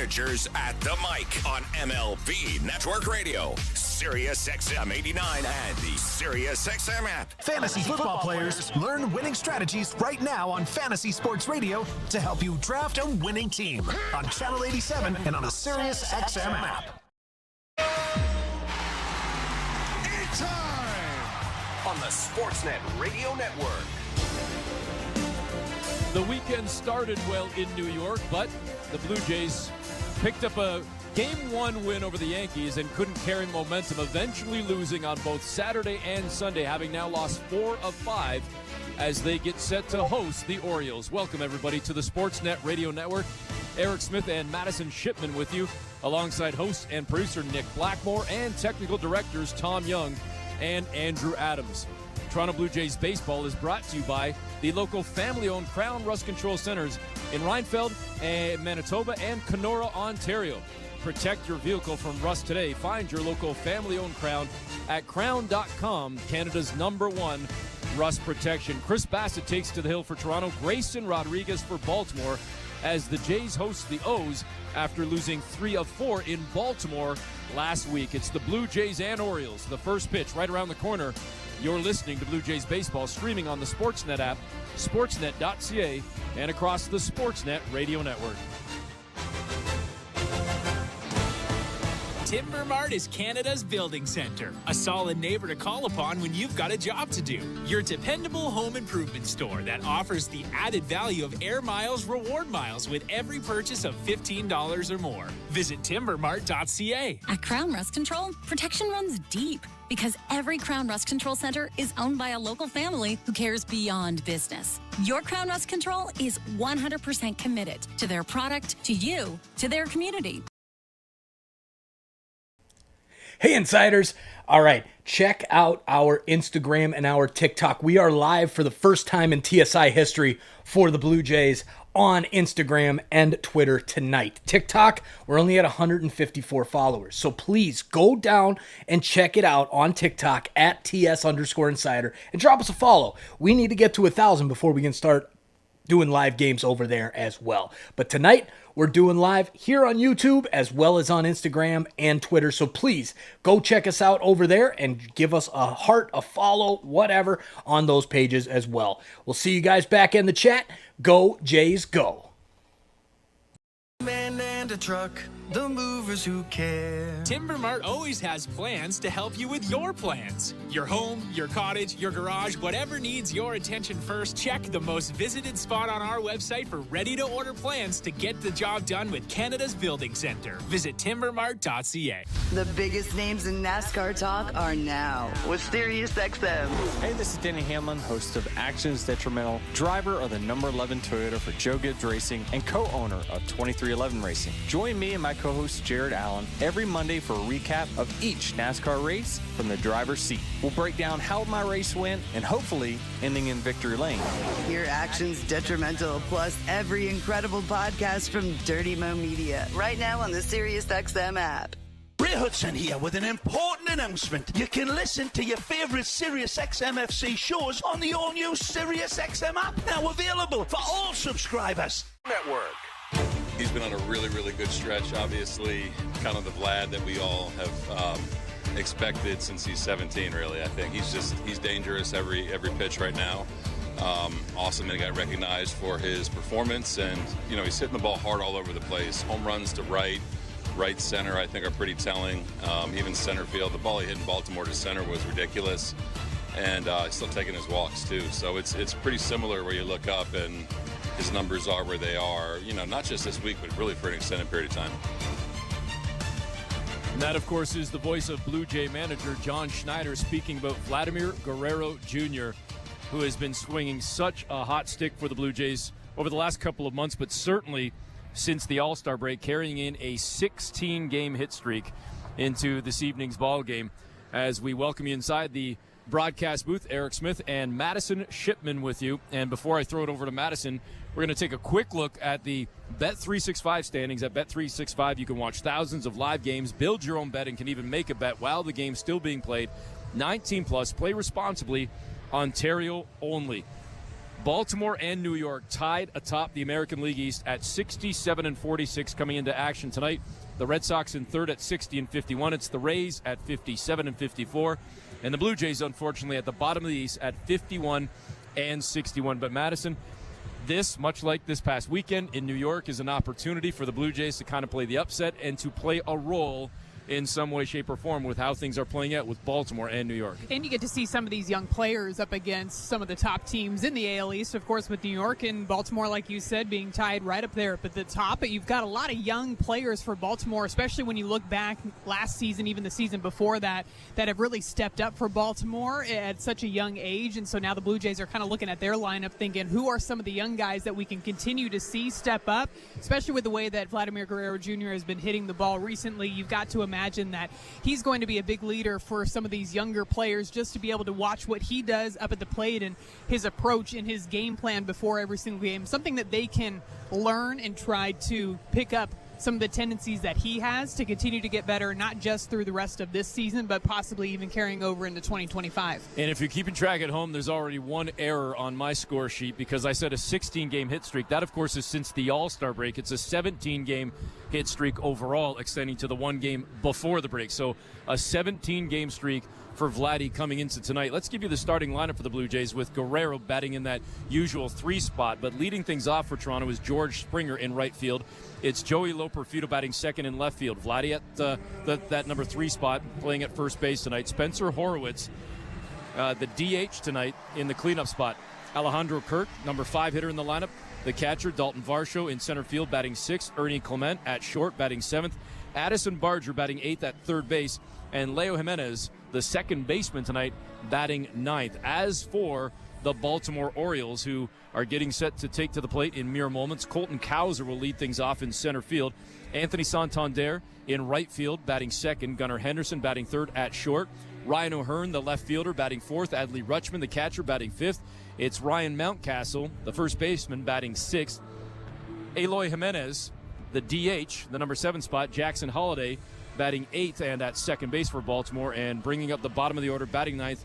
Managers at the mic on MLB Network Radio, Sirius XM 89 and the Sirius XM app. Fantasy football players, learn winning strategies right now on Fantasy Sports Radio to help you draft a winning team on Channel 87 and on the Sirius XM app. Time on the Sportsnet Radio Network. The weekend started well in New York, but the Blue Jays picked up a Game 1 win over the Yankees and couldn't carry momentum, eventually losing on both Saturday and Sunday, having now lost 4 of 5 as they get set to host the Orioles. Welcome, everybody, to the Sportsnet Radio Network. Eric Smith and Madison Shipman with you, alongside host and producer Nick Blackmore and technical directors Tom Young and Andrew Adams. Toronto Blue Jays baseball is brought to you by the local family-owned Crown Rust Control Centers in Rhinefeld, Manitoba, and Kenora, Ontario. Protect your vehicle from rust today. Find your local family-owned Crown at crown.com, Canada's #1 rust protection. Chirs Bassitt takes to the hill for Toronto. Grayson Rodriguez for Baltimore as the Jays host the O's after losing 3 of 4 in Baltimore last week. It's the Blue Jays and Orioles. The first pitch right around the corner. You're listening to Blue Jays baseball, streaming on the Sportsnet app, sportsnet.ca, and across the Sportsnet Radio Network. Timber Mart is Canada's building center, a solid neighbor to call upon when you've got a job to do. Your dependable home improvement store that offers the added value of Air Miles reward miles with every purchase of $15 or more. Visit timbermart.ca. At Crown Rust Control, protection runs deep because every Crown Rust Control Center is owned by a local family who cares beyond business. Your Crown Rust Control is 100% committed to their product, to you, to their community. Hey, Insiders. All right, check out our Instagram and our TikTok. We are live for the first time in TSI history for the Blue Jays on Instagram and Twitter tonight. TikTok, we're only at 154 followers. So please go down and check it out on TikTok at TS_Insider and drop us a follow. We need to get to 1,000 before we can start doing live games over there as well. But tonight, we're doing live here on YouTube as well as on Instagram and Twitter. So please go check us out over there and give us a heart, a follow, whatever on those pages as well. We'll see you guys back in the chat. Go Jays, go. Man and a truck, the movers who care. Timber Mart always has plans to help you with your plans. Your home, your cottage, your garage, whatever needs your attention first, check the most visited spot on our website for ready-to-order plans to get the job done with Canada's building center. Visit timbermart.ca. The biggest names in NASCAR talk are now with Sirius XM. Hey, this is Denny Hamlin, host of Actions Detrimental, driver of the number 11 Toyota for Joe Gibbs Racing, and co-owner of 2311 Racing. Join me and my co-host Jared Allen every Monday for a recap of each NASCAR race from the driver's seat. We'll break down how my race went and hopefully ending in victory lane. Hear Actions Detrimental plus every incredible podcast from Dirty Mo Media right now on the SiriusXM app. Ray Hudson here with an important announcement. You can listen to your favourite SiriusXM FC shows on the all-new SiriusXM app, now available for all subscribers. Network. He's been on a really, really good stretch, obviously, kind of the Vlad that we all have expected since he's 17, really. I think he's dangerous every pitch right now. Awesome that he got recognized for his performance, and, you know, he's hitting the ball hard all over the place. Home runs to right center, I think, are pretty telling. Even center field, the ball he hit in Baltimore to center was ridiculous, and he's still taking his walks, too. So it's pretty similar where you look up and his numbers are where they are, you know, not just this week, but really for an extended period of time. And that, of course, is the voice of Blue Jay manager John Schneider speaking about Vladimir Guerrero Jr., who has been swinging such a hot stick for the Blue Jays over the last couple of months, but certainly since the All-Star break, carrying in a 16-game hit streak into this evening's ball game. As we welcome you inside the broadcast booth, Eric Smith and Madison Shipman with you. And before I throw it over to Madison, we're going to take a quick look at the Bet365 standings. At Bet365, you can watch thousands of live games, build your own bet, and can even make a bet while the game's still being played. 19 plus, play responsibly, Ontario only. Baltimore and New York tied atop the American League East at 67 and 46 coming into action tonight. The Red Sox in third at 60 and 51. It's the Rays at 57 and 54. And the Blue Jays, unfortunately, at the bottom of the East at 51 and 61. But Madison, this, much like this past weekend in New York, is an opportunity for the Blue Jays to kind of play the upset and to play a role in some way, shape, or form with how things are playing out with Baltimore and New York. And you get to see some of these young players up against some of the top teams in the AL East, of course, with New York and Baltimore, like you said, being tied right up there at the top. But you've got a lot of young players for Baltimore, especially when you look back last season, even the season before that have really stepped up for Baltimore at such a young age. And so now the Blue Jays are kind of looking at their lineup thinking, who are some of the young guys that we can continue to see step up, especially with the way that Vladimir Guerrero Jr. has been hitting the ball recently. You've got to imagine that he's going to be a big leader for some of these younger players, just to be able to watch what he does up at the plate and his approach and his game plan before every single game, something that they can learn and try to pick up some of the tendencies that he has to continue to get better, not just through the rest of this season, but possibly even carrying over into 2025. And if you're keeping track at home, there's already one error on my score sheet because I said a 16-game hit streak. That, of course, is since the All-Star break. It's a 17-game hit streak overall, extending to the one game before the break. So a 17-game streak for Vladdy coming into tonight. Let's give you the starting lineup for the Blue Jays with Guerrero batting in that usual 3 spot, but leading things off for Toronto is George Springer in right field. It's Joey Loperfido batting second in left field. Vladdy at that number 3 spot, playing at first base tonight. Spencer Horowitz, the DH tonight in the cleanup spot. Alejandro Kirk, number 5 hitter in the lineup. The catcher, Dalton Varsho, in center field batting 6th. Ernie Clement at short batting 7th. Addison Barger batting 8th at third base. And Leo Jimenez, the second baseman tonight, batting 9th. As for the Baltimore Orioles, who are getting set to take to the plate in mere moments, Colton Cowser will lead things off in center field. Anthony Santander in right field, batting 2nd. Gunnar Henderson batting 3rd at short. Ryan O'Hearn, the left fielder, batting 4th. Adley Rutschman, the catcher, batting 5th. It's Ryan Mountcastle, the first baseman, batting 6th. Eloy Jimenez, the DH, the number 7 spot. Jackson Holliday batting 8th and at second base for Baltimore, and bringing up the bottom of the order, batting 9th,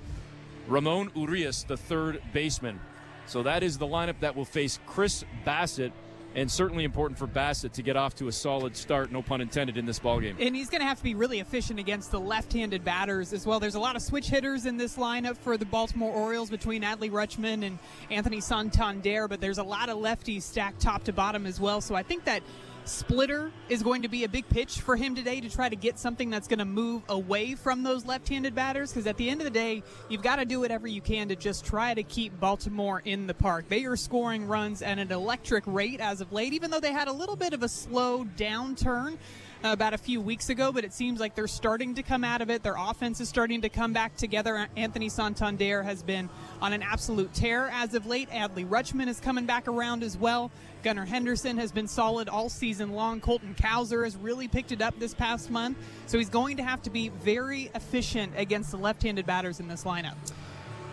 Ramon Urias, the third baseman. So that is the lineup that will face Chirs Bassitt, and certainly important for Bassitt to get off to a solid start, no pun intended, in this ballgame. And he's going to have to be really efficient against the left-handed batters as well. There's a lot of switch hitters in this lineup for the Baltimore Orioles between Adley Rutschman and Anthony Santander, but there's a lot of lefties stacked top to bottom as well. So I think that splitter is going to be a big pitch for him today to try to get something that's going to move away from those left-handed batters, because at the end of the day, you've got to do whatever you can to just try to keep Baltimore in the park. They are scoring runs at an electric rate as of late, even though they had a little bit of a slow downturn about a few weeks ago, but it seems like they're starting to come out of it. Their offense is starting to come back together. Anthony Santander has been on an absolute tear as of late. Adley Rutschman is coming back around as well. Gunnar Henderson has been solid all season long. Colton Cowser has really picked it up this past month. So he's going to have to be very efficient against the left-handed batters in this lineup.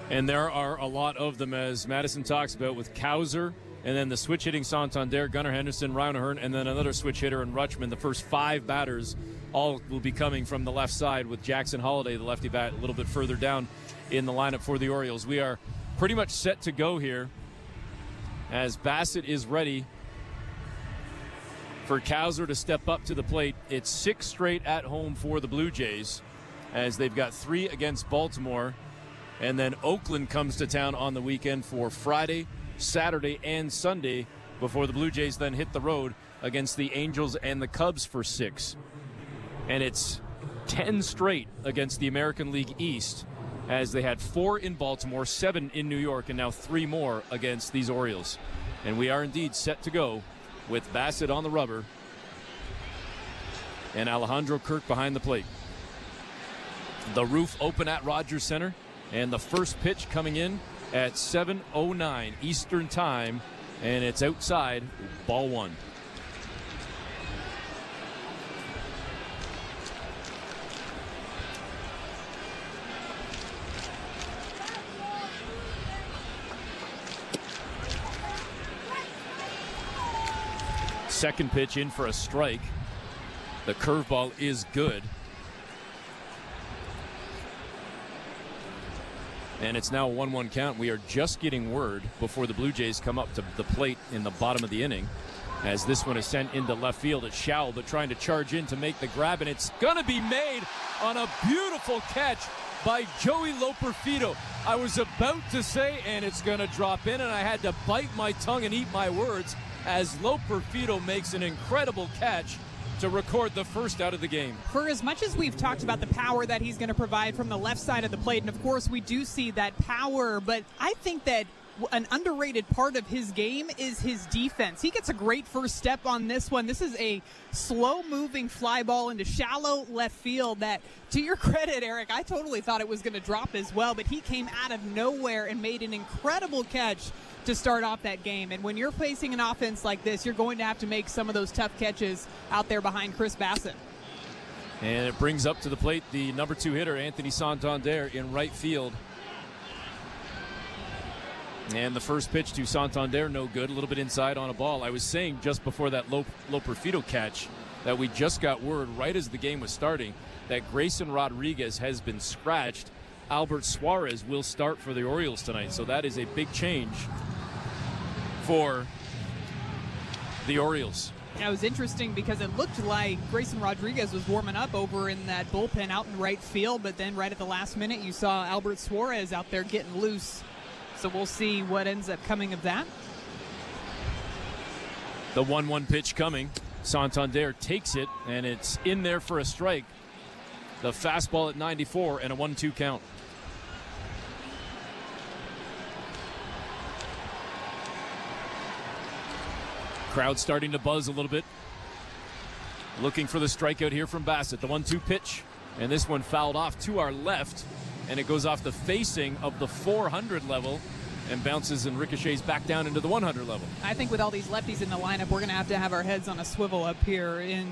And there are a lot of them, as Madison talks about, with Cowser, and then the switch hitting Santander, Gunnar Henderson, Ryan O'Hearn, and then another switch hitter in Rutschman. The first 5 batters all will be coming from the left side, with Jackson Holliday, the lefty bat, a little bit further down in the lineup for the Orioles. We are pretty much set to go here as Bassitt is ready for Cowser to step up to the plate. It's 6 straight at home for the Blue Jays, as they've got 3 against Baltimore. And then Oakland comes to town on the weekend for Friday, Saturday, and Sunday, before the Blue Jays then hit the road against the Angels and the Cubs for 6. And it's 10 straight against the American League East, as they had 4 in Baltimore, 7 in New York, and now 3 more against these Orioles. And we are indeed set to go with Bassitt on the rubber and Alejandro Kirk behind the plate. The roof open at Rogers Center, and the first pitch coming in at 7:09 Eastern Time, and it's outside, ball 1. Second pitch in for a strike. The curveball is good. And it's now a 1-1 count. We are just getting word before the Blue Jays come up to the plate in the bottom of the inning. As this one is sent into left field, it's Schowell, but trying to charge in to make the grab, and it's going to be made on a beautiful catch by Joey Loperfido. I was about to say, and it's going to drop in, and I had to bite my tongue and eat my words as Loperfido makes an incredible catch to record the first out of the game. For as much as we've talked about the power that he's going to provide from the left side of the plate, and of course we do see that power, but I think that an underrated part of his game is his defense. He gets a great first step on this one. This is a slow-moving fly ball into shallow left field that, to your credit, Eric, I totally thought it was going to drop as well, but he came out of nowhere and made an incredible catch to start off that game. And when you're facing an offense like this, you're going to have to make some of those tough catches out there behind Chirs Bassitt. And it brings up to the plate the number 2 hitter, Anthony Santander, in right field. And the first pitch to Santander, no good, a little bit inside on a ball. I was saying just before that Loperfido catch that we just got word right as the game was starting that Grayson Rodriguez has been scratched. Albert Suarez will start for the Orioles tonight, so that is a big change for the Orioles. Yeah, it was interesting because it looked like Grayson Rodriguez was warming up over in that bullpen out in right field, but then right at the last minute you saw Albert Suarez out there getting loose. So we'll see what ends up coming of that. The 1-1 pitch coming. Santander takes it, and it's in there for a strike. The fastball at 94 and a 1-2 count. Crowd starting to buzz a little bit. Looking for the strikeout here from Bassitt. The 1-2 pitch, and this one fouled off to our left, and it goes off the facing of the 400 level and bounces and ricochets back down into the 100 level. I think with all these lefties in the lineup, we're going to have our heads on a swivel up here in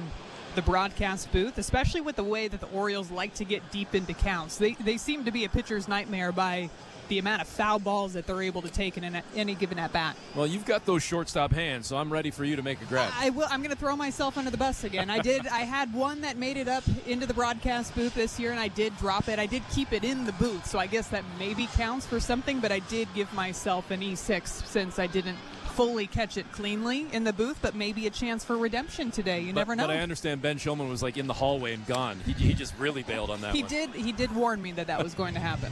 the broadcast booth, especially with the way that the Orioles like to get deep into counts. They seem to be a pitcher's nightmare by the amount of foul balls that they're able to take in any given at-bat. Well, you've got those shortstop hands, so I'm ready for you to make a grab. I'm going to throw myself under the bus again. I had one that made it up into the broadcast booth this year, and I did drop it. I did keep it in the booth, so I guess that maybe counts for something, but I did give myself an E6 since I didn't fully catch it cleanly in the booth, but maybe a chance for redemption today. You never know. But I understand Ben Shulman was like in the hallway and gone. He just really bailed on that one. He did warn me that was going to happen.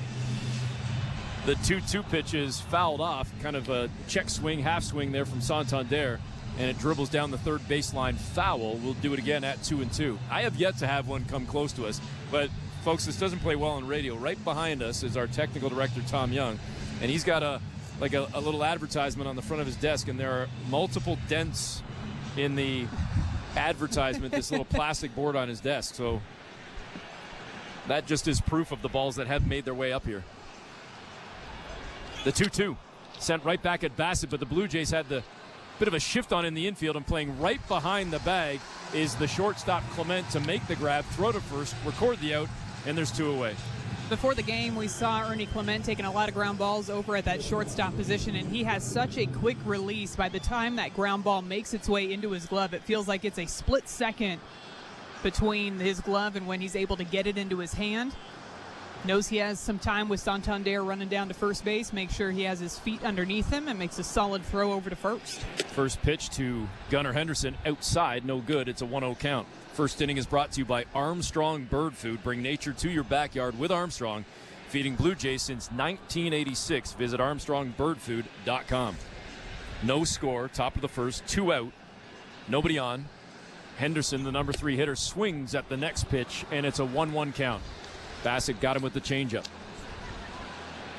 The 2-2 pitch is fouled off, kind of a check swing, half swing there from Santander, and it dribbles down the third baseline foul. We'll do it again at 2-2. I have yet to have one come close to us, but folks, this doesn't play well on radio. Right behind us is our technical director, Tom Young, and he's got a little advertisement on the front of his desk, and there are multiple dents in the advertisement, this little plastic board on his desk. So that just is proof of the balls that have made their way up here. The 2-2 sent right back at Bassitt, but the Blue Jays had the bit of a shift on in the infield, and playing right behind the bag is the shortstop Clement to make the grab, throw to first, record the out, and there's 2 away. Before the game, we saw Ernie Clement taking a lot of ground balls over at that shortstop position, and he has such a quick release. By the time that ground ball makes its way into his glove, it feels like it's a split second between his glove and when he's able to get it into his hand. Knows he has some time with Santander running down to first base, make sure he has his feet underneath him, and makes a solid throw over to first. First pitch to Gunnar Henderson, outside, no good. It's a 1-0 count. First inning is brought to you by Armstrong Bird Food. Bring nature to your backyard with Armstrong. Feeding Blue Jays since 1986. Visit ArmstrongBirdFood.com. No score, top of the first, 2 out, nobody on. Henderson, the number 3 hitter, swings at the next pitch, and it's a 1-1 count. Bassitt got him with the changeup.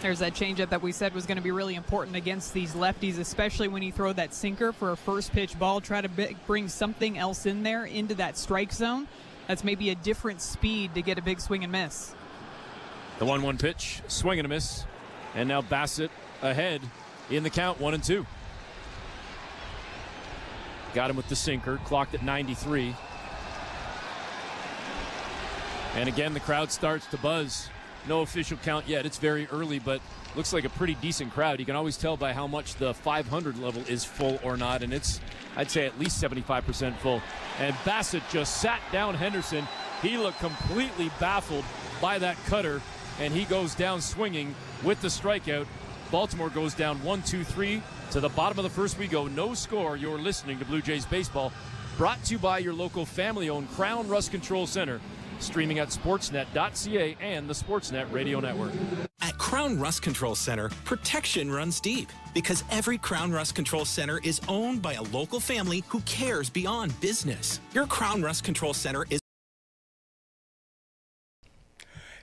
There's that changeup that we said was going to be really important against these lefties, especially when you throw that sinker for a first pitch ball. Try to bring something else in there into that strike zone. That's maybe a different speed to get a big swing and miss. The 1-1 pitch, swing and a miss. And now Bassitt ahead in the count, 1-2. Got him with the sinker, clocked at 93. And again, the crowd starts to buzz. No official count yet. It's very early, but looks like a pretty decent crowd. You can always tell by how much the 500 level is full or not, and it's, I'd say, at least 75% full. And Bassitt just sat down Henderson. He looked completely baffled by that cutter and he goes down swinging with the strikeout. Baltimore goes down 1-2-3. To the bottom of the first we go. No score. You're listening to Blue Jays Baseball, brought to you by your local family-owned Crown Rust Control Center, streaming at sportsnet.ca and the Sportsnet Radio Network. At Crown Rust Control Center, protection runs deep because every Crown Rust Control Center is owned by a local family who cares beyond business. Your Crown Rust Control Center is...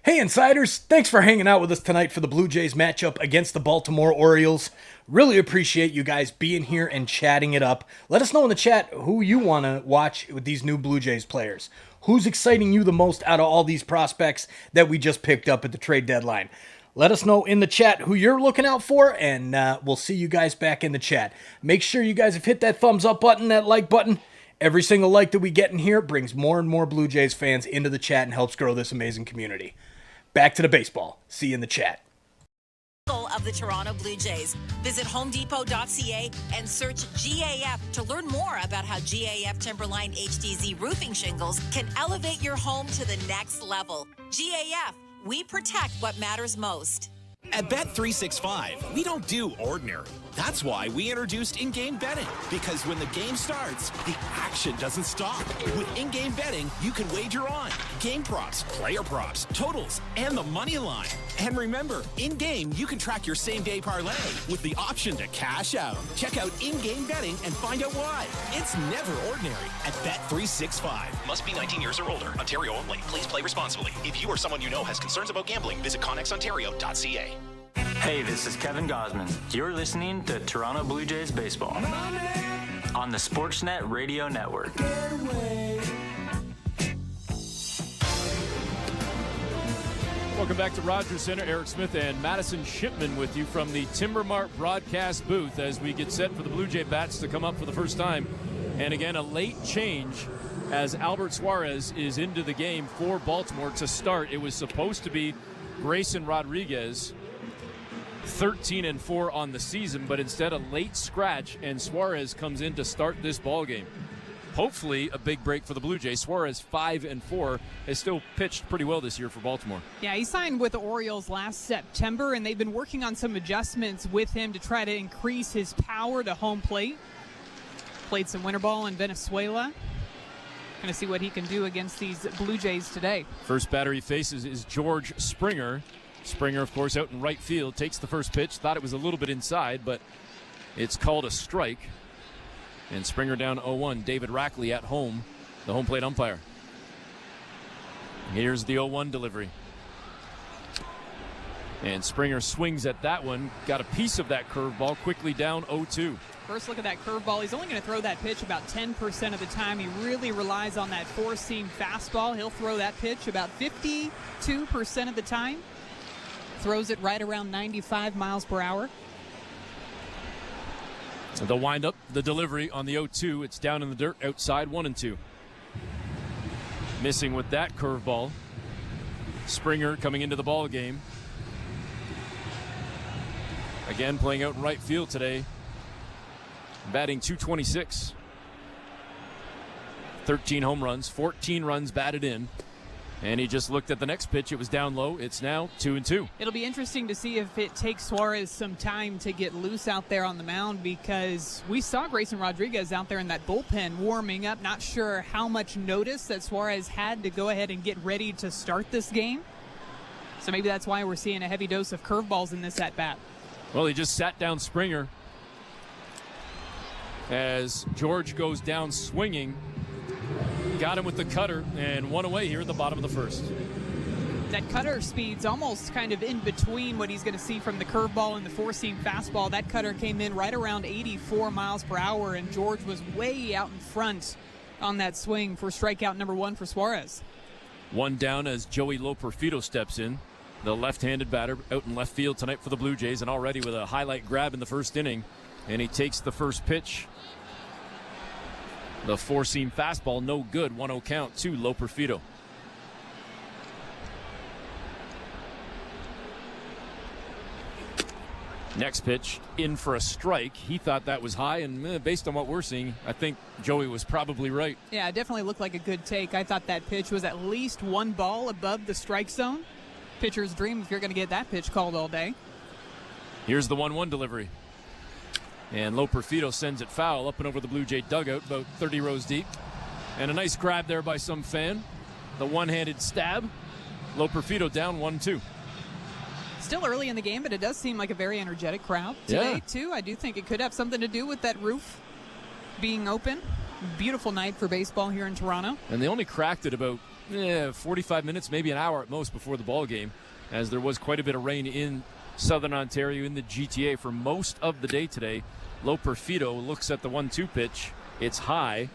Hey Insiders, thanks for hanging out with us tonight for the Blue Jays matchup against the Baltimore Orioles. Really appreciate you guys being here and chatting it up. Let us know in the chat who you want to watch with these new Blue Jays players. Who's exciting you the most out of all these prospects that we just picked up at the trade deadline? Let us know in the chat who you're looking out for, and we'll see you guys back in the chat. Make sure you guys have hit that thumbs up button, that like button. Every single like that we get in here brings more and more Blue Jays fans into the chat and helps grow this amazing community. Back to the baseball. See you in the chat. Of the Toronto Blue Jays. Visit homedepot.ca and search GAF to learn more about how GAF Timberline HDZ roofing shingles can elevate your home to the next level. GAF, we protect what matters most. At Bet365, we don't do ordinary. That's why we introduced in-game betting. Because when the game starts, the action doesn't stop. With in-game betting, you can wager on game props, player props, totals, and the money line. And remember, in-game, you can track your same-day parlay with the option to cash out. Check out in-game betting and find out why. It's never ordinary at Bet365. Must be 19 years or older. Ontario only. Please play responsibly. If you or someone you know has concerns about gambling, visit connexontario.ca. Hey, this is Kevin Gosman. You're listening to Toronto Blue Jays Baseball on the Sportsnet Radio Network. Welcome back to Rogers Center. Eric Smith and Madison Shipman with you from the Timbermart broadcast booth as we get set for the Blue Jay bats to come up for the first time. And again, a late change as Albert Suarez is into the game for Baltimore to start. It was supposed to be Grayson Rodriguez, 13-4 on the season, but instead a late scratch, and Suarez comes in to start this ball game. Hopefully a big break for the Blue Jays. Suarez 5-4 has still pitched pretty well this year for Baltimore. Yeah, he signed with the Orioles last September, and they've been working on some adjustments with him to try to increase his power to home plate. Played some winter ball in Venezuela. Going to see what he can do against these Blue Jays today. First batter he faces is George Springer. Springer, of course, out in right field, takes the first pitch. Thought it was a little bit inside, but it's called a strike. And Springer down 0-1. David Rackley at home, the home plate umpire. Here's the 0-1 delivery. And Springer swings at that one. Got a piece of that curveball, quickly down 0-2. First look at that curveball. He's only going to throw that pitch about 10% of the time. He really relies on that four-seam fastball. He'll throw that pitch about 52% of the time. Throws it right around 95 miles per hour. The windup, the delivery on the 0-2. It's down in the dirt outside 1-2. Missing with that curveball. Springer coming into the ball game. Again, playing out in right field today. Batting .226. 13 home runs, 14 runs batted in. And he just looked at the next pitch. It was down low. It's now 2-2. It'll be interesting to see if it takes Suarez some time to get loose out there on the mound, because we saw Grayson Rodriguez out there in that bullpen warming up. Not sure how much notice that Suarez had to go ahead and get ready to start this game. So maybe that's why we're seeing a heavy dose of curveballs in this at-bat. Well, he just sat down Springer as George goes down swinging. Got him with the cutter and one away here at the bottom of the first. That cutter speed's almost kind of in between what he's going to see from the curveball and the four-seam fastball. That cutter came in right around 84 miles per hour, and George was way out in front on that swing for strikeout number 1 for Suarez. One down as Joey Loperfido steps in. The left-handed batter out in left field tonight for the Blue Jays, and already with a highlight grab in the first inning. And he takes the first pitch. The four-seam fastball, no good. 1-0 count to Loperfido. Next pitch, in for a strike. He thought that was high, and based on what we're seeing, I think Joey was probably right. Yeah, it definitely looked like a good take. I thought that pitch was at least one ball above the strike zone. pitcher's dream if you're going to get that pitch called all day. Here's the 1-1 delivery. And Loperfido sends it foul up and over the Blue Jay dugout, about 30 rows deep. And a nice grab there by some fan. The one-handed stab. Loperfido down 1-2. Still early in the game, but it does seem like a very energetic crowd today, too. I do think it could have something to do with that roof being open. Beautiful night for baseball here in Toronto. And they only cracked it about 45 minutes, maybe an hour at most before the ball game, as there was quite a bit of rain in Southern Ontario, in the GTA for most of the day today. Loperfido looks at the 1-2 pitch. It's high.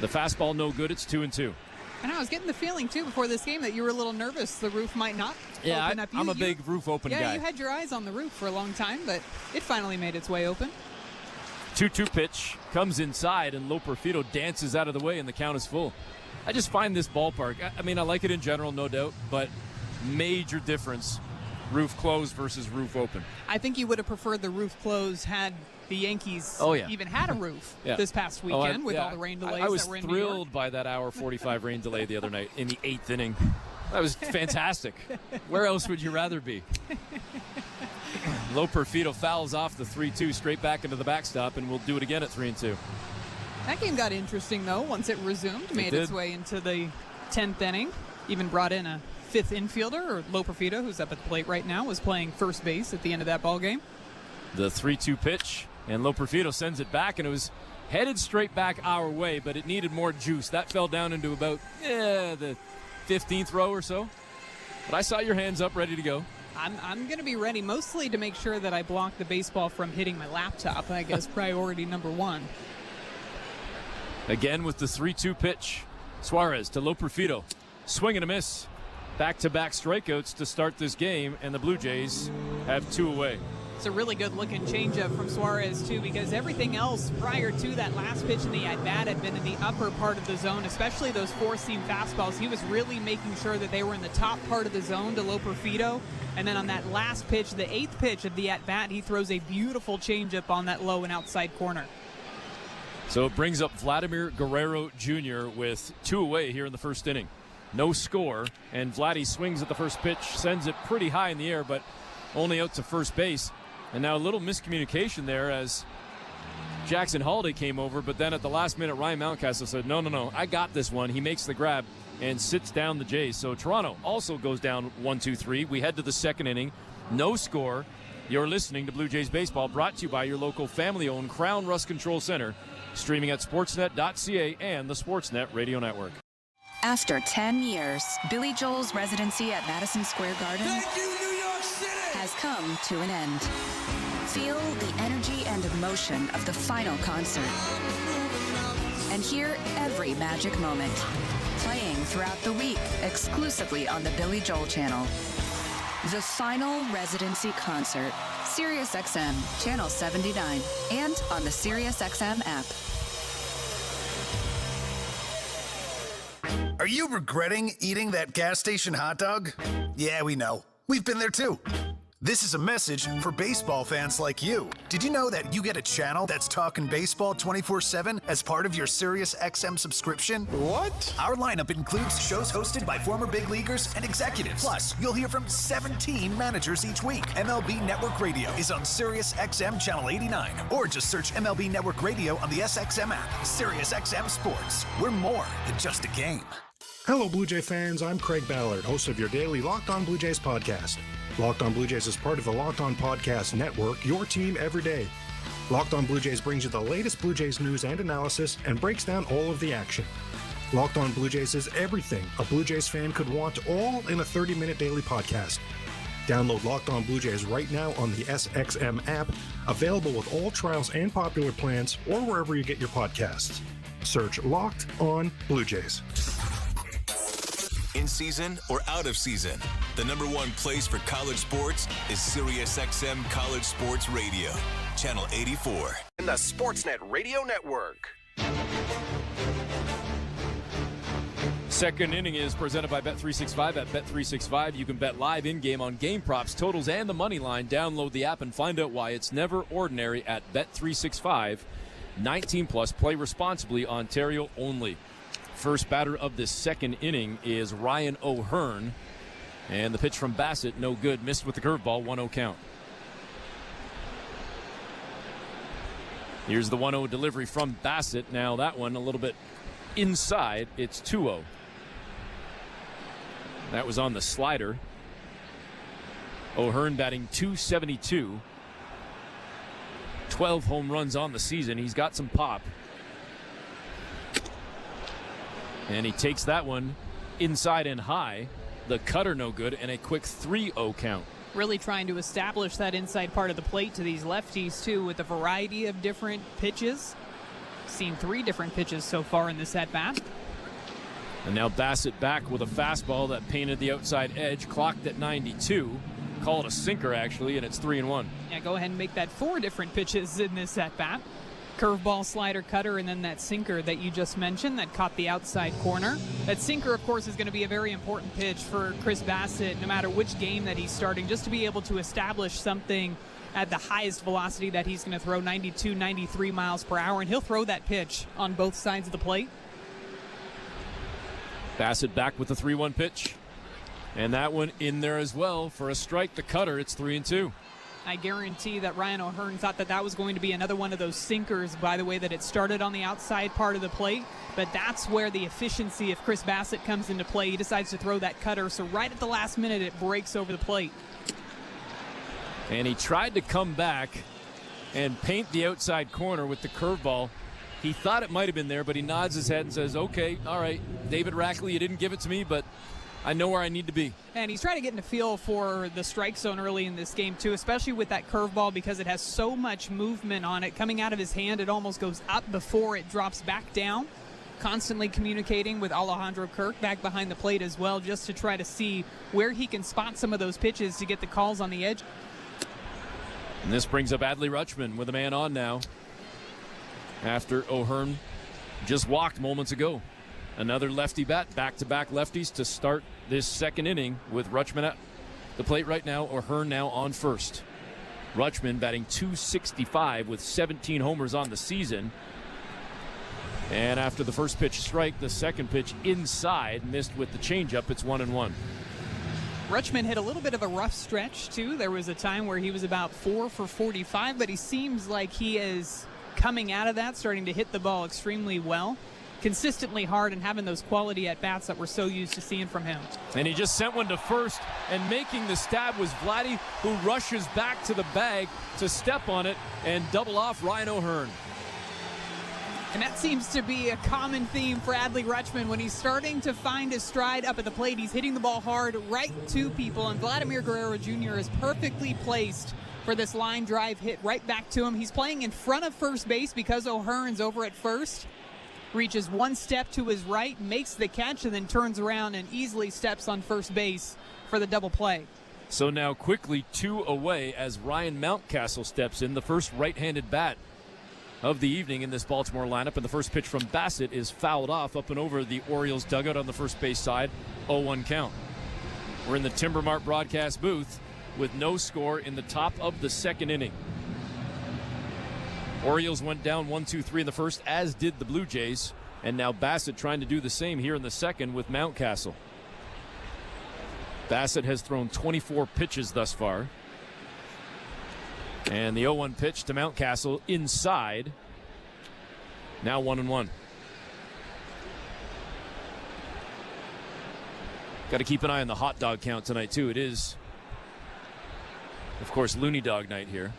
The fastball no good. It's 2-2. And I was getting the feeling, too, before this game that you were a little nervous the roof might not open up. I'm a big roof open guy. Yeah, you had your eyes on the roof for a long time, but it finally made its way open. 2-2 pitch comes inside, and Loperfido dances out of the way, and the count is full. I just find this ballpark, I mean, I like it in general, no doubt, but major difference, roof closed versus roof open. I think you would have preferred the roof closed had the Yankees even had a roof this past weekend with all the rain delays. I was that were in thrilled by that hour 45 rain delay the other night in the 8th inning. That was fantastic. Where else would you rather be? Loperfido fouls off the 3-2 straight back into the backstop, and we'll do it again at 3-2. That game got interesting, though, once it resumed. Made its way into the 10th inning. Even brought in a 5th infielder, or Loperfido, who's up at the plate right now, was playing first base at the end of that ball game. The 3-2 pitch, and Loperfido sends it back, and it was headed straight back our way, but it needed more juice. That fell down into about the 15th row or so. But I saw your hands up, ready to go. I'm going to be ready mostly to make sure that I block the baseball from hitting my laptop, I guess, priority number one. Again with the 3-2 pitch. Suarez to Loperfido. Swing and a miss. Back-to-back strikeouts to start this game, and the Blue Jays have 2 away. It's a really good-looking changeup from Suarez, too, because everything else prior to that last pitch in the at-bat had been in the upper part of the zone, especially those four-seam fastballs. He was really making sure that they were in the top part of the zone to Loperfido. And then on that last pitch, the 8th pitch of the at-bat, he throws a beautiful changeup on that low and outside corner. So it brings up Vladimir Guerrero Jr. with 2 away here in the first inning. No score, and Vladdy swings at the first pitch, sends it pretty high in the air, but only out to first base. And now a little miscommunication there as Jackson Holliday came over, but then at the last minute, Ryan Mountcastle said, no, I got this one. He makes the grab and sits down the Jays. So Toronto also goes down 1-2-3. We head to the second inning. No score. You're listening to Blue Jays Baseball, brought to you by your local family-owned Crown Rust Control Center, streaming at sportsnet.ca and the Sportsnet Radio Network. After 10 years, Billy Joel's residency at Madison Square Garden has come to an end. Feel the energy and emotion of the final concert. And hear every magic moment. Playing throughout the week, exclusively on the Billy Joel channel. The final residency concert. SiriusXM, Channel 79, and on the SiriusXM app. Are you regretting eating that gas station hot dog? Yeah, we know. We've been there too. This is a message for baseball fans like you. Did you know that you get a channel that's talking baseball 24/7 as part of your SiriusXM subscription? What? Our lineup includes shows hosted by former big leaguers and executives. Plus, you'll hear from 17 managers each week. MLB Network Radio is on SiriusXM Channel 89, or just search MLB Network Radio on the SXM app. SiriusXM Sports. We're more than just a game. Hello, Blue Jay fans. I'm Craig Ballard, host of your daily Locked On Blue Jays podcast. Locked On Blue Jays is part of the Locked On Podcast Network, your team every day. Locked On Blue Jays brings you the latest Blue Jays news and analysis and breaks down all of the action. Locked On Blue Jays is everything a Blue Jays fan could want, all in a 30-minute daily podcast. Download Locked On Blue Jays right now on the SXM app, available with all trials and popular plans, or wherever you get your podcasts. Search Locked On Blue Jays. In season or out of season, the #1 place for college sports is SiriusXM College Sports Radio, Channel 84. And the Sportsnet Radio Network. Second inning is presented by Bet365. At Bet365, you can bet live in-game on game props, totals, and the money line. Download the app and find out why it's never ordinary at Bet365. 19 plus, play responsibly, Ontario only. First batter of the second inning is Ryan O'Hearn. And the pitch from Bassitt, no good. Missed with the curveball, 1-0 count. Here's the 1-0 delivery from Bassitt. Now that one a little bit inside. It's 2-0. That was on the slider. O'Hearn batting .272. 12 home runs on the season. He's got some pop. And he takes that one inside and high. The cutter no good, and a quick 3-0 count. Really trying to establish that inside part of the plate to these lefties, too, with a variety of different pitches. Seen 3 different pitches so far in this at-bat. And now Bassitt back with a fastball that painted the outside edge, clocked at 92. Call it a sinker, actually, and it's 3-1. Yeah, go ahead and make that 4 different pitches in this at-bat. Curveball, slider, cutter, and then that sinker that you just mentioned that caught the outside corner. That sinker, of course, is going to be a very important pitch for Chirs Bassitt, no matter which game that he's starting, just to be able to establish something at the highest velocity that he's going to throw, 92, 93 miles per hour, and he'll throw that pitch on both sides of the plate. Bassitt back with the 3-1 pitch. And that one in there as well for a strike. The cutter, it's 3-2. I guarantee that Ryan O'Hearn thought that that was going to be another one of those sinkers, by the way that it started on the outside part of the plate. But that's where the efficiency of Chirs Bassitt comes into play. He decides to throw that cutter, so right at the last minute it breaks over the plate. And he tried to come back and paint the outside corner with the curveball. He thought it might have been there, but he nods his head and says, okay, all right, David Rackley, you didn't give it to me, but I know where I need to be. And he's trying to get in a feel for the strike zone early in this game, too, especially with that curveball because it has so much movement on it. Coming out of his hand, it almost goes up before it drops back down. Constantly communicating with Alejandro Kirk back behind the plate as well, just to try to see where he can spot some of those pitches to get the calls on the edge. And this brings up Adley Rutschman with a man on now after O'Hearn just walked moments ago. Another lefty bat, back-to-back lefties to start this second inning with Rutschman at the plate right now. O'Hearn now on first. Rutschman batting .265 with 17 homers on the season. And after the first pitch strike, the second pitch inside, missed with the changeup. It's 1-1. Rutschman hit a little bit of a rough stretch, too. There was a time where he was about 4 for 45, but he seems like he is coming out of that, starting to hit the ball extremely well. Consistently hard and having those quality at-bats that we're so used to seeing from him. And he just sent one to first, and making the stab was Vladdy, who rushes back to the bag to step on it and double off Ryan O'Hearn. And that seems to be a common theme for Adley Rutschman. When he's starting to find his stride up at the plate, he's hitting the ball hard right to people, and Vladimir Guerrero Jr. is perfectly placed for this line drive hit right back to him. He's playing in front of first base because O'Hearn's over at first. Reaches one step to his right, makes the catch, and then turns around and easily steps on first base for the double play. So now quickly 2 away as Ryan Mountcastle steps in, the first right-handed bat of the evening in this Baltimore lineup. And the first pitch from Bassitt is fouled off up and over the Orioles dugout on the first base side. 0-1 count. We're in the Timber Mart broadcast booth with no score in the top of the second inning. Orioles went down 1-2-3 in the first, as did the Blue Jays. And now Bassitt trying to do the same here in the second with Mountcastle. Bassitt has thrown 24 pitches thus far. And the 0-1 pitch to Mountcastle inside. Now 1-1. Got to keep an eye on the hot dog count tonight, too. It is, of course, Looney Dog night here.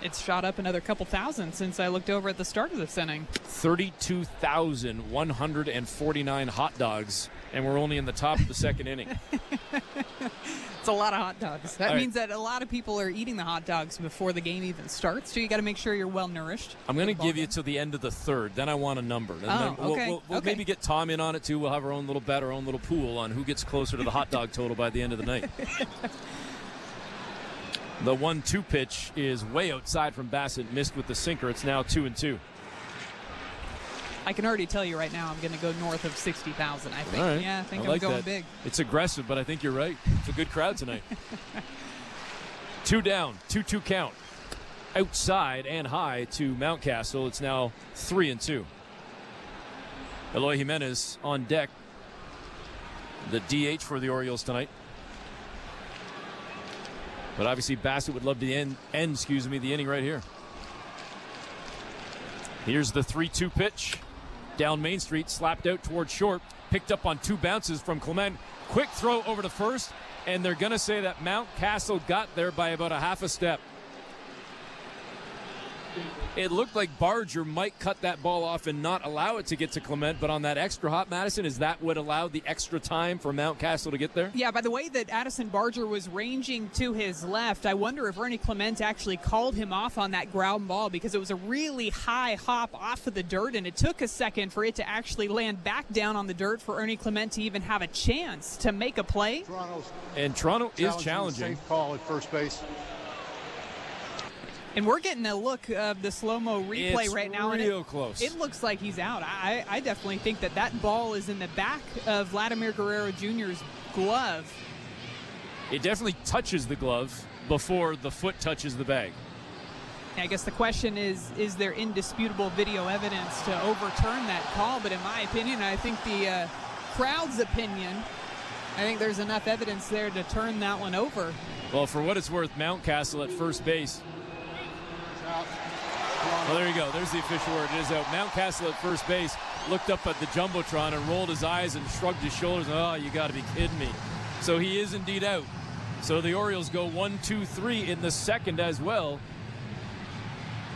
It's shot up another couple thousand since I looked over at the start of this inning. 32,149 hot dogs, and we're only in the top of the second inning. It's a lot of hot dogs. That means that a lot of people are eating the hot dogs before the game even starts, so you got to make sure you're well nourished. I'm going to give you till the end of the third. Then I want a number. And then okay. We'll maybe get Tom in on it, too. We'll have our own little bet, our own little pool on who gets closer to the hot dog total by the end of the night. The 1-2 pitch is way outside from Bassitt, missed with the sinker. It's now 2-2. I can already tell you right now I'm going to go north of 60,000, I think. All right. Yeah, I think I I'm like going that. big. It's aggressive, but I think you're right. It's a good crowd tonight. 2 down, 2-2 count. Outside and high to Mountcastle. It's now 3-2. Eloy Jimenez on deck. The DH for the Orioles tonight. But obviously Bassitt would love to end the inning right here. Here's the 3-2 pitch. Down Main Street, slapped out towards short. Picked up on 2 bounces from Clement. Quick throw over to first. And they're going to say that Mountcastle got there by about a half a step. It looked like Barger might cut that ball off and not allow it to get to Clement, but on that extra hop, Madison, is that what allowed the extra time for Mountcastle to get there? Yeah, by the way that Addison Barger was ranging to his left, I wonder if Ernie Clement actually called him off on that ground ball, because it was a really high hop off of the dirt, and it took a second for it to actually land back down on the dirt for Ernie Clement to even have a chance to make a play. Toronto is challenging. Safe call at first base. And we're getting a look of the slow-mo replay right now. It's real close. It looks like he's out. I definitely think that ball is in the back of Vladimir Guerrero Jr.'s glove. It definitely touches the glove before the foot touches the bag. I guess the question is there indisputable video evidence to overturn that call? But in my opinion, I think the crowd's opinion, I think there's enough evidence there to turn that one over. Well, for what it's worth, Mountcastle at first base. Well, there you go. There's the official word. It is out. Mountcastle at first base looked up at the Jumbotron and rolled his eyes and shrugged his shoulders. Oh, you got to be kidding me. So he is indeed out. So the Orioles go 1-2-3 in the second as well.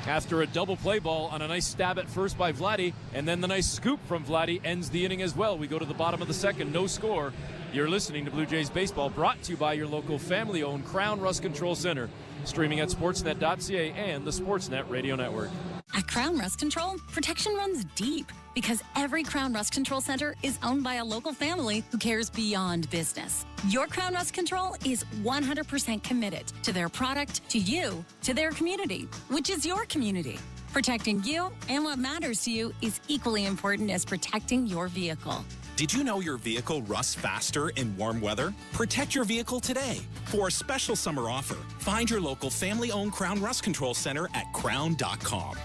After a double play ball on a nice stab at first by Vladdy, and then the nice scoop from Vladdy ends the inning as well. We go to the bottom of the second, no score. You're listening to Blue Jays Baseball, brought to you by your local family-owned Crown Rust Control Center. Streaming at sportsnet.ca and the Sportsnet Radio Network. At Crown Rust Control, protection runs deep because every Crown Rust Control Center is owned by a local family who cares beyond business. Your Crown Rust Control is 100% committed to their product, to you, to their community, which is your community. Protecting you and what matters to you is equally important as protecting your vehicle. Did you know your vehicle rusts faster in warm weather? Protect your vehicle today. For a special summer offer, find your local family-owned Crown Rust Control Center at crown.com.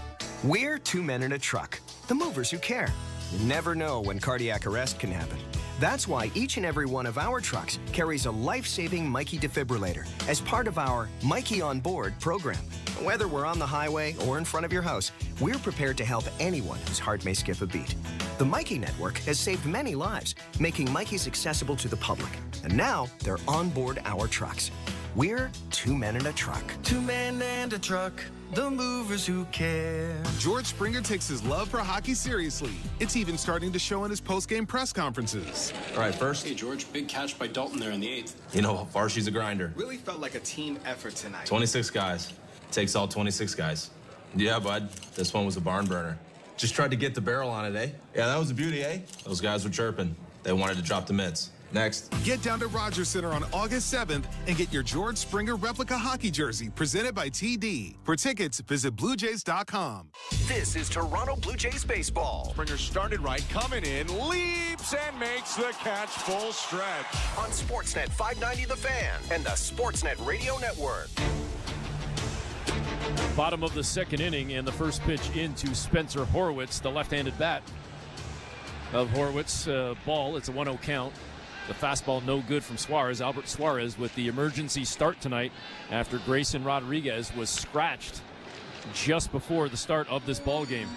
We're 2 men in a truck, the movers who care. You never know when cardiac arrest can happen. That's why each and every one of our trucks carries a life-saving Mikey defibrillator as part of our Mikey on Board program. Whether we're on the highway or in front of your house, we're prepared to help anyone whose heart may skip a beat. The Mikey Network has saved many lives, making Mikey's accessible to the public. And now they're on board our trucks. We're 2 men in a truck. 2 men and a truck, the movers who care. George Springer takes his love for hockey seriously. It's even starting to show in his post-game press conferences. All right, first. Hey, George, big catch by Dalton there in the 8th. You know, Varshy's a grinder. Really felt like a team effort tonight. 26 guys. Takes all 26 guys. Yeah, bud. This one was a barn burner. Just tried to get the barrel on it, eh? Yeah, that was a beauty, eh? Those guys were chirping. They wanted to drop the mitts. Next. Get down to Rogers Center on August 7th and get your George Springer replica hockey jersey presented by TD. For tickets, visit BlueJays.com. This is Toronto Blue Jays baseball. Springer started right, coming in, leaps and makes the catch full stretch. On Sportsnet 590 The Fan and the Sportsnet Radio Network. Bottom of the second inning, and the first pitch into Spencer Horwitz, the left-handed bat of Horwitz. Ball, it's a 1-0 count. The fastball no good from Suarez. Albert Suarez with the emergency start tonight after Grayson Rodriguez was scratched just before the start of this ball game.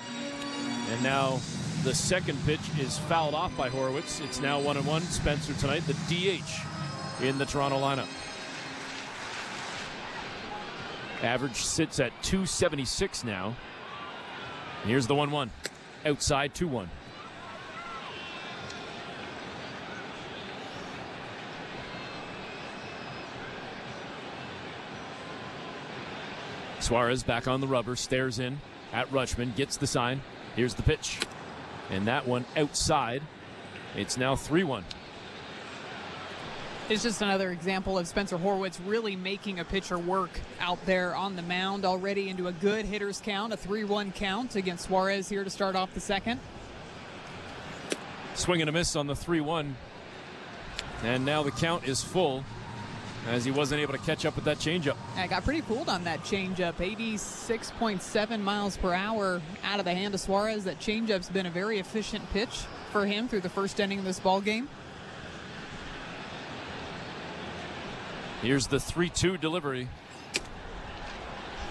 And now the second pitch is fouled off by Horwitz. It's now 1-1. Spencer tonight, the DH in the Toronto lineup. Average sits at 276 now. And here's the 1-1. Outside 2-1. Suarez back on the rubber, stares in at Rutschman, gets the sign. Here's the pitch. And that one outside. It's now 3-1. It's just another example of Spencer Horwitz really making a pitcher work out there on the mound already into a good hitter's count, a 3-1 count against Suarez here to start off the second. Swing and a miss on the 3-1. And now the count is full as he wasn't able to catch up with that changeup. I got pretty fooled on that changeup. 86.7 miles per hour out of the hand of Suarez. That changeup's been a very efficient pitch for him through the first inning of this ball game. Here's the 3-2 delivery.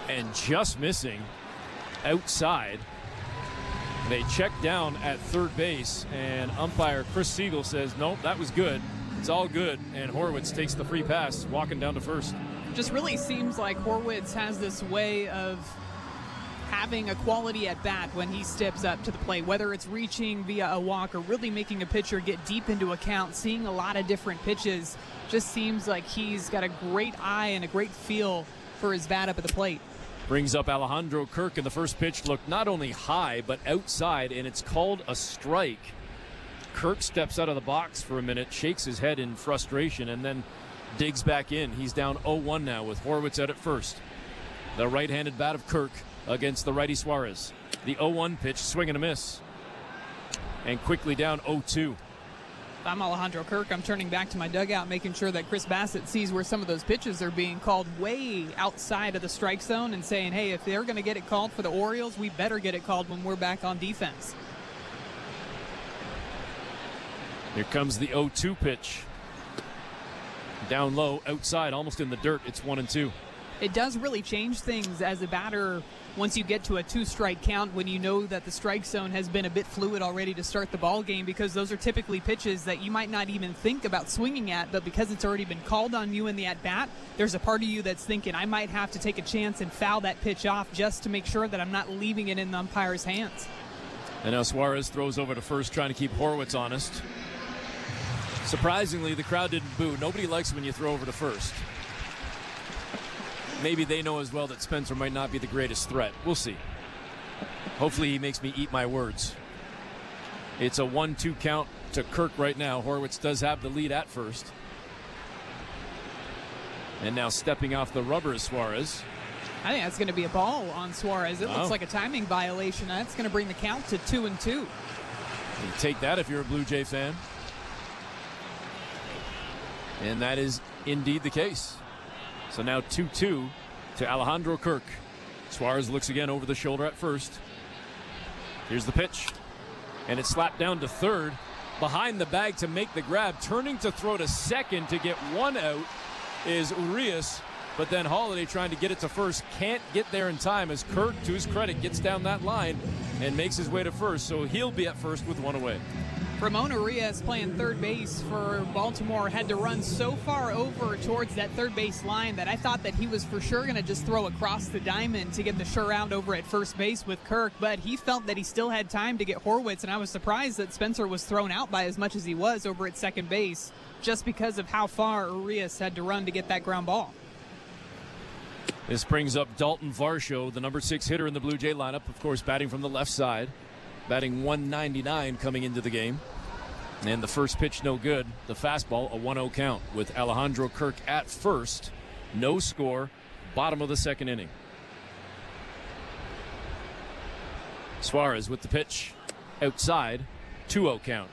And just missing outside. They check down at third base, and umpire Chris Siegel says, nope, that was good. It's all good. And Horwitz takes the free pass, walking down to first. Just really seems like Horwitz has this way of having a quality at bat when he steps up to the plate, whether it's reaching via a walk or really making a pitcher get deep into a count, seeing a lot of different pitches. Just seems like he's got a great eye and a great feel for his bat up at the plate. Brings up Alejandro Kirk, and the first pitch looked not only high but outside, and it's called a strike. Kirk steps out of the box for a minute, shakes his head in frustration, and then digs back in. He's down 0-1 now with Horwitz out at first. The right-handed bat of Kirk against the righty Suarez. The 0-1 pitch, swing and a miss. And quickly down 0-2. If I'm Alejandro Kirk, I'm turning back to my dugout, making sure that Chirs Bassitt sees where some of those pitches are being called way outside of the strike zone and saying, hey, if they're going to get it called for the Orioles, we better get it called when we're back on defense. Here comes the 0-2 pitch. Down low, outside, almost in the dirt. It's 1-2. It does really change things as a batter once you get to a 2-strike count, when you know that the strike zone has been a bit fluid already to start the ball game, because those are typically pitches that you might not even think about swinging at, but because it's already been called on you in the at-bat, there's a part of you that's thinking, I might have to take a chance and foul that pitch off just to make sure that I'm not leaving it in the umpire's hands. And now Suarez throws over to first, trying to keep Horwitz honest. Surprisingly, the crowd didn't boo. Nobody likes when you throw over to first. Maybe they know as well that Spencer might not be the greatest threat. We'll see. Hopefully he makes me eat my words. It's a 1-2 count to Kirk right now. Horwitz does have the lead at first. And now stepping off the rubber is Suarez. I think that's going to be a ball on Suarez. It looks like a timing violation. That's going to bring the count to 2-2. You take that if you're a Blue Jay fan. And that is indeed the case. So now 2-2 to Alejandro Kirk. Suarez looks again over the shoulder at first. Here's the pitch. And it's slapped down to third. Behind the bag to make the grab. Turning to throw to second to get one out is Urias. But then Holiday trying to get it to first. Can't get there in time as Kirk, to his credit, gets down that line and makes his way to first. So he'll be at first with one away. Ramon Urias, playing third base for Baltimore, had to run so far over towards that third base line that I thought that he was for sure going to just throw across the diamond to get the sure out over at first base with Kirk, but he felt that he still had time to get Horwitz, and I was surprised that Spencer was thrown out by as much as he was over at second base, just because of how far Urias had to run to get that ground ball. This brings up Dalton Varsho, the number 6 hitter in the Blue Jay lineup, of course batting from the left side, batting 199 coming into the game. And the first pitch no good. The fastball, a 1-0 count with Alejandro Kirk at first. No score, bottom of the second inning. Suarez with the pitch. Outside, 2-0 count.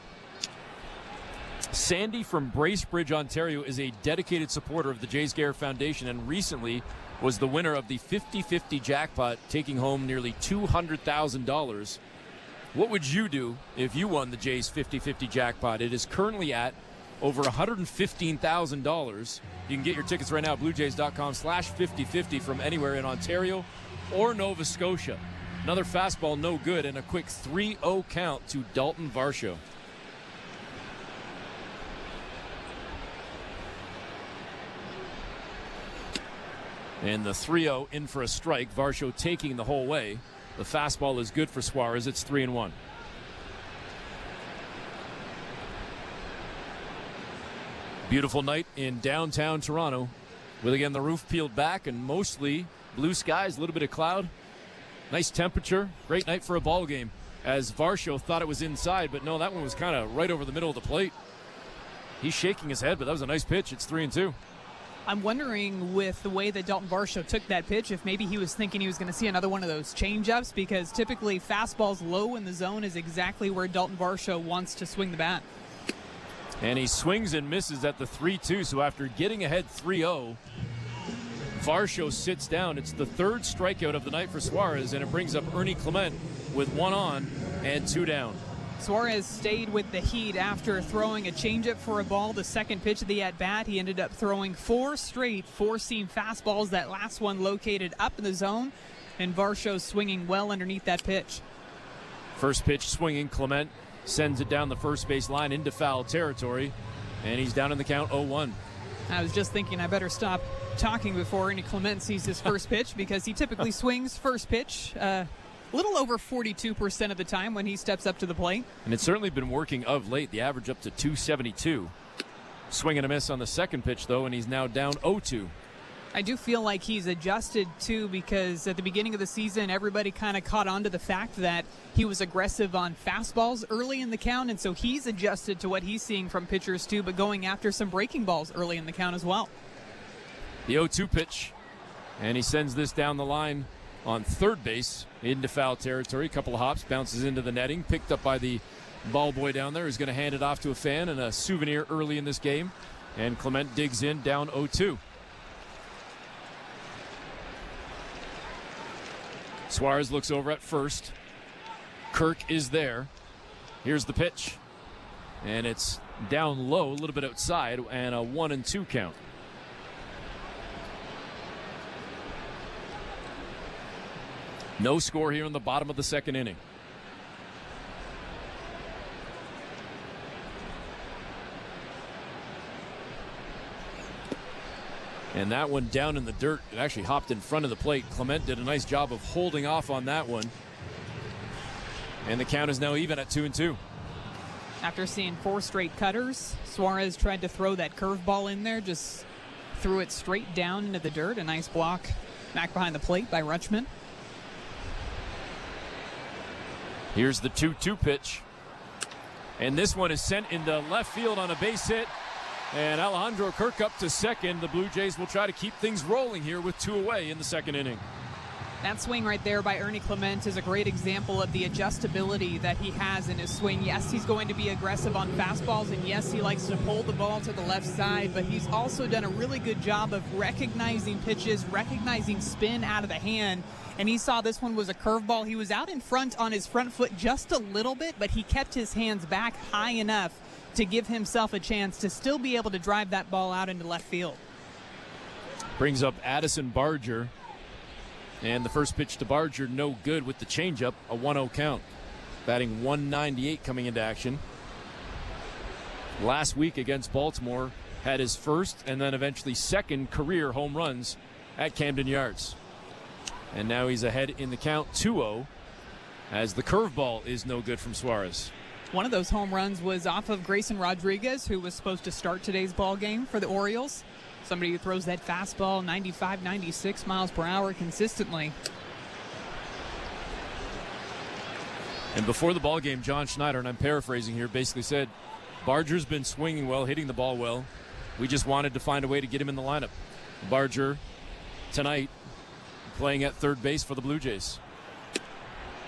Sandy from Bracebridge, Ontario is a dedicated supporter of the Jays Gare Foundation and recently was the winner of the 50-50 jackpot, taking home nearly $200,000. What would you do if you won the Jays 50-50 jackpot? It is currently at over $115,000. You can get your tickets right now at bluejays.com/5050 from anywhere in Ontario or Nova Scotia. Another fastball no good and a quick 3-0 count to Dalton Varsho. And the 3-0 in for a strike. Varsho taking the whole way. The fastball is good for Suarez. It's 3-1. Beautiful night in downtown Toronto with, again, the roof peeled back and mostly blue skies, a little bit of cloud. Nice temperature. Great night for a ball game, as Varsho thought it was inside, but no, that one was kind of right over the middle of the plate. He's shaking his head, but that was a nice pitch. It's 3-2. I'm wondering, with the way that Dalton Varsho took that pitch, if maybe he was thinking he was going to see another one of those changeups, because typically fastballs low in the zone is exactly where Dalton Varsho wants to swing the bat. And he swings and misses at the 3-2, so after getting ahead 3-0, Varsho sits down. It's the third strikeout of the night for Suarez, and it brings up Ernie Clement with 1 on and 2 down. Suarez stayed with the heat after throwing a changeup for a ball the second pitch of the at-bat. He ended up throwing 4 straight four-seam fastballs, that last one located up in the zone, and Varsho's swinging well underneath that pitch. First pitch swinging, Clement sends it down the first base line into foul territory, and he's down in the count 0-1. I was just thinking I better stop talking before Ernie Clement sees his first pitch, because he typically swings first pitch a little over 42% of the time when he steps up to the plate. And it's certainly been working of late, the average up to 272. Swing and a miss on the second pitch, though, and he's now down 0-2. I do feel like he's adjusted, too, because at the beginning of the season, everybody kind of caught on to the fact that he was aggressive on fastballs early in the count, and so he's adjusted to what he's seeing from pitchers, too, but going after some breaking balls early in the count as well. The 0-2 pitch, and he sends this down the line on third base into foul territory. A couple of hops, bounces into the netting, picked up by the ball boy down there, who's going to hand it off to a fan and a souvenir early in this game, and Clement digs in, down 0-2. Suarez looks over at first. Kirk is there. Here's the pitch. And it's down low, a little bit outside, and a 1-2 count. No score here in the bottom of the second inning. And that one down in the dirt. It actually hopped in front of the plate. Clement did a nice job of holding off on that one. And the count is now even at 2-2. After seeing 4 straight cutters, Suarez tried to throw that curveball in there, just threw it straight down into the dirt. A nice block back behind the plate by Rutschman. Here's the 2-2 pitch. And this one is sent into left field on a base hit. And Alejandro Kirk up to second. The Blue Jays will try to keep things rolling here with 2 away in the second inning. That swing right there by Ernie Clement is a great example of the adjustability that he has in his swing. Yes, he's going to be aggressive on fastballs, and yes, he likes to pull the ball to the left side, but he's also done a really good job of recognizing pitches, recognizing spin out of the hand. And he saw this one was a curveball. He was out in front on his front foot just a little bit, but he kept his hands back high enough to give himself a chance to still be able to drive that ball out into left field. Brings up Addison Barger. And the first pitch to Barger, no good with the changeup, a 1-0 count. Batting 198 coming into action. Last week against Baltimore, had his first and then eventually second career home runs at Camden Yards. And now he's ahead in the count 2-0 as the curveball is no good from Suarez. One of those home runs was off of Grayson Rodriguez, who was supposed to start today's ball game for the Orioles. Somebody who throws that fastball 95, 96 miles per hour consistently. And before the ball game, John Schneider, and I'm paraphrasing here, basically said, Barger's been swinging well, hitting the ball well. We just wanted to find a way to get him in the lineup. Barger tonight playing at third base for the Blue Jays.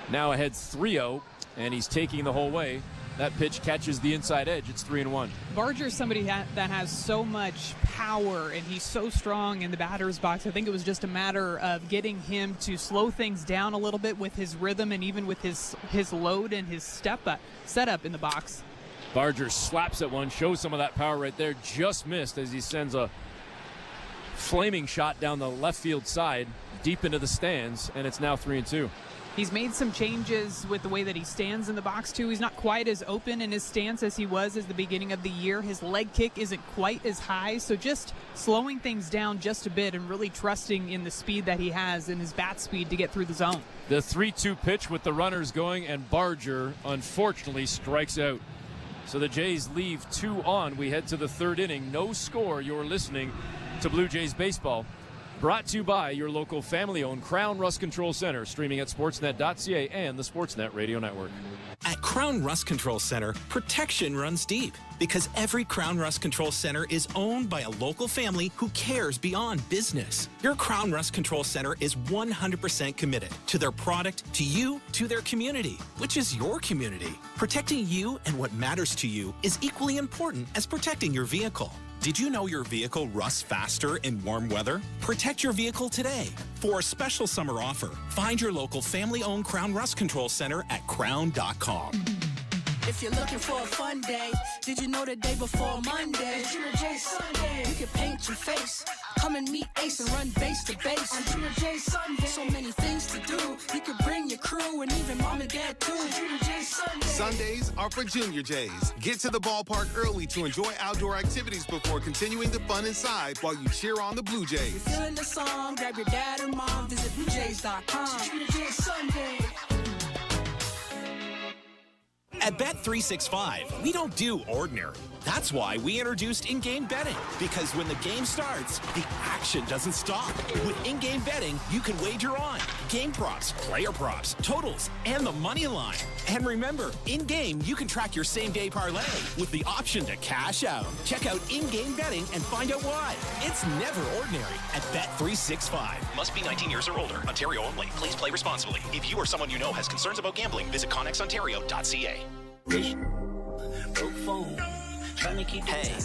Now ahead 3-0, and he's taking the whole way. That pitch catches the inside edge. It's 3-1. Barger is somebody that has so much power, and he's so strong in the batter's box. I think it was just a matter of getting him to slow things down a little bit with his rhythm and even with his load and his setup in the box. Barger slaps at one, shows some of that power right there. Just missed as he sends a flaming shot down the left field side, deep into the stands, and it's now 3-2. He's made some changes with the way that he stands in the box, too. He's not quite as open in his stance as he was at the beginning of the year. His leg kick isn't quite as high, so just slowing things down just a bit and really trusting in the speed that he has and his bat speed to get through the zone. The 3-2 pitch with the runners going, and Barger, unfortunately, strikes out. So the Jays leave 2 on. We head to the third inning. No score. You're listening to Blue Jays Baseball. Brought to you by your local family-owned Crown Rust Control Center, streaming at sportsnet.ca and the Sportsnet Radio Network. At Crown Rust Control Center, protection runs deep because every Crown Rust Control Center is owned by a local family who cares beyond business. Your Crown Rust Control Center is 100% committed to their product, to you, to their community, which is your community. Protecting you and what matters to you is equally important as protecting your vehicle. Did you know your vehicle rusts faster in warm weather? Protect your vehicle today. For a special summer offer, find your local family-owned Crown Rust Control Center at crown.com. If you're looking for a fun day, did you know the day before Monday? It's Junior J Sunday. You can paint your face, come and meet Ace and run base to base. On Junior J Sunday, so many things to do. You could bring your crew and even mom and dad too. Junior J Sunday. Sundays are for Junior Jays. Get to the ballpark early to enjoy outdoor activities before continuing the fun inside while you cheer on the Blue Jays. If you're feeling the song, grab your dad or mom, visit BlueJays.com. Junior J Sunday. At Bet365, we don't do ordinary. That's why we introduced in-game betting. Because when the game starts, the action doesn't stop. With in-game betting, you can wager on game props, player props, totals, and the money line. And remember, in-game, you can track your same-day parlay with the option to cash out. Check out in-game betting and find out why. It's never ordinary at Bet365. Must be 19 years or older. Ontario only. Please play responsibly. If you or someone you know has concerns about gambling, visit connexontario.ca. Hey,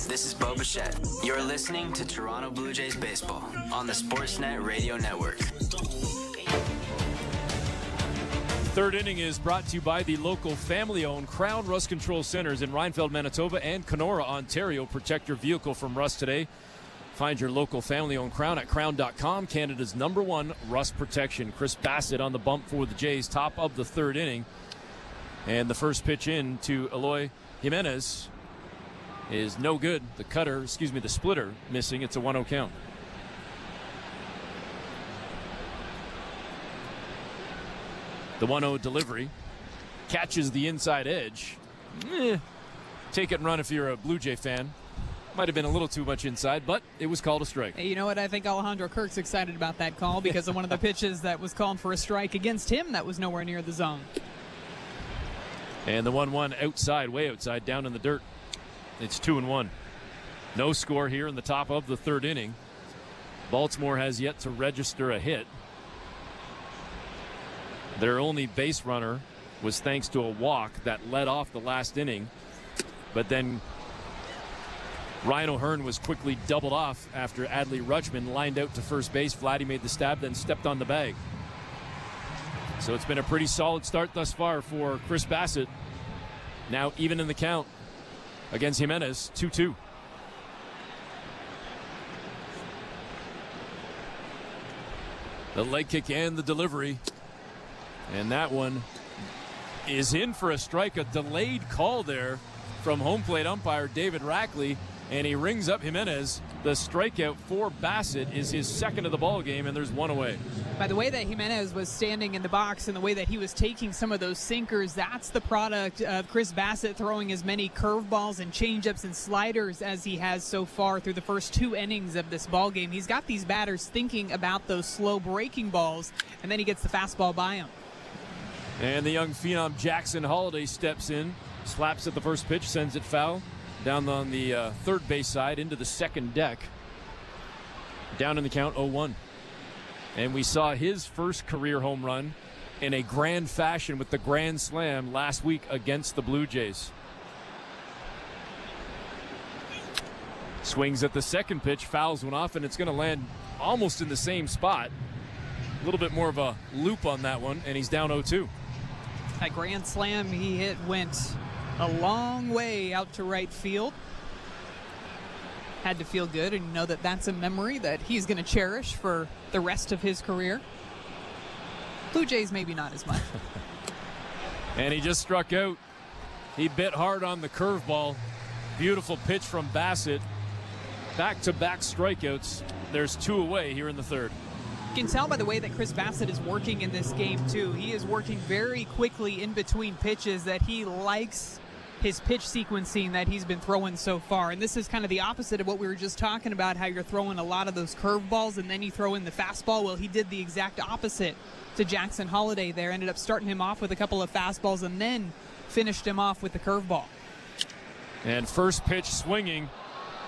this is Bo Bichette. You're listening to Toronto Blue Jays baseball on the Sportsnet Radio Network. Third inning is brought to you by the local family-owned Crown Rust Control Centers in Rhinefeld, Manitoba and Kenora, Ontario. Protect your vehicle from rust today. Find your local family-owned Crown at crown.com, Canada's #1 rust protection. Chirs Bassitt on the bump for the Jays, top of the third inning. And the first pitch in to Eloy Jimenez is no good. The splitter missing. It's a 1-0 count. The 1-0 delivery catches the inside edge. Take it and run if you're a Blue Jay fan. Might have been a little too much inside, but it was called a strike. Hey, you know what? I think Alejandro Kirk's excited about that call because of one of the pitches that was called for a strike against him that was nowhere near the zone. And the 1-1 outside, way outside, down in the dirt. It's 2-1. No score here in the top of the third inning. Baltimore has yet to register a hit. Their only base runner was thanks to a walk that led off the last inning. But then Ryan O'Hearn was quickly doubled off after Adley Rutschman lined out to first base. Vladdy made the stab, then stepped on the bag. So it's been a pretty solid start thus far for Chirs Bassitt. Now even in the count against Jimenez, 2-2. The leg kick and the delivery. And that one is in for a strike. A delayed call there from home plate umpire David Rackley. And he rings up Jimenez. The strikeout for Bassitt is his second of the ball game, and there's one away. By the way that Jimenez was standing in the box and the way that he was taking some of those sinkers, that's the product of Chirs Bassitt throwing as many curveballs and changeups and sliders as he has so far through the first 2 innings of this ball game. He's got these batters thinking about those slow breaking balls, and then he gets the fastball by him. And the young phenom Jackson Holliday steps in, slaps at the first pitch, sends it foul. Down on the third base side into the second deck. Down in the count, 0-1. And we saw his first career home run in a grand fashion with the grand slam last week against the Blue Jays. Swings at the second pitch, fouls one off, and it's going to land almost in the same spot. A little bit more of a loop on that one, and he's down 0-2. That grand slam he hit went a long way out to right field. Had to feel good and know that that's a memory that he's going to cherish for the rest of his career. Blue Jays maybe not as much. And he just struck out. He bit hard on the curveball. Beautiful pitch from Bassitt. Back-to-back strikeouts. There's 2 away here in the third. You can tell by the way that Chirs Bassitt is working in this game too. He is working very quickly in between pitches, that he likes his pitch sequencing that he's been throwing so far. And this is kind of the opposite of what we were just talking about, how you're throwing a lot of those curveballs and then you throw in the fastball. Well, he did the exact opposite to Jackson Holliday there. Ended up starting him off with a couple of fastballs and then finished him off with the curveball. And first pitch swinging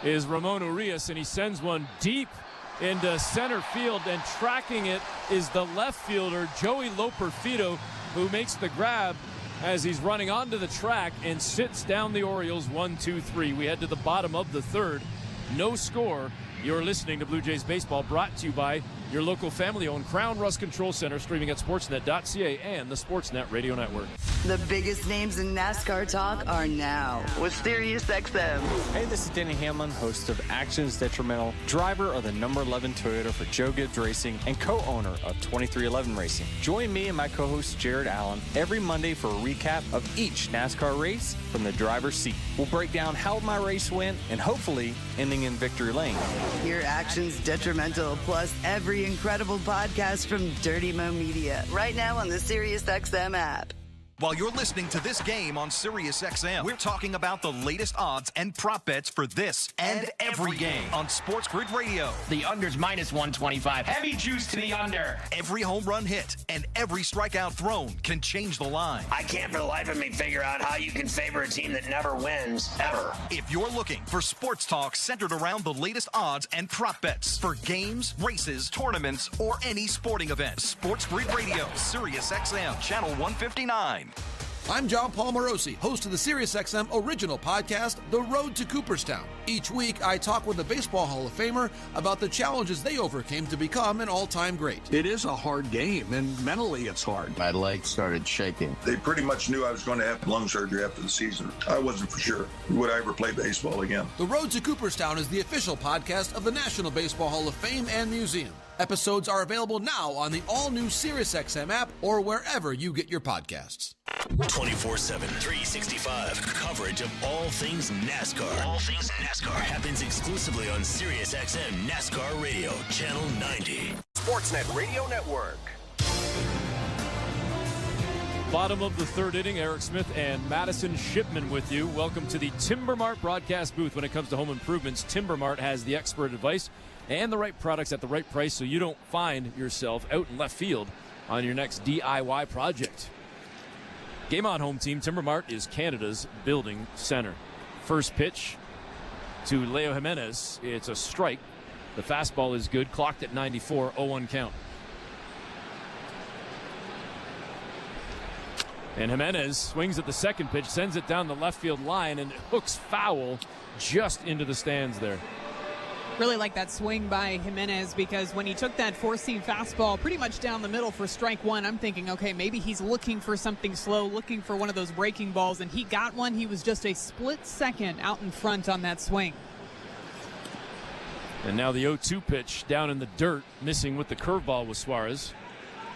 is Ramon Urias, and he sends one deep into center field, and tracking it is the left fielder Joey Loperfido, who makes the grab as he's running onto the track and sits down the Orioles 1-2-3. We head to the bottom of the third. no score. You're listening to Blue Jays Baseball, brought to you by your local family-owned Crown Rust Control Center, streaming at sportsnet.ca and the Sportsnet Radio Network. The biggest names in NASCAR talk are now with SiriusXM. Hey, this is Denny Hamlin, host of Actions Detrimental, driver of the number 11 Toyota for Joe Gibbs Racing, and co-owner of 2311 Racing. Join me and my co-host Jared Allen every Monday for a recap of each NASCAR race from the driver's seat. We'll break down how my race went and hopefully ending in victory lane. Hear Actions Detrimental, plus every incredible podcast from Dirty Mo Media, right now on the SiriusXM app. While you're listening to this game on SiriusXM, we're talking about the latest odds and prop bets for this and every game on Sports Grid Radio. The under's minus 125. Heavy juice to the under. Every home run hit and every strikeout thrown can change the line. I can't for the life of me figure out how you can favor a team that never wins, ever. If you're looking for sports talk centered around the latest odds and prop bets for games, races, tournaments, or any sporting event, Sports Grid Radio, SiriusXM, Channel 159. I'm John Paul Morosi, host of the SiriusXM original podcast, The Road to Cooperstown. Each week, I talk with a Baseball Hall of Famer about the challenges they overcame to become an all-time great. It is a hard game, and mentally it's hard. My legs started shaking. They pretty much knew I was going to have lung surgery after the season. I wasn't for sure. Would I ever play baseball again? The Road to Cooperstown is the official podcast of the National Baseball Hall of Fame and Museum. Episodes are available now on the all-new SiriusXM app or wherever you get your podcasts. 24/7, 365 coverage of all things NASCAR. All things NASCAR happens exclusively on SiriusXM NASCAR Radio, Channel 90. Sportsnet Radio Network. Bottom of the third inning, Eric Smith and Madison Shipman with you. Welcome to the Timber Mart broadcast booth. When it comes to home improvements, Timber Mart has the expert advice and the right products at the right price so you don't find yourself out in left field on your next DIY project. Game on, home team. Timber Mart is Canada's building center. First pitch to Leo Jimenez. It's a strike. The fastball is good. Clocked at 94, 0-1 count. And Jimenez swings at the second pitch, sends it down the left field line, and hooks foul just into the stands there. Really like that swing by Jimenez, because when he took that four-seam fastball pretty much down the middle for strike one, I'm thinking, okay, maybe he's looking for something slow, looking for one of those breaking balls, and he got one. He was just a split second out in front on that swing. And now the 0-2 pitch down in the dirt, missing with the curveball with Suarez.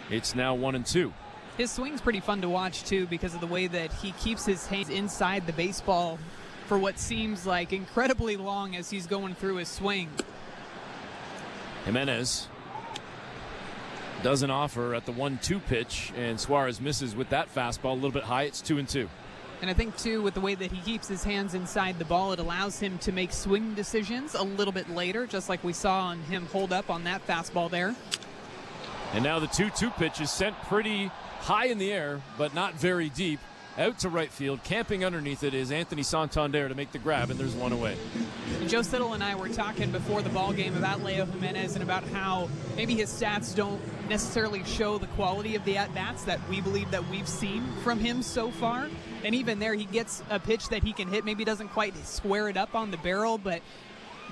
It's now 1-2. His swing's pretty fun to watch, too, because of the way that he keeps his hands inside the baseball for what seems like incredibly long as he's going through his swing. Jimenez doesn't offer at the 1-2 pitch, and Suarez misses with that fastball a little bit high. It's 2-2. And I think, too, with the way that he keeps his hands inside the ball, it allows him to make swing decisions a little bit later, just like we saw on him hold up on that fastball there. And now the 2-2 pitch is sent pretty high in the air, but not very deep. Out to right field, camping underneath it is Anthony Santander to make the grab, and there's one away. Joe Siddle and I were talking before the ball game about Leo Jimenez and about how maybe his stats don't necessarily show the quality of the at-bats that we believe that we've seen from him so far. And even there, he gets a pitch that he can hit, maybe doesn't quite square it up on the barrel, but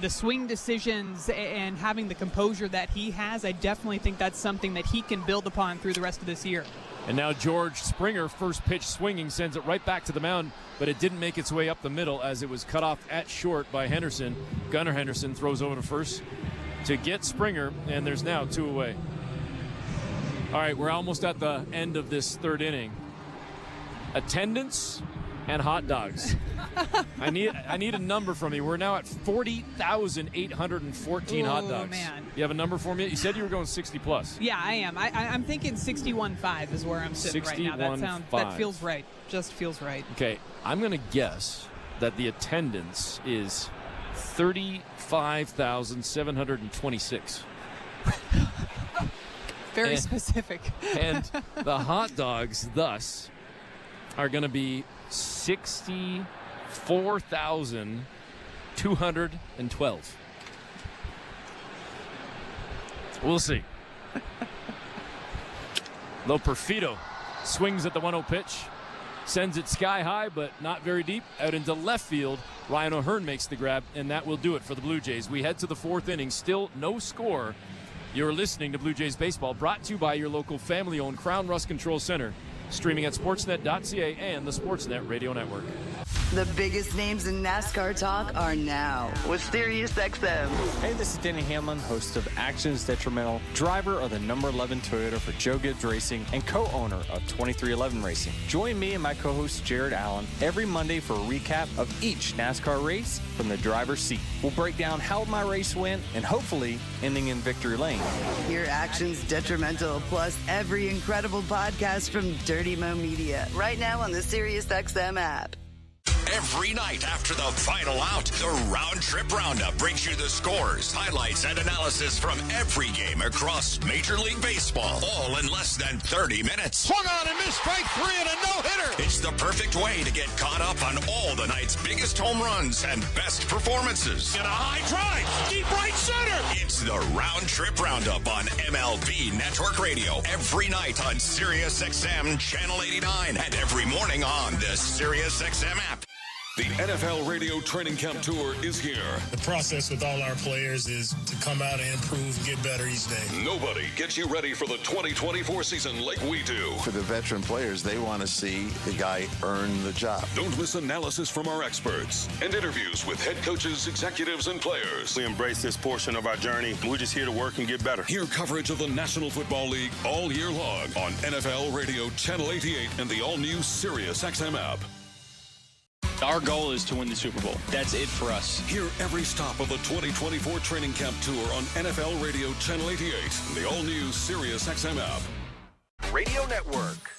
the swing decisions and having the composure that he has, I definitely think that's something that he can build upon through the rest of this year. And now George Springer, first pitch swinging, sends it right back to the mound, but it didn't make its way up the middle as it was cut off at short by Henderson. Gunnar Henderson throws over to first to get Springer, and there's now 2 away. All right, we're almost at the end of this third inning. Attendance and hot dogs. I need a number from you. We're now at 40,814 hot dogs. Man. You have a number for me? You said you were going 60 plus. Yeah, I am. I'm thinking 61.5 is where I'm sitting right now. That feels right. Just feels right. Okay, I'm going to guess that the attendance is 35,726. Very specific. And the hot dogs, thus, are going to be 64,212. We'll see. Lo Perfido swings at the 1-0 pitch. Sends it sky high, but not very deep. Out into left field. Ryan O'Hearn makes the grab, and that will do it for the Blue Jays. We head to the fourth inning. Still no score. You're listening to Blue Jays Baseball, brought to you by your local family-owned Crown Rust Control Center. Streaming at sportsnet.ca and the Sportsnet Radio Network. The biggest names in NASCAR talk are now with SiriusXM. Hey, this is Denny Hamlin, host of Actions Detrimental, driver of the number 11 Toyota for Joe Gibbs Racing, and co-owner of 2311 Racing. Join me and my co-host Jared Allen every Monday for a recap of each NASCAR race from the driver's seat. We'll break down how my race went and hopefully ending in victory lane. Hear Actions Detrimental plus every incredible podcast from Dirty Mo Media right now on the SiriusXM app. Every night after the final out, the Round Trip Roundup brings you the scores, highlights, and analysis from every game across Major League Baseball, all in less than 30 minutes. Swung on and missed, strike three and a no-hitter. It's the perfect way to get caught up on all the night's biggest home runs and best performances. And a high drive, deep right center. It's the Round Trip Roundup on MLB Network Radio every night on SiriusXM Channel 89 and every morning on the SiriusXM app. The NFL Radio Training Camp Tour is here. The process with all our players is to come out and improve and get better each day. Nobody gets you ready for the 2024 season like we do. For the veteran players, they want to see the guy earn the job. Don't miss analysis from our experts and interviews with head coaches, executives, and players. We embrace this portion of our journey. We're just here to work and get better. Hear coverage of the National Football League all year long on NFL Radio Channel 88 and the all-new SiriusXM app. Our goal is to win the Super Bowl. That's it for us. Hear every stop of the 2024 Training Camp Tour on NFL Radio Channel 88 and the all-new SiriusXM app. Radio Network.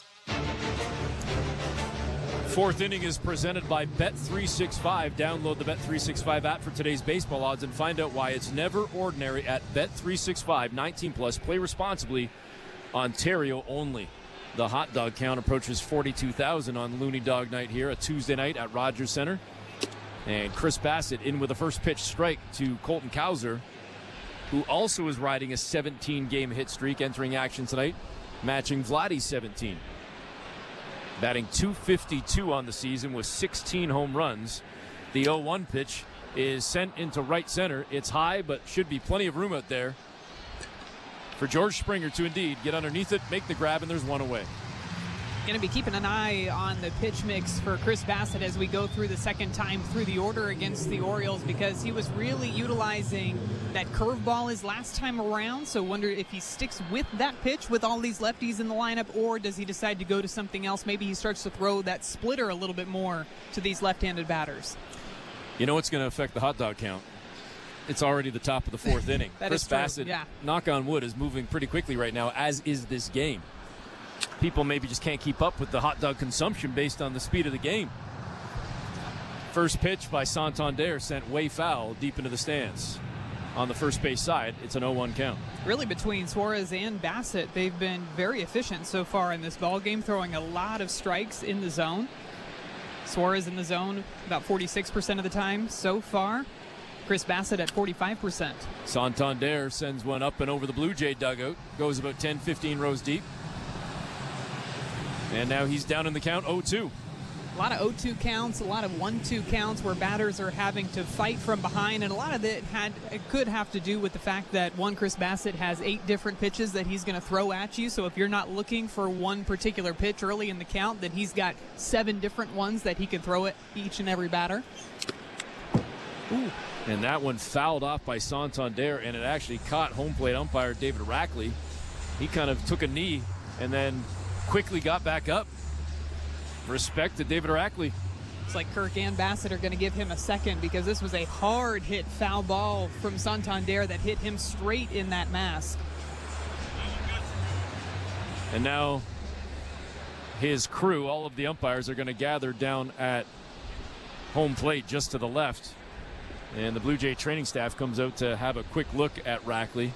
Fourth inning is presented by Bet365. Download the Bet365 app for today's baseball odds and find out why it's never ordinary at Bet365. 19+. Play responsibly. Ontario only. The hot dog count approaches 42,000 on Looney Dog Night here, a Tuesday night at Rogers Center. And Chirs Bassitt in with a first pitch strike to Colton Cowser, who also is riding a 17-game hit streak, entering action tonight, matching Vladdy's 17. Batting .252 on the season with 16 home runs. The 0-1 pitch is sent into right center. It's high, but should be plenty of room out there for George Springer to indeed get underneath it, make the grab, and there's one away. Going to be keeping an eye on the pitch mix for Chirs Bassitt as we go through the second time through the order against the Orioles, because he was really utilizing that curveball his last time around. So wonder if he sticks with that pitch with all these lefties in the lineup, or does he decide to go to something else? Maybe he starts to throw that splitter a little bit more to these left-handed batters. You know what's going to affect the hot dog count? It's already the top of the fourth inning. Chirs Bassitt, knock on wood, is moving pretty quickly right now, as is this game. People maybe just can't keep up with the hot dog consumption based on the speed of the game. First pitch by Santander sent way foul deep into the stands. On the first base side, it's an 0-1 count. Really, between Suarez and Bassitt, they've been very efficient so far in this ball game, throwing a lot of strikes in the zone. Suarez in the zone about 46% of the time so far. Chirs Bassitt at 45%. Santander sends one up and over the Blue Jay dugout. Goes about 10-15 rows deep. And now he's down in the count, 0-2. A lot of 0-2 counts, a lot of 1-2 counts where batters are having to fight from behind, and a lot of it could have to do with the fact that Chirs Bassitt has 8 different pitches that he's going to throw at you. So if you're not looking for one particular pitch early in the count, then he's got 7 different ones that he can throw at each and every batter. Ooh. And that one fouled off by Santander, and it actually caught home plate umpire David Rackley. He kind of took a knee and then quickly got back up. Respect to David Rackley. It's like Kirk and Bassitt are going to give him a second, because this was a hard hit foul ball from Santander that hit him straight in that mask. And now his crew, all of the umpires, are going to gather down at home plate just to the left. And the Blue Jay training staff comes out to have a quick look at Rackley,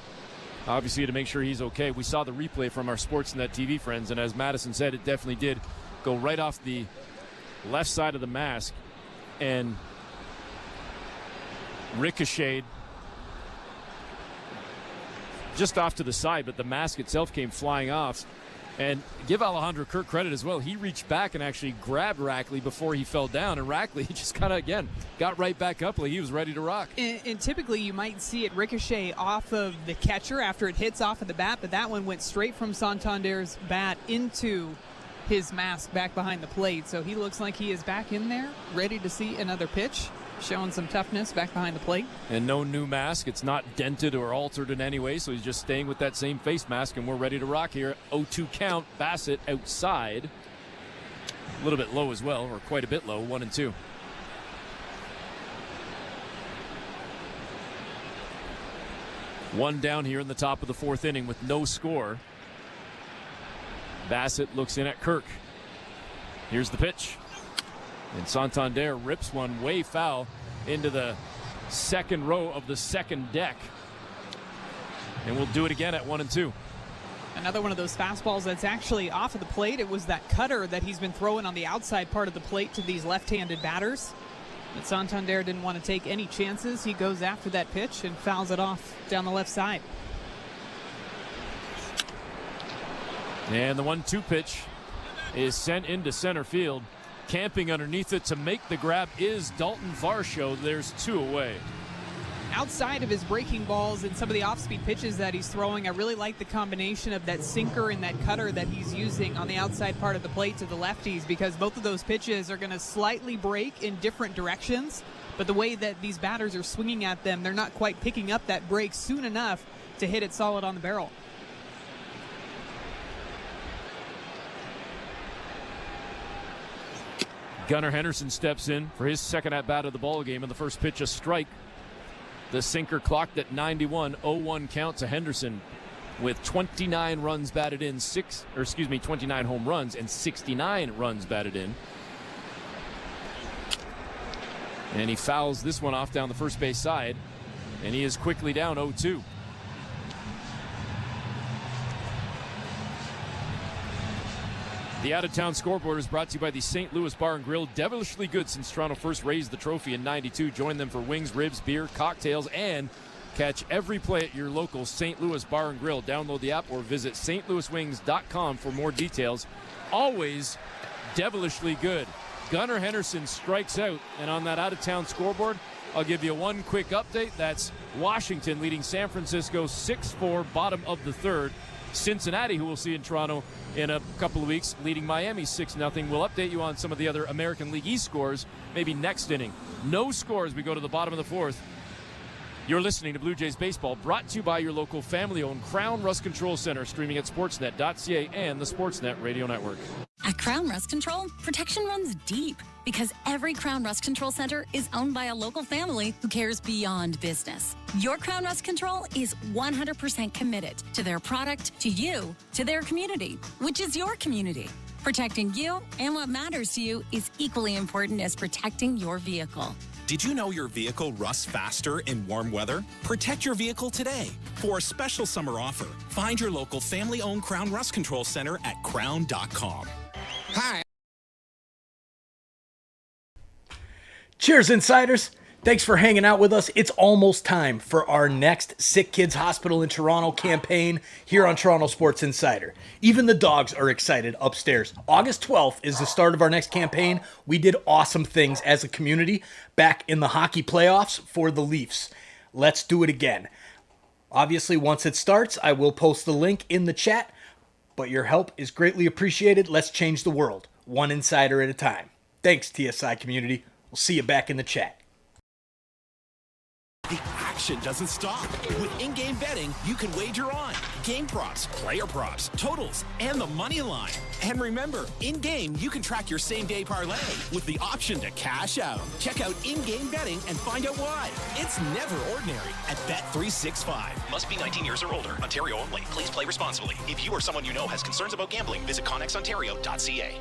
obviously to make sure he's okay. We saw the replay from our Sportsnet TV friends, and as Madison said, it definitely did go right off the left side of the mask and ricocheted just off to the side, but the mask itself came flying off. And give Alejandro Kirk credit as well. He reached back and actually grabbed Rackley before he fell down, and Rackley just kind of, again, got right back up like he was ready to rock. And typically you might see it ricochet off of the catcher after it hits off of the bat, but that one went straight from Santander's bat into his mask back behind the plate. So he looks like he is back in there, ready to see another pitch, showing some toughness back behind the plate. And no new mask. It's not dented or altered in any way, so he's just staying with that same face mask, and we're ready to rock here. 0-2 count. Bassitt outside. A little bit low as well, or quite a bit low, 1-2. One down here in the top of the fourth inning with no score. Bassitt looks in at Kirk. Here's the pitch. And Santander rips one way foul into the second row of the second deck. And we'll do it again at 1-2. Another one of those fastballs that's actually off of the plate. It was that cutter that he's been throwing on the outside part of the plate to these left-handed batters. But Santander didn't want to take any chances. He goes after that pitch and fouls it off down the left side. And the 1-2 pitch is sent into center field. Camping underneath it to make the grab is Dalton Varsho. There's two away. Outside of his breaking balls and some of the off-speed pitches that he's throwing, I really like the combination of that sinker and that cutter that he's using on the outside part of the plate to the lefties, because both of those pitches are going to slightly break in different directions, but the way that these batters are swinging at them, they're not quite picking up that break soon enough to hit it solid on the barrel. Gunnar Henderson steps in for his second at-bat of the ball game, and the first pitch a strike. The sinker clocked at 91, 0-1 count to Henderson with 29 runs batted in, 29 home runs and 69 runs batted in. And he fouls this one off down the first base side, and he is quickly down 0-2. The out-of-town scoreboard is brought to you by the St. Louis Bar and Grill. Devilishly good since Toronto first raised the trophy in '92. Join them for wings, ribs, beer, cocktails, and catch every play at your local St. Louis Bar and Grill. Download the app or visit stlouiswings.com for more details. Always devilishly good. Gunnar Henderson strikes out, and on that out-of-town scoreboard, I'll give you one quick update. That's Washington leading San Francisco 6-4, bottom of the third. Cincinnati, who we'll see in Toronto in a couple of weeks, leading Miami 6-0. We'll update you on some of the other American League East scores, maybe next inning. No scores. We go to the bottom of the fourth. You're listening to Blue Jays Baseball, brought to you by your local family-owned Crown Rust Control Center, streaming at sportsnet.ca and the Sportsnet Radio Network. At Crown Rust Control, protection runs deep because every Crown Rust Control Center is owned by a local family who cares beyond business. Your Crown Rust Control is 100% committed to their product, to you, to their community, which is your community. Protecting you and what matters to you is equally important as protecting your vehicle. Did you know your vehicle rusts faster in warm weather? Protect your vehicle today. For a special summer offer, find your local family-owned Crown Rust Control Center at crown.com. Hi. Cheers, Insiders. Thanks for hanging out with us. It's almost time for our next Sick Kids Hospital in Toronto campaign here on Toronto Sports Insider. Even the dogs are excited upstairs. August 12th is the start of our next campaign. We did awesome things as a community back in the hockey playoffs for the Leafs. Let's do it again. Obviously, once it starts, I will post the link in the chat, but your help is greatly appreciated. Let's change the world, one insider at a time. Thanks, TSI community. We'll see you back in the chat. The action doesn't stop. With in-game betting, you can wager on game props, player props, totals, and the money line. And remember, in-game, you can track your same-day parlay with the option to cash out. Check out in-game betting and find out why. It's never ordinary at Bet365. Must be 19 years or older. Ontario only. Please play responsibly. If you or someone you know has concerns about gambling, visit connexontario.ca.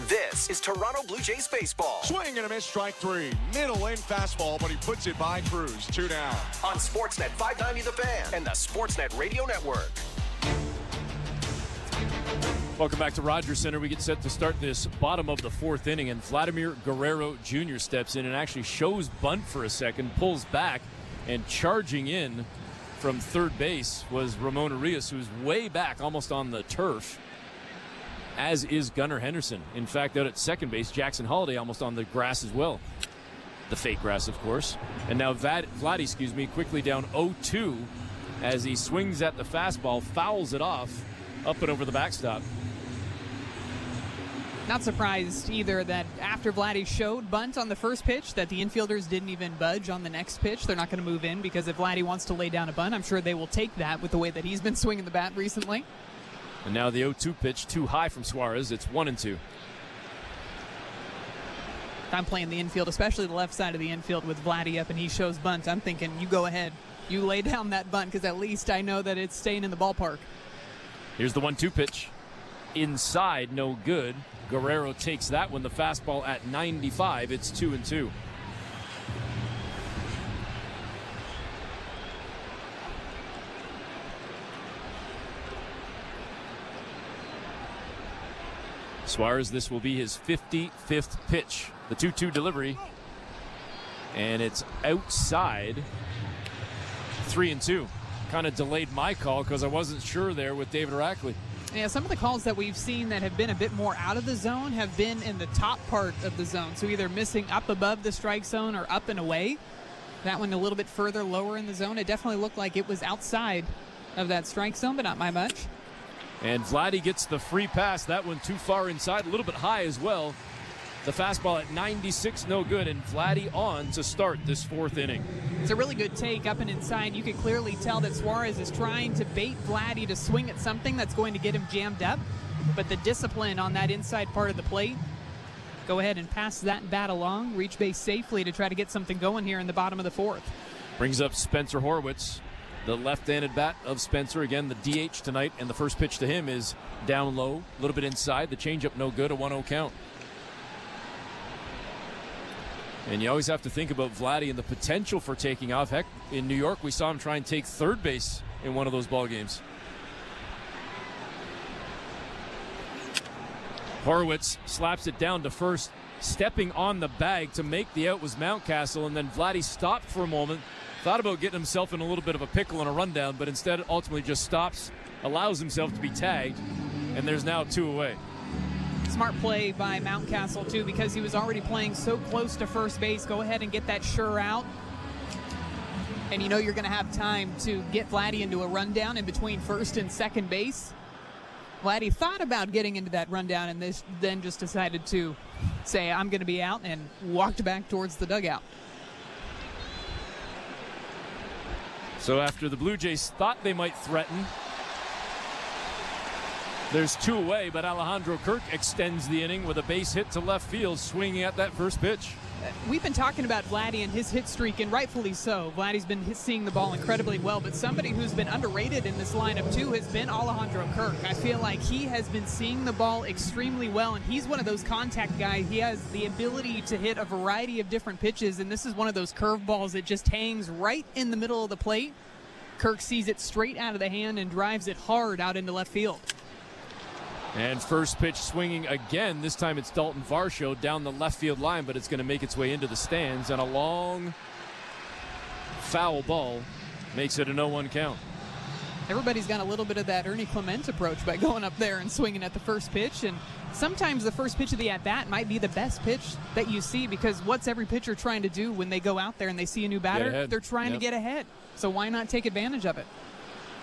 This is Toronto Blue Jays baseball. Swing and a miss, strike three. Middle in fastball, but he puts it by Cruz. 2 down. On Sportsnet 590 The Fan and the Sportsnet Radio Network. Welcome back to Rogers Center. We get set to start this bottom of the fourth inning, and Vladimir Guerrero Jr. steps in and actually shows bunt for a second, pulls back, and charging in from third base was Ramon Arias, who's way back, almost on the turf. as is Gunnar Henderson. In fact, out at second base, Jackson Holliday almost on the grass as well. The fake grass, of course. And now Vladdy, quickly down 0-2 as he swings at the fastball, fouls it off, up and over the backstop. Not surprised either that after Vladdy showed bunt on the first pitch that the infielders didn't even budge on the next pitch. They're not going to move in because if Vladdy wants to lay down a bunt, I'm sure they will take that with the way that he's been swinging the bat recently. And now the 0-2 pitch, too high from Suarez. It's 1-2. I'm playing the infield, especially the left side of the infield with Vladdy up and he shows bunt. I'm thinking, you go ahead. You lay down that bunt because at least I know that it's staying in the ballpark. Here's the 1-2 pitch. Inside, no good. Guerrero takes that one. The fastball at 95. It's 2-2. Suarez, this will be his 55th pitch. The 2-2 delivery. And it's outside. 3-2. Kind of delayed my call because I wasn't sure there with David Rackley. Yeah, some of the calls that we've seen that have been a bit more out of the zone have been in the top part of the zone. So either missing up above the strike zone or up and away. That one a little bit further lower in the zone. It definitely looked like it was outside of that strike zone, but not by much. And Vladdy gets the free pass. That one too far inside, a little bit high as well. The fastball at 96, no good, and Vladdy on to start this fourth inning. It's a really good take up and inside. You can clearly tell that Suarez is trying to bait Vladdy to swing at something that's going to get him jammed up. But the discipline on that inside part of the plate, go ahead and pass that bat along, reach base safely to try to get something going here in the bottom of the fourth. Brings up Spencer Horwitz, the left-handed bat of Spencer. Again, the DH tonight, and the first pitch to him is down low, a little bit inside. The changeup no good, a 1-0 count. And you always have to think about Vladdy and the potential for taking off. Heck, in New York, we saw him try and take third base in one of those ball games. Horwitz slaps it down to first. Stepping on the bag to make the out was Mountcastle, and then Vladdy stopped for a moment. Thought about getting himself in a little bit of a pickle and a rundown, but instead ultimately just stops, allows himself to be tagged, and there's now 2 away. Smart play by Mountcastle, too, because he was already playing so close to first base. Go ahead and get that sure out. And you know you're going to have time to get Vladdy into a rundown in between first and second base. Vladdy thought about getting into that rundown and then just decided to say, I'm going to be out, and walked back towards the dugout. So after the Blue Jays thought they might threaten, there's 2 away, but Alejandro Kirk extends the inning with a base hit to left field, swinging at that first pitch. We've been talking about Vladdy and his hit streak, and rightfully so. Vladdy's been seeing the ball incredibly well, but somebody who's been underrated in this lineup too has been Alejandro Kirk. I feel like he has been seeing the ball extremely well, and he's one of those contact guys. He has the ability to hit a variety of different pitches, and this is one of those curveballs that just hangs right in the middle of the plate. Kirk sees it straight out of the hand and drives it hard out into left field. And first pitch swinging again. This time it's Dalton Varsho down the left field line, but it's going to make its way into the stands. And a long foul ball makes it a 0-1 count. Everybody's got a little bit of that Ernie Clement approach by going up there and swinging at the first pitch. And sometimes the first pitch of the at-bat might be the best pitch that you see, because what's every pitcher trying to do when they go out there and they see a new batter? They're trying to get ahead. So why not take advantage of it?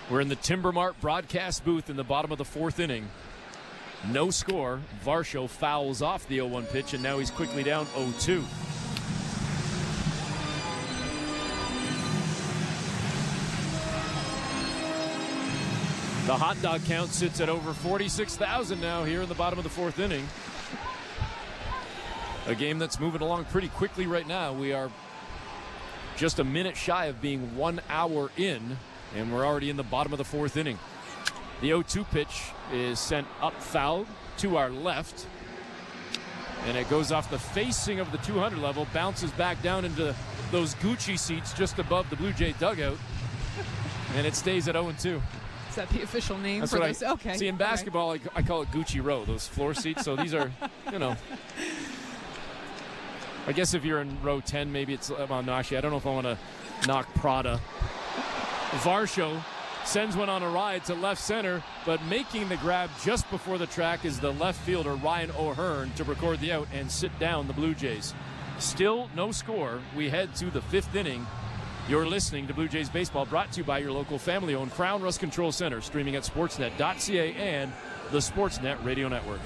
We're in the Timber Mart broadcast booth in the bottom of the fourth inning. No score. Varsho fouls off the 0-1 pitch, and now he's quickly down 0-2. The hot dog count sits at over 46,000 now here in the bottom of the fourth inning. A game that's moving along pretty quickly right now. We are just a minute shy of being 1 hour in, and we're already in the bottom of the fourth inning. The 0-2 pitch is sent up foul to our left, and it goes off the facing of the 200 level, bounces back down into those Gucci seats just above the Blue Jay dugout, and it stays at 0-2. Is that the official name That's for what this? Okay. See, in basketball, I call it Gucci Row, those floor seats. So these are, you know, I guess if you're in row 10, maybe it's, well, no, actually, I don't know if I want to knock Prada. Varsho Sends one on a ride to left center, but making the grab just before the track is the left fielder Ryan O'Hearn to record the out and sit down the Blue Jays. Still no score. We head to the 5th inning. You're listening to Blue Jays Baseball, brought to you by your local family-owned Crown Rust Control Center, streaming at sportsnet.ca and the Sportsnet Radio Network.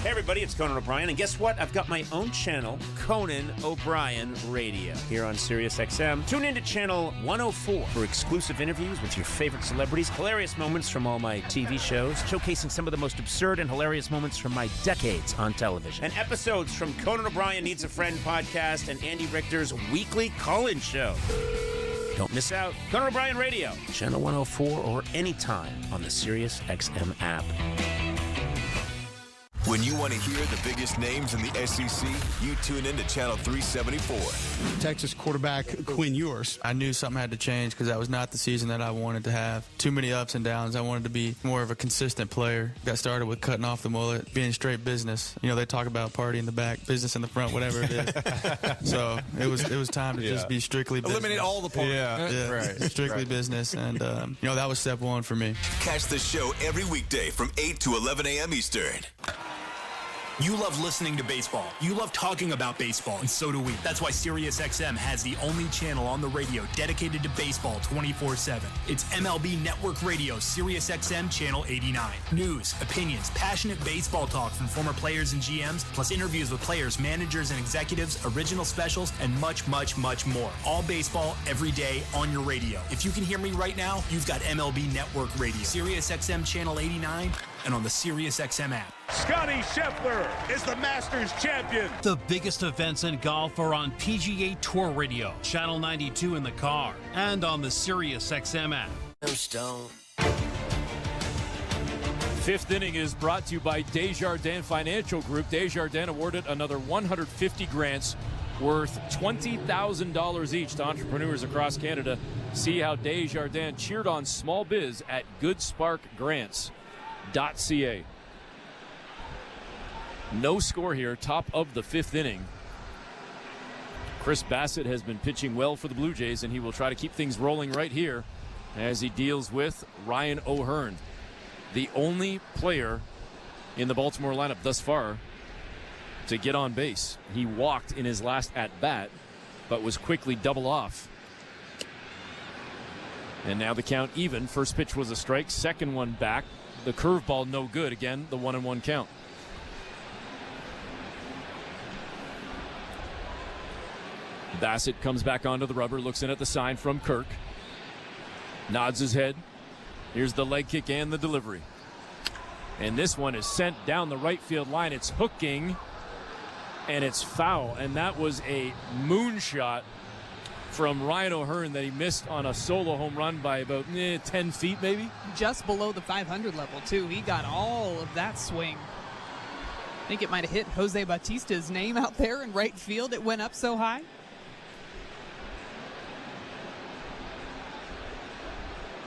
Hey everybody, it's Conan O'Brien, and guess what? I've got my own channel, Conan O'Brien Radio, here on SiriusXM. Tune in to channel 104 for exclusive interviews with your favorite celebrities, hilarious moments from all my TV shows, showcasing some of the most absurd and hilarious moments from my decades on television, and episodes from Conan O'Brien Needs a Friend podcast and Andy Richter's weekly call-in show. Don't miss out. Conan O'Brien Radio, channel 104, or anytime on the SiriusXM app. When you want to hear the biggest names in the SEC, you tune in to Channel 374. Texas quarterback Quinn Ewers. I knew something had to change because that was not the season that I wanted to have. Too many ups and downs. I wanted to be more of a consistent player. Got started with cutting off the mullet, being straight business. You know, they talk about party in the back, business in the front, whatever it is. So it was time to just be strictly business. Eliminate all the party. Yeah. Right. Strictly business. And, you know, that was step one for me. Catch the show every weekday from 8 to 11 a.m. Eastern. You love listening to baseball. You love talking about baseball, and so do we. That's why SiriusXM has the only channel on the radio dedicated to baseball 24/7. It's MLB Network Radio, SiriusXM Channel 89. News, opinions, passionate baseball talk from former players and GMs, plus interviews with players, managers, and executives, original specials, and much, much, much more. All baseball, every day, on your radio. If you can hear me right now, you've got MLB Network Radio, SiriusXM Channel 89, and on the SiriusXM app. Scotty Scheffler is the Masters champion. The biggest events in golf are on PGA Tour Radio, Channel 92 in the car, and on the SiriusXM app. No stone. 5th inning is brought to you by Desjardins Financial Group. Desjardins awarded another 150 grants worth $20,000 each to entrepreneurs across Canada. See how Desjardins cheered on small biz at goodsparkgrants.ca. No score here, top of the 5th inning. Chirs Bassitt has been pitching well for the Blue Jays, and he will try to keep things rolling right here as he deals with Ryan O'Hearn, the only player in the Baltimore lineup thus far to get on base. He walked in his last at-bat, but was quickly double off. And now the count even. First pitch was a strike, second one back. The curveball no good. Again, the 1-1 count. Bassitt comes back onto the rubber, looks in at the sign from Kirk. Nods his head. Here's the leg kick and the delivery. And this one is sent down the right field line. It's hooking, and it's foul. And that was a moonshot from Ryan O'Hearn that he missed on a solo home run by about 10 feet maybe. Just below the 500 level, too. He got all of that swing. I think it might have hit Jose Bautista's name out there in right field. It went up so high.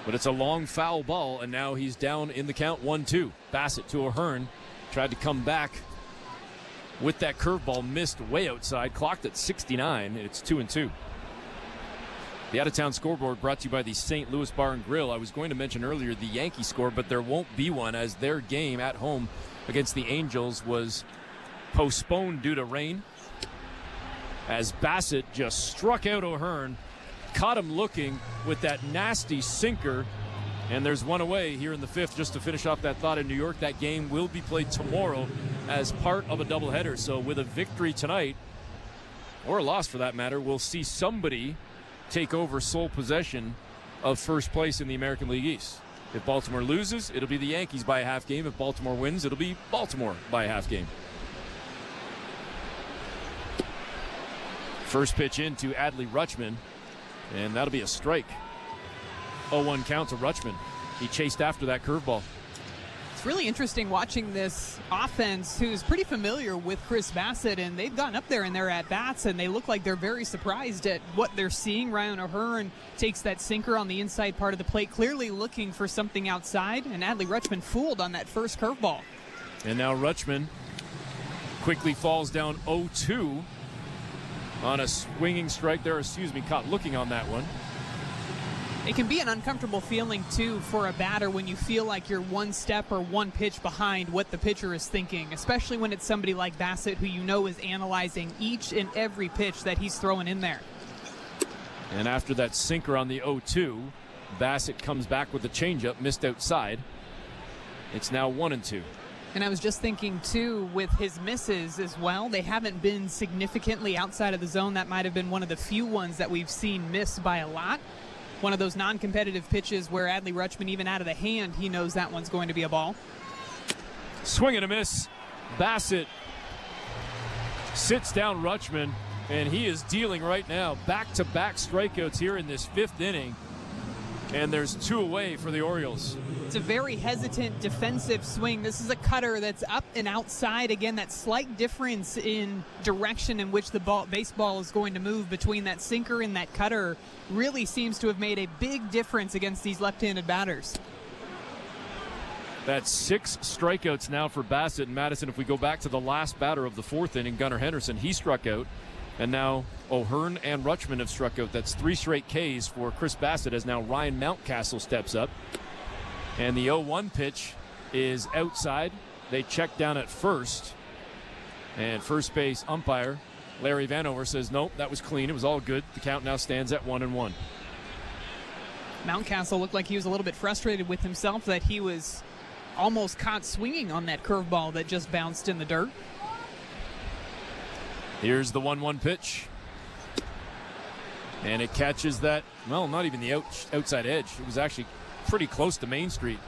But it's a long foul ball, and now he's down in the count 1-2. Bassitt to O'Hearn. Tried to come back with that curveball, missed way outside, clocked at 69. It's 2-2. The out-of-town scoreboard brought to you by the St. Louis Bar and Grill. I was going to mention earlier the Yankee score, but there won't be one as their game at home against the Angels was postponed due to rain. As Bassitt just struck out O'Hearn, caught him looking with that nasty sinker, and there's one away here in the 5th. Just to finish off that thought in New York, that game will be played tomorrow as part of a doubleheader. So with a victory tonight, or a loss for that matter, we'll see somebody take over sole possession of first place in the American League East. If Baltimore loses, it'll be the Yankees by a half game. If Baltimore wins, it'll be Baltimore by a half game. First pitch in to Adley Rutschman, and that'll be a strike. 0-1 count to Rutschman. He chased after that curveball. It's really interesting watching this offense, who's pretty familiar with Chirs Bassitt, and they've gotten up there in their at-bats, and they look like they're very surprised at what they're seeing. Ryan O'Hearn takes that sinker on the inside part of the plate, clearly looking for something outside, and Adley Rutschman fooled on that first curveball. And now Rutschman quickly falls down 0-2 on a swinging strike there. Caught looking on that one. It can be an uncomfortable feeling, too, for a batter when you feel like you're one step or one pitch behind what the pitcher is thinking, especially when it's somebody like Bassitt who you know is analyzing each and every pitch that he's throwing in there. And after that sinker on the 0-2, Bassitt comes back with the changeup, missed outside. It's now 1-2. And I was just thinking, too, with his misses as well, they haven't been significantly outside of the zone. That might have been one of the few ones that we've seen miss by a lot. One of those non-competitive pitches where Adley Rutschman, even out of the hand, he knows that one's going to be a ball. Swing and a miss. Bassitt sits down Rutschman, and he is dealing right now. Back-to-back strikeouts here in this 5th inning. And there's 2 away for the Orioles. It's a very hesitant defensive swing. This is a cutter that's up and outside. Again, that slight difference in direction in which the baseball is going to move between that sinker and that cutter really seems to have made a big difference against these left-handed batters. That's 6 strikeouts now for Bassitt and Madison. If we go back to the last batter of the 4th inning, Gunnar Henderson, he struck out. And now O'Hearn and Rutschman have struck out. That's 3 straight Ks for Chirs Bassitt as now Ryan Mountcastle steps up. And the 0-1 pitch is outside. They check down at first. And first base umpire Larry Vanover says, nope, that was clean. It was all good. The count now stands at 1-1. Mountcastle looked like he was a little bit frustrated with himself that he was almost caught swinging on that curveball that just bounced in the dirt. Here's the 1-1 pitch. And it catches that, well, not even the outside edge. It was actually pretty close to Main Street.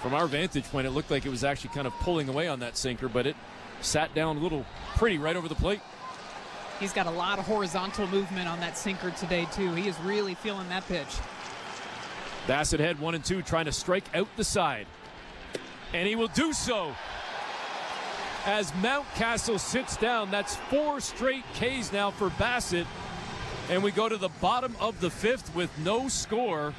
From our vantage point, it looked like it was actually kind of pulling away on that sinker, but it sat down a little pretty right over the plate. He's got a lot of horizontal movement on that sinker today, too. He is really feeling that pitch. Bassitt head 1-2, trying to strike out the side. And he will do so. As Mountcastle sits down, that's 4 straight Ks now for Bassitt. And we go to the bottom of the 5th with no score.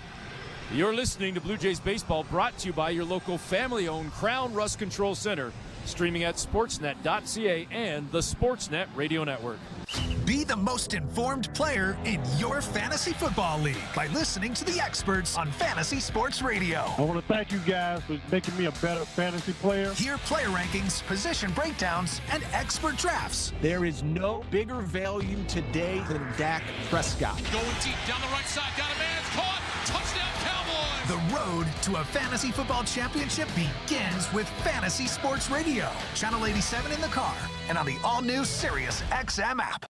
You're listening to Blue Jays Baseball, brought to you by your local family-owned Crown Rust Control Center, streaming at sportsnet.ca and the Sportsnet Radio Network. Be the most informed player in your fantasy football league by listening to the experts on Fantasy Sports Radio. I want to thank you guys for making me a better fantasy player. Hear player rankings, position breakdowns, and expert drafts. There is no bigger value today than Dak Prescott. Going deep down the right side, got a man, caught, touchdown Cowboys. The road to a fantasy football championship begins with Fantasy Sports Radio. Channel 87 in the car and on the all-new Sirius XM app.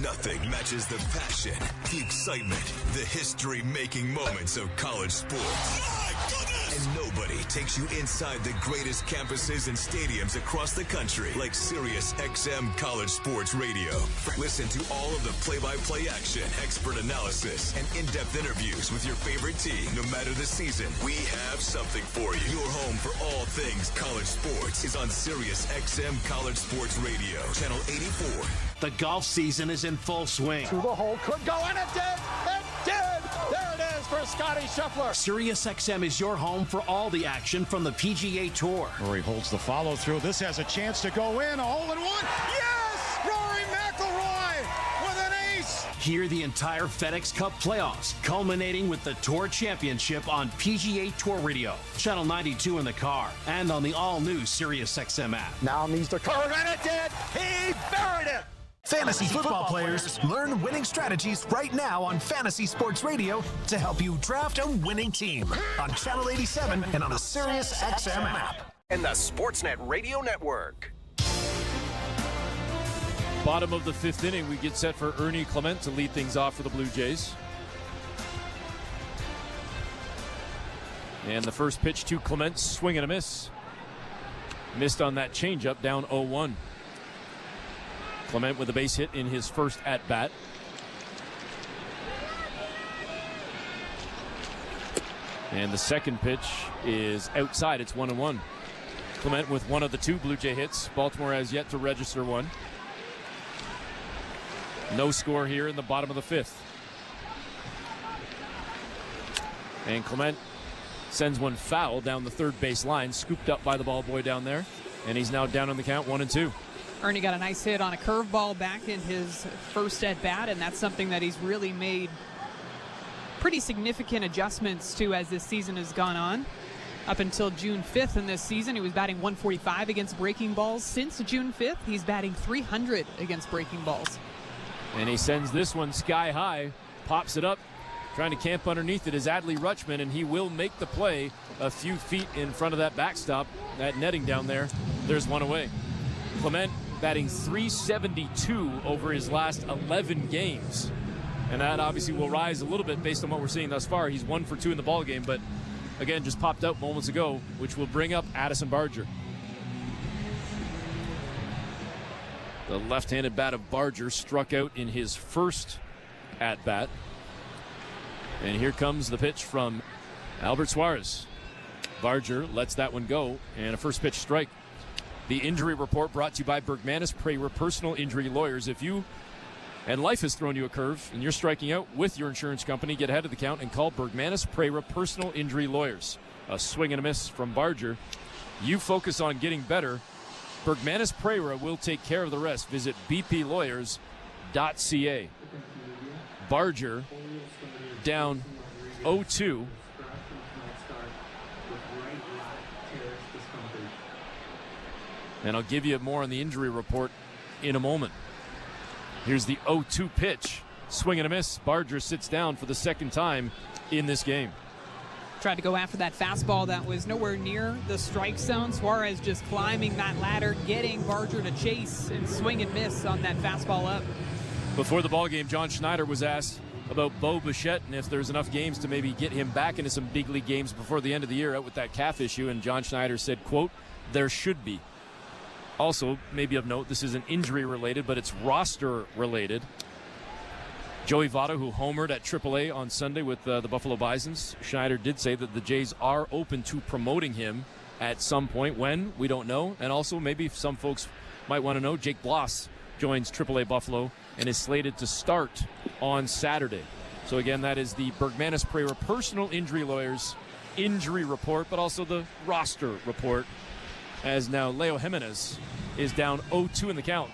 Nothing matches the passion, the excitement, the history-making moments of college sports. My goodness! And nobody takes you inside the greatest campuses and stadiums across the country like Sirius XM College Sports Radio. Listen to all of the play-by-play action, expert analysis, and in-depth interviews with your favorite team. No matter the season, we have something for you. Your home for all things college sports is on Sirius XM College Sports Radio, Channel 84. The golf season is in full swing. Through the hole, could go, and it did! It did! There it is for Scotty Scheffler. SiriusXM is your home for all the action from the PGA Tour. Rory holds the follow-through. This has a chance to go in. A hole-in-one. Yes! Rory McIlroy with an ace! Hear the entire FedEx Cup playoffs, culminating with the Tour Championship on PGA Tour Radio, Channel 92 in the car, and on the all-new SiriusXM app. Now needs to curve, and it did! He buried it! Fantasy football players, learn winning strategies right now on Fantasy Sports Radio to help you draft a winning team on Channel 87 and on the Sirius XM app. And the Sportsnet Radio Network. Bottom of the 5th inning, we get set for Ernie Clement to lead things off for the Blue Jays. And the first pitch to Clement, swing and a miss. Missed on that changeup, down 0-1. Clement with a base hit in his first at-bat. And the second pitch is outside. It's 1-1. Clement with one of the 2 Blue Jay hits. Baltimore has yet to register one. No score here in the bottom of the 5th. And Clement sends one foul down the third base line, scooped up by the ball boy down there. And he's now down on the count, 1-2. Ernie got a nice hit on a curveball back in his first at-bat, and that's something that he's really made pretty significant adjustments to as this season has gone on. Up until June 5th in this season, he was batting 145 against breaking balls. Since June 5th, he's batting 300 against breaking balls. And he sends this one sky high, pops it up. Trying to camp underneath it is Adley Rutschman, and he will make the play a few feet in front of that backstop, that netting down there. There's one away. Clement batting 372 over his last 11 games. And that obviously will rise a little bit based on what we're seeing thus far. He's 1 for 2 in the ballgame, but again, just popped out moments ago, which will bring up Addison Barger. The left-handed bat of Barger struck out in his first at-bat. And here comes the pitch from Albert Suarez. Barger lets that one go, and a first pitch strike. The injury report brought to you by Bergmanis Prayer Personal Injury Lawyers. If you and life has thrown you a curve and you're striking out with your insurance company, get ahead of the count and call Bergmanis Prayer Personal Injury Lawyers. A swing and a miss from Barger. You focus on getting better. Bergmanis Prayer will take care of the rest. Visit bplawyers.ca. Barger down 0-2. And I'll give you more on the injury report in a moment. Here's the 0-2 pitch. Swing and a miss. Barger sits down for the second time in this game. Tried to go after that fastball that was nowhere near the strike zone. Suarez just climbing that ladder, getting Barger to chase and swing and miss on that fastball up. Before the ballgame, John Schneider was asked about Bo Bichette and if there's enough games to maybe get him back into some big league games before the end of the year out with that calf issue, and John Schneider said, quote, "There should be." Also, maybe of note, this isn't injury related, but it's roster related. Joey Votto, who homered at AAA on Sunday with the Buffalo Bisons, Schneider did say that the Jays are open to promoting him at some point. When, we don't know. And also, maybe some folks might want to know, Jake Bloss joins AAA Buffalo and is slated to start on Saturday. So again, that is the Bergmanis Prayer Personal Injury Lawyers injury report, but also the roster report, as now Leo Jimenez is down 0-2 in the count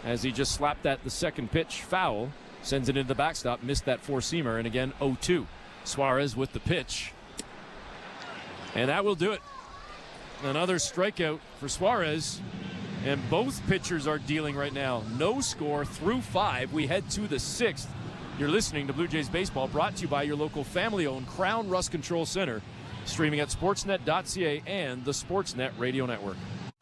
as he just slapped at the second pitch foul, sends it into the backstop, missed that four-seamer, and again 0-2. Suarez with the pitch, and that will do it. Another strikeout for Suarez, and both pitchers are dealing right now. No score through 5. We head to the 6th. You're listening to Blue Jays Baseball, brought to you by your local family-owned Crown Rust Control Center, streaming at sportsnet.ca and the Sportsnet Radio Network.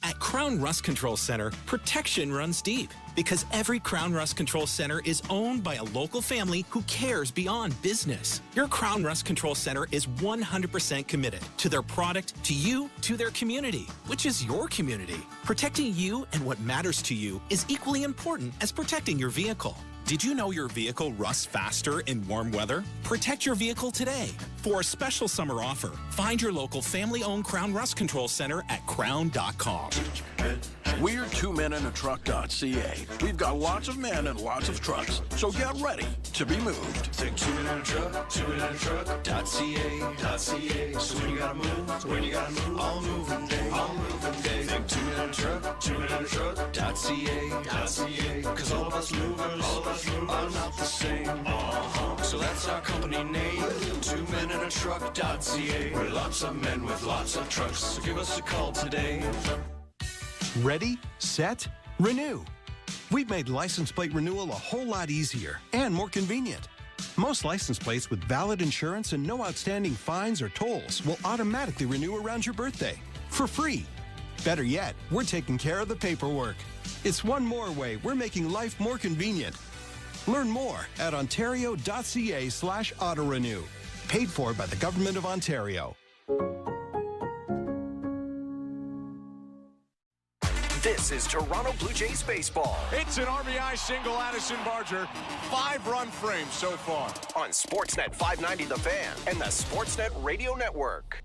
At Crown Rust Control Center, protection runs deep because every Crown Rust Control Center is owned by a local family who cares beyond business. Your Crown Rust Control Center is 100% committed to their product, to you, to their community, which is your community. Protecting you and what matters to you is equally important as protecting your vehicle. Did you know your vehicle rusts faster in warm weather? Protect your vehicle today. For a special summer offer, find your local family-owned Crown Rust Control Center at crown.com. We're 2menintruck.ca. We've got lots of men and lots of trucks, so get ready to be moved. Think 2menintruck.ca. So when you gotta move, all moving day. Think 2menintruck.ca. Cause all of us movers are not the same. So that's our company name, 2menintruck.ca. We're lots of men with lots of trucks, so give us a call today. Ready, set, renew. We've made license plate renewal a whole lot easier and more convenient. Most license plates with valid insurance and no outstanding fines or tolls will automatically renew around your birthday for free. Better yet, we're taking care of the paperwork. It's one more way we're making life more convenient. Learn more at ontario.ca/auto-renew. Paid for by the Government of Ontario. This is Toronto Blue Jays baseball. It's an RBI single, Addison Barger. 5-run frame so far. On Sportsnet 590 The Fan and the Sportsnet Radio Network.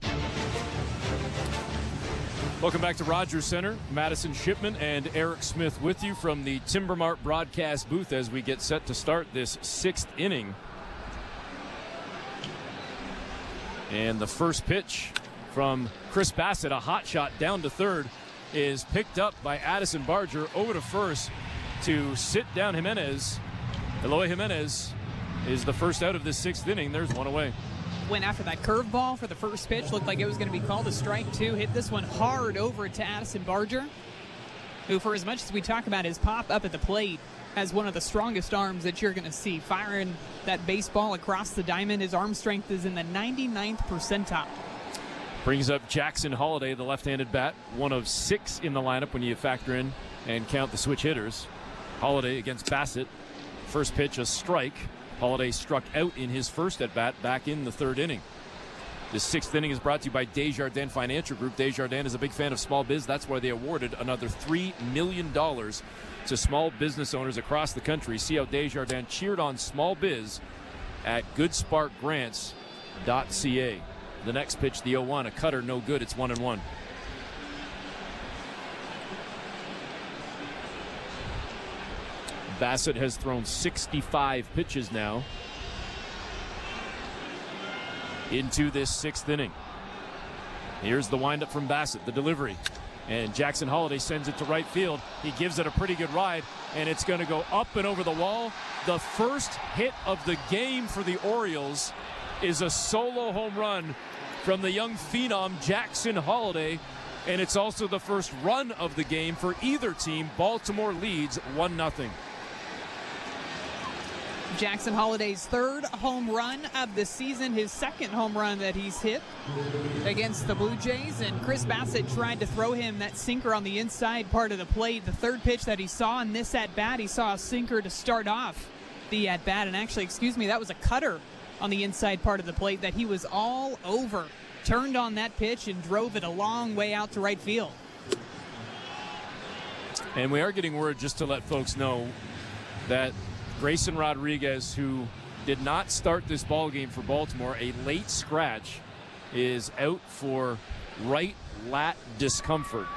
Welcome back to Rogers Center. Madison Shipman and Eric Smith with you from the Timbermart broadcast booth as we get set to start this 6th inning. And the first pitch from Chirs Bassitt, a hot shot down to third, is picked up by Addison Barger over to first to sit down Jimenez. Eloy Jimenez is the first out of this 6th inning. There's one away. Went after that curveball for the first pitch. Looked like it was going to be called a strike, too. Hit this one hard over to Addison Barger, who, for as much as we talk about his pop up at the plate, has one of the strongest arms that you're going to see. Firing that baseball across the diamond, his arm strength is in the 99th percentile. Brings up Jackson Holliday, the left-handed bat, one of 6 in the lineup when you factor in and count the switch hitters. Holliday against Bassitt. First pitch, a strike. Holliday struck out in his first at-bat back in the 3rd inning. This 6th inning is brought to you by Desjardins Financial Group. Desjardins is a big fan of small biz. That's why they awarded another $3 million to small business owners across the country. See how Desjardins cheered on small biz at goodsparkgrants.ca. The next pitch, the 0-1, a cutter, no good. It's 1-1. Bassitt has thrown 65 pitches now into this 6th inning. Here's the windup from Bassitt, the delivery. And Jackson Holliday sends it to right field. He gives it a pretty good ride, and it's going to go up and over the wall. The first hit of the game for the Orioles is a solo home run from the young phenom Jackson Holliday, and it's also the first run of the game for either team. Baltimore leads 1-0. Jackson Holliday's 3rd home run of the season, his 2nd home run that he's hit against the Blue Jays, and Chirs Bassitt tried to throw him that sinker on the inside part of the plate. The 3rd pitch that he saw in this at-bat, he saw a sinker to start off the at-bat, and actually, that was a cutter on the inside part of the plate that he was all over. Turned on that pitch and drove it a long way out to right field. And we are getting word, just to let folks know, that Grayson Rodriguez, who did not start this ball game for Baltimore, a late scratch, is out for right lat discomfort.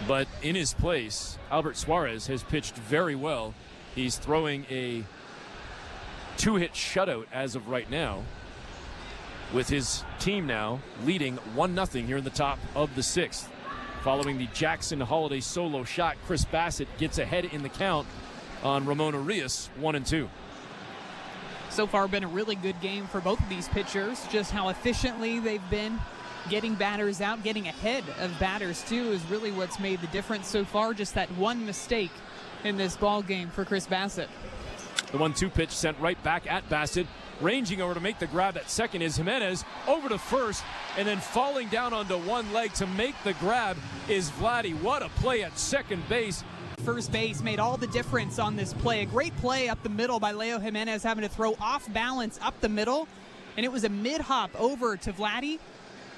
But in his place, Albert Suarez has pitched very well. He's throwing a 2-hit shutout as of right now, with his team now leading 1-0 here in the top of the 6th. Following the Jackson Holliday solo shot, Chirs Bassitt gets ahead in the count on Ramon Urias, 1-2. So far, been a really good game for both of these pitchers. Just how efficiently they've been getting batters out, getting ahead of batters too, is really what's made the difference so far. Just that one mistake in this ball game for Chirs Bassitt. The 1-2 pitch sent right back at Bassitt. Ranging over to make the grab at second is Jimenez, over to first, and then falling down onto one leg to make the grab is Vladdy. What a play at second base. First base made all the difference on this play. A great play up the middle by Leo Jimenez, having to throw off balance up the middle, and it was a mid-hop over to Vladdy,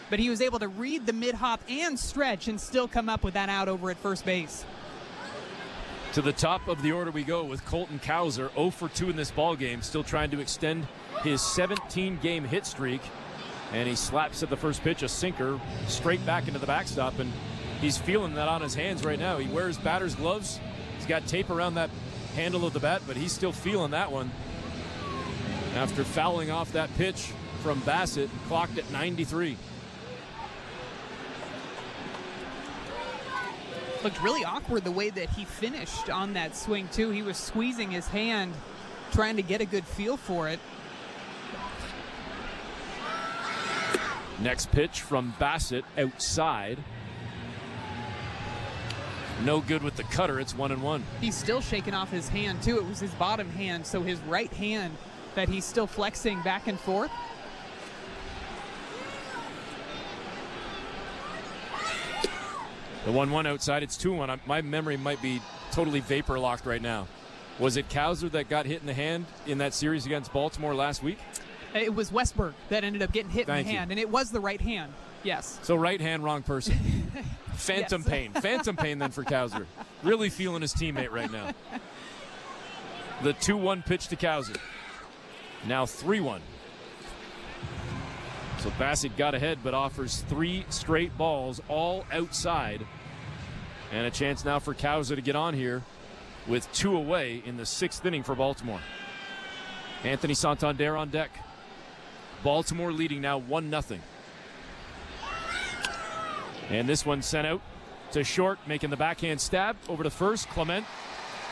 but he was able to read the mid-hop and stretch and still come up with that out over at first base. To the top of the order we go with Colton Cowser, 0 for 2 in this ball game, still trying to extend his 17-game hit streak. And he slaps at the first pitch, a sinker, straight back into the backstop, and he's feeling that on his hands right now. He wears batter's gloves. He's got tape around that handle of the bat, but he's still feeling that one. After fouling off that pitch from Bassitt, clocked at 93. Looked really awkward the way that he finished on that swing, too. He was squeezing his hand, trying to get a good feel for it. Next pitch from Bassitt outside. No good with the cutter. It's 1-1. He's still shaking off his hand, too. It was his bottom hand, so his right hand that he's still flexing back and forth. The 1-1 outside, it's 2-1. My memory might be totally vapor locked right now. Was it Cowser that got hit in the hand in that series against Baltimore last week? It was Westberg that ended up getting hit in the hand, and it was the right hand. Yes. So right hand, wrong person. Phantom pain. Phantom pain then for Cowser. Really feeling his teammate right now. The 2-1 pitch to Cowser. Now 3-1. So Bassitt got ahead, but offers 3 straight balls, all outside. And a chance now for Cowser to get on here with 2 away in the 6th inning for Baltimore. Anthony Santander on deck. Baltimore leading now 1-0. And this one sent out to short, making the backhand stab over to first. Clement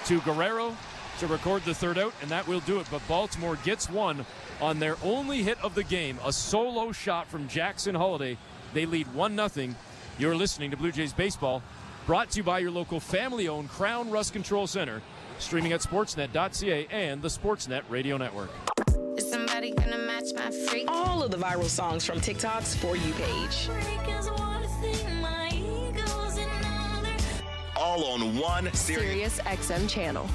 to Guerrero to record the third out, and that will do it. But Baltimore gets one on their only hit of the game, a solo shot from Jackson Holiday. They lead 1-0. You're listening to Blue Jays Baseball, brought to you by your local family-owned Crown Rust Control Center, streaming at sportsnet.ca and the Sportsnet Radio Network. Is somebody gonna match my freak? All of the viral songs from TikTok's For You page. All on one Sirius XM channel.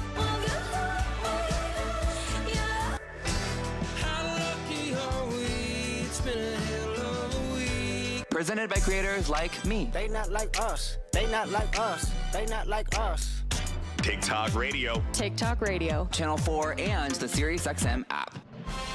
Presented by creators like me. They not like us. They not like us. They not like us. TikTok Radio. TikTok Radio. Channel 4 and the Sirius XM app.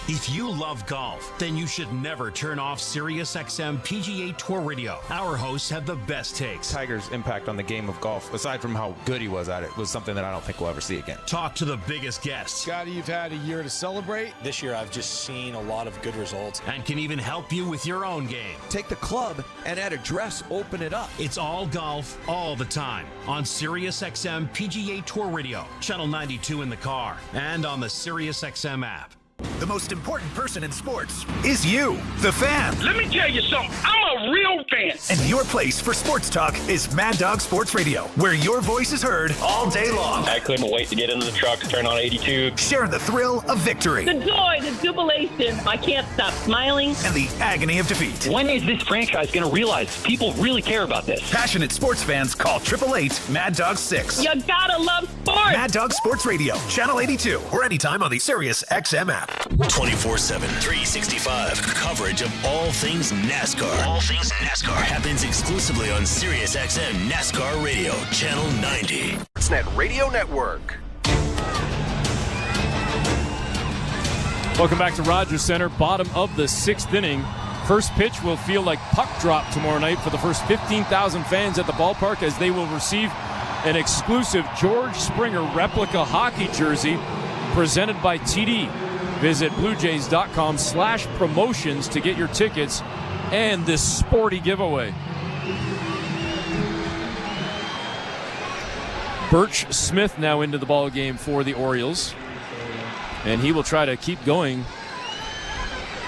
If you love golf, then you should never turn off SiriusXM PGA Tour Radio. Our hosts have the best takes. Tiger's impact on the game of golf, aside from how good he was at it, was something that I don't think we'll ever see again. Talk to the biggest guests. Scotty, you've had a year to celebrate. This year, I've just seen a lot of good results. And can even help you with your own game. Take the club and at address, open it up. It's all golf, all the time. On SiriusXM PGA Tour Radio, Channel 92 in the car, and on the SiriusXM app. The most important person in sports is you, the fan. Let me tell you something. I'm a real fan. And your place for sports talk is Mad Dog Sports Radio, where your voice is heard all day long. I couldn't wait to get into the truck, turn on 82. Sharing the thrill of victory. The joy, the jubilation. I can't stop smiling. And the agony of defeat. When is this franchise going to realize people really care about this? Passionate sports fans call 888-MAD-DOG-6. You gotta love sports. Mad Dog Sports Radio, Channel 82, or anytime on the Sirius XM app. 24/7, 365 coverage of all things NASCAR. All things NASCAR happens exclusively on Sirius XM NASCAR Radio, Channel 90. Sportsnet Radio Network. Welcome back to Rogers Center, bottom of the sixth inning. First pitch will feel like puck drop tomorrow night for the first 15,000 fans at the ballpark, as they will receive an exclusive George Springer replica hockey jersey presented by TD. Visit BlueJays.com/promotions to get your tickets and this sporty giveaway. Birch Smith now into the ball game for the Orioles, and he will try to keep going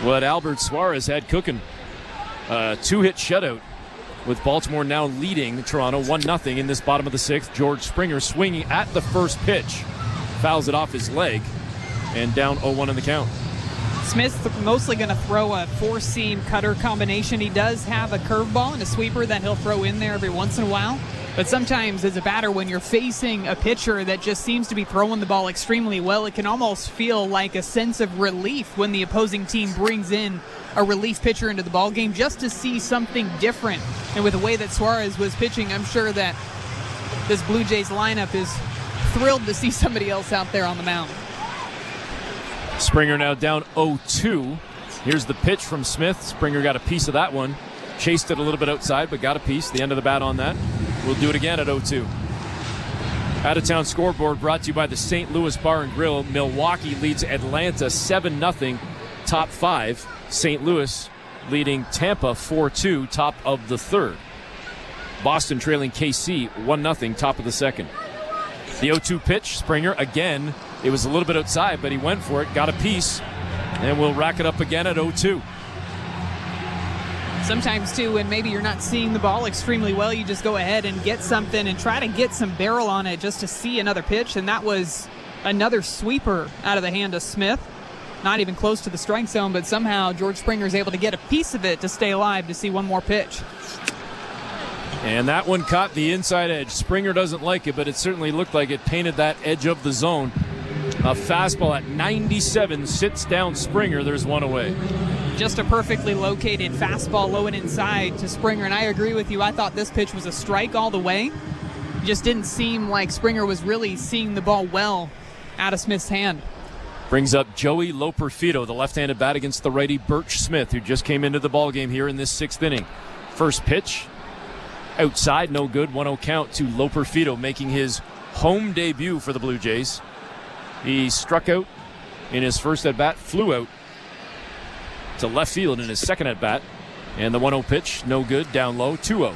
what Albert Suarez had cooking. Two-hit shutout, with Baltimore now leading Toronto 1-0 in this bottom of the sixth. George Springer swinging at the first pitch, fouls it off his leg, and down 0-1 in the count. Smith's mostly going to throw a four-seam cutter combination. He does have a curveball and a sweeper that he'll throw in there every once in a while. But sometimes as a batter, when you're facing a pitcher that just seems to be throwing the ball extremely well, it can almost feel like a sense of relief when the opposing team brings in a relief pitcher into the ball game just to see something different. And with the way that Suarez was pitching, I'm sure that this Blue Jays lineup is thrilled to see somebody else out there on the mound. Springer now down 0-2. Here's the pitch from Smith. Springer got a piece of that one. Chased it a little bit outside, but got a piece. The end of the bat on that. We'll do it again at 0-2. Out-of-town scoreboard brought to you by the St. Louis Bar and Grill. Milwaukee leads Atlanta 7-0, top five. St. Louis leading Tampa 4-2, top of the third. Boston trailing KC 1-0, top of the second. The 0-2 pitch, Springer again. It was a little bit outside, but he went for it, got a piece, and we'll rack it up again at 0-2. Sometimes, too, when maybe you're not seeing the ball extremely well, you just go ahead and get something and try to get some barrel on it just to see another pitch, and that was another sweeper out of the hand of Smith. Not even close to the strike zone, but somehow George Springer is able to get a piece of it to stay alive to see one more pitch. And that one caught the inside edge. Springer doesn't like it, but it certainly looked like it painted that edge of the zone. A fastball at 97 sits down Springer. There's one away. Just a perfectly located fastball low and inside to Springer, and I agree with you. I thought this pitch was a strike all the way. It just didn't seem like Springer was really seeing the ball well out of Smith's hand. Brings up Joey Loperfido, the left-handed bat against the righty Birch Smith, who just came into the ballgame here in this sixth inning. First pitch, outside, no good. 1-0 count to Loperfido, making his home debut for the Blue Jays. He struck out in his first at-bat, flew out to left field in his second at-bat. And the 1-0 pitch, no good, down low, 2-0.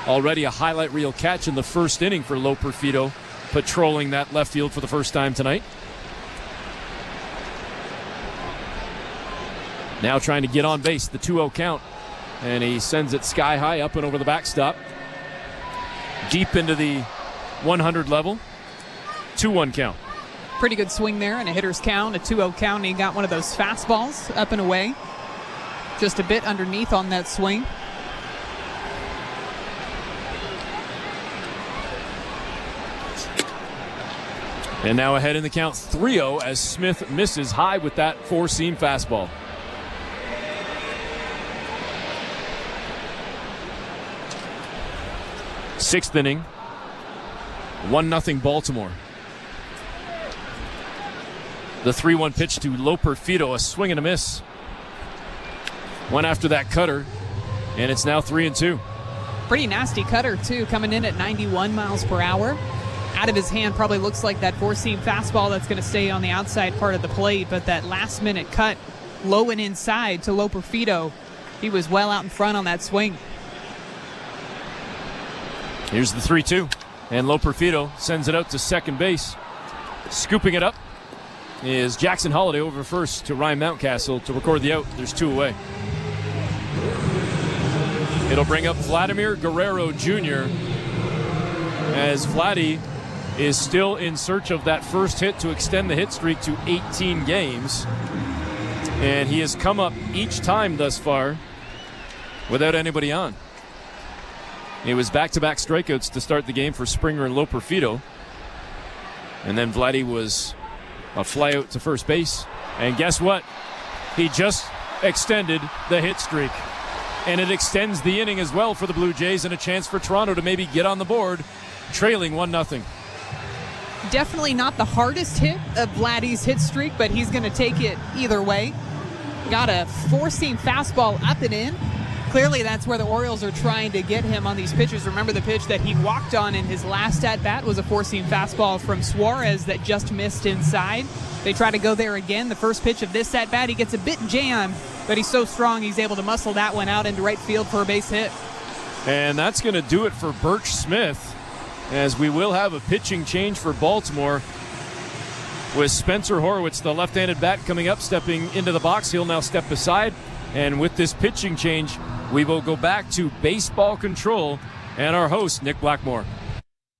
Already a highlight reel catch in the first inning for Loperfido patrolling that left field for the first time tonight. Now trying to get on base, the 2-0 count. And he sends it sky high up and over the backstop. Deep into the 100 level. 2-1 count. Pretty good swing there and a hitter's count, a 2-0 count. And he got one of those fastballs up and away. Just a bit underneath on that swing. And now ahead in the count 3-0 as Smith misses high with that four-seam fastball. Sixth inning, 1-0 Baltimore. The 3-1 pitch to Loper Fido, a swing and a miss. One after that cutter, and it's now 3-2. Pretty nasty cutter, too, coming in at 91 miles per hour. Out of his hand probably looks like that four-seam fastball that's going to stay on the outside part of the plate, but that last-minute cut low and inside to Loper Fido, he was well out in front on that swing. Here's the 3-2, and Loper Fido sends it out to second base. Scooping it up is Jackson Holliday over first to Ryan Mountcastle to record the out. There's two away. It'll bring up Vladimir Guerrero Jr. as Vladdy is still in search of that first hit to extend the hit streak to 18 games. And he has come up each time thus far without anybody on. It was back-to-back strikeouts to start the game for Springer and Loper Fido. And then Vladdy was a fly out to first base. And guess what? He just extended the hit streak. And it extends the inning as well for the Blue Jays and a chance for Toronto to maybe get on the board, trailing 1-0. Definitely not the hardest hit of Vladdy's hit streak, but he's going to take it either way. Got a four-seam fastball up and in. Clearly that's where the Orioles are trying to get him on these pitches. Remember the pitch that he walked on in his last at-bat was a four-seam fastball from Suarez that just missed inside. They try to go there again. The first pitch of this at-bat, he gets a bit jammed, but he's so strong he's able to muscle that one out into right field for a base hit. And that's going to do it for Birch Smith, as we will have a pitching change for Baltimore with Spencer Horwitz, the left-handed bat, coming up, stepping into the box. He'll now step aside. And with this pitching change, we will go back to baseball control and our host, Nick Blackmore.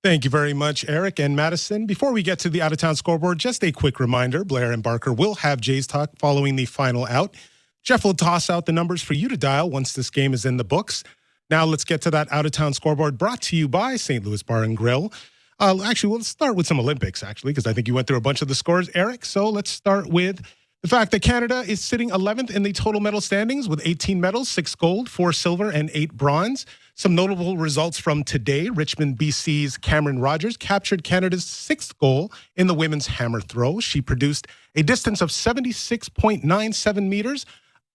Thank you very much, Eric and Madison. Before we get to the out-of-town scoreboard, just a quick reminder, Blair and Barker will have Jays Talk following the final out. Jeff will toss out the numbers for you to dial once this game is in the books. Now let's get to that out-of-town scoreboard brought to you by St. Louis Bar and Grill. Actually, we'll start with some Olympics, because I think you went through a bunch of the scores, Eric. So let's start with the fact that Canada is sitting 11th in the total medal standings with 18 medals, 6 gold, 4 silver, and 8 bronze. Some notable results from today. Richmond, BC's Cameron Rogers captured Canada's 6th goal in the women's hammer throw. She produced a distance of 76.97 meters,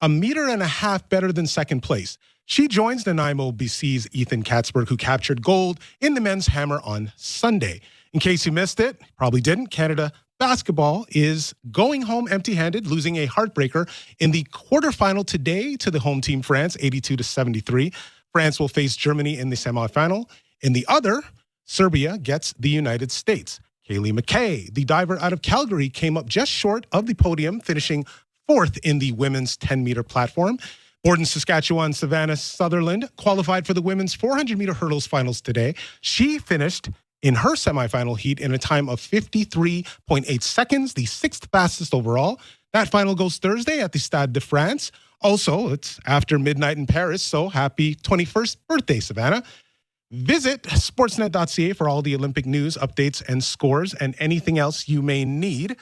a meter and a half better than second place. She joins Nanaimo, BC's Ethan Katzberg, who captured gold in the men's hammer on Sunday. In case you missed it, probably didn't, Canada basketball is going home empty-handed, losing a heartbreaker in the quarterfinal today to the home team France, 82-73. France will face Germany in the semifinal. In the other, Serbia gets the United States. Kaylee McKay, the diver out of Calgary, came up just short of the podium, finishing 4th in the women's 10-meter platform. Borden, Saskatchewan, Savannah Sutherland qualified for the women's 400-meter hurdles finals today. She finished in her semifinal heat in a time of 53.8 seconds, the 6th fastest overall. That final goes Thursday at the Stade de France. Also, it's after midnight in Paris, so happy 21st birthday, Savannah. Visit sportsnet.ca for all the Olympic news, updates, and scores, and anything else you may need.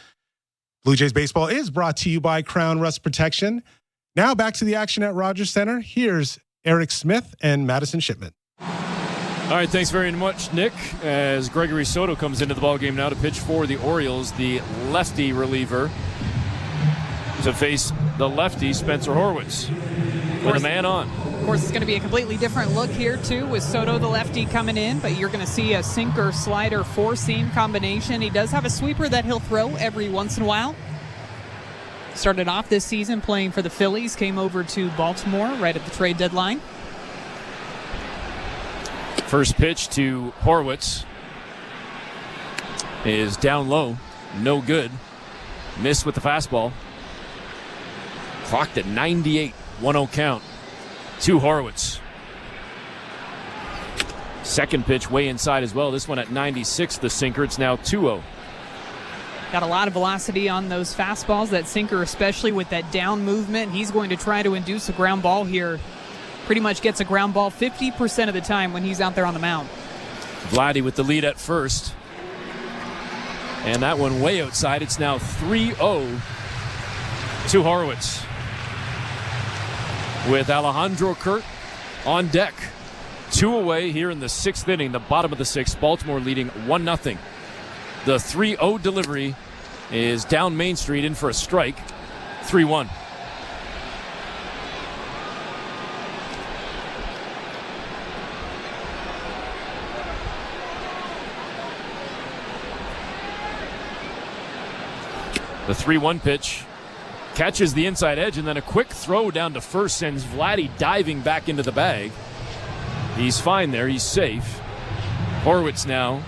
Blue Jays baseball is brought to you by Crown Rust Protection. Now back to the action at Rogers Center. Here's Eric Smith and Madison Shipman. All right, thanks very much, Nick. As Gregory Soto comes into the ballgame now to pitch for the Orioles, the lefty reliever, to face the lefty, Spencer Horwitz, with a man on. Of course, it's going to be a completely different look here, too, with Soto, the lefty, coming in, but you're going to see a sinker, slider, four-seam combination. He does have a sweeper that he'll throw every once in a while. Started off this season playing for the Phillies, came over to Baltimore right at the trade deadline. First pitch to Horwitz. is down low. No good. Missed with the fastball. Clocked at 98. 1-0 count to Horowitz. Second pitch way inside as well. This one at 96, the sinker. It's now 2-0. Got a lot of velocity on those fastballs, that sinker especially with that down movement. He's going to try to induce a ground ball here. Pretty much gets a ground ball 50% of the time when he's out there on the mound. Vladdy with the lead at first. And that one way outside. It's now 3-0 to Horowitz. With Alejandro Kirk on deck. 2 away here in the 6th inning, the bottom of the 6th. Baltimore leading 1-0. The 3-0 delivery is down Main Street, in for a strike. 3-1. The 3-1 pitch catches the inside edge, and then a quick throw down to first sends Vladdy diving back into the bag. He's fine there. He's safe. Horowitz now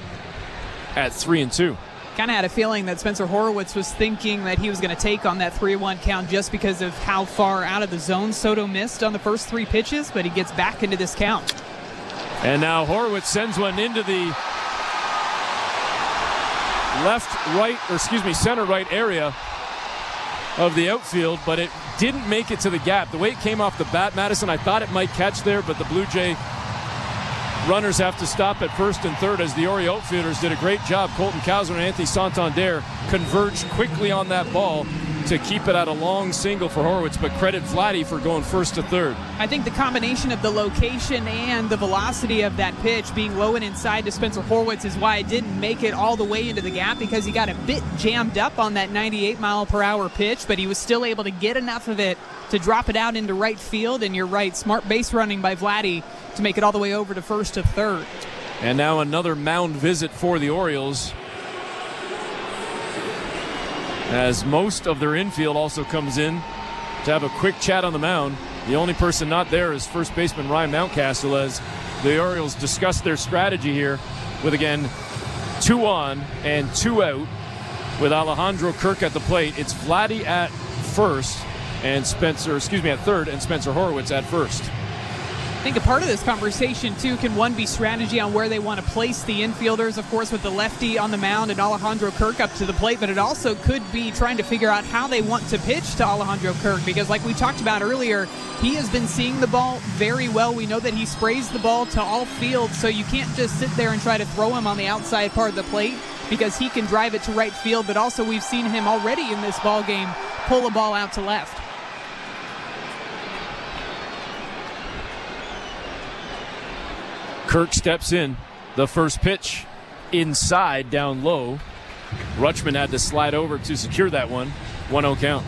at 3-2. Kind of had a feeling that Spencer Horowitz was thinking that he was going to take on that 3-1 count just because of how far out of the zone Soto missed on the first 3 pitches, but he gets back into this count. And now Horowitz sends one into the center right area of the outfield, but it didn't make it to the gap. The way it came off the bat, Madison, I thought it might catch there, but the Blue Jay runners have to stop at first and third as the Oriole outfielders did a great job. Colton Cowser and Anthony Santander converged quickly on that ball to keep it at a long single for Horowitz, but credit Vladdy for going first to third. I think the combination of the location and the velocity of that pitch being low and inside to Spencer Horowitz is why it didn't make it all the way into the gap, because he got a bit jammed up on that 98-mile-per-hour pitch, but he was still able to get enough of it to drop it out into right field. And you're right, smart base running by Vladdy to make it all the way over to first to third. And now another mound visit for the Orioles, as most of their infield also comes in to have a quick chat on the mound. The only person not there is first baseman Ryan Mountcastle, as the Orioles discuss their strategy here with, again, 2 on and 2 out with Alejandro Kirk at the plate. It's Vladdy at third and Spencer Horowitz at first. I think a part of this conversation, too, can one be strategy on where they want to place the infielders, of course, with the lefty on the mound and Alejandro Kirk up to the plate, but it also could be trying to figure out how they want to pitch to Alejandro Kirk, because like we talked about earlier, he has been seeing the ball very well. We know that he sprays the ball to all fields, so you can't just sit there and try to throw him on the outside part of the plate, because he can drive it to right field, but also we've seen him already in this ball game pull a ball out to left. Kirk steps in. The first pitch inside, down low. Rutschman had to slide over to secure that one. 1-0 count.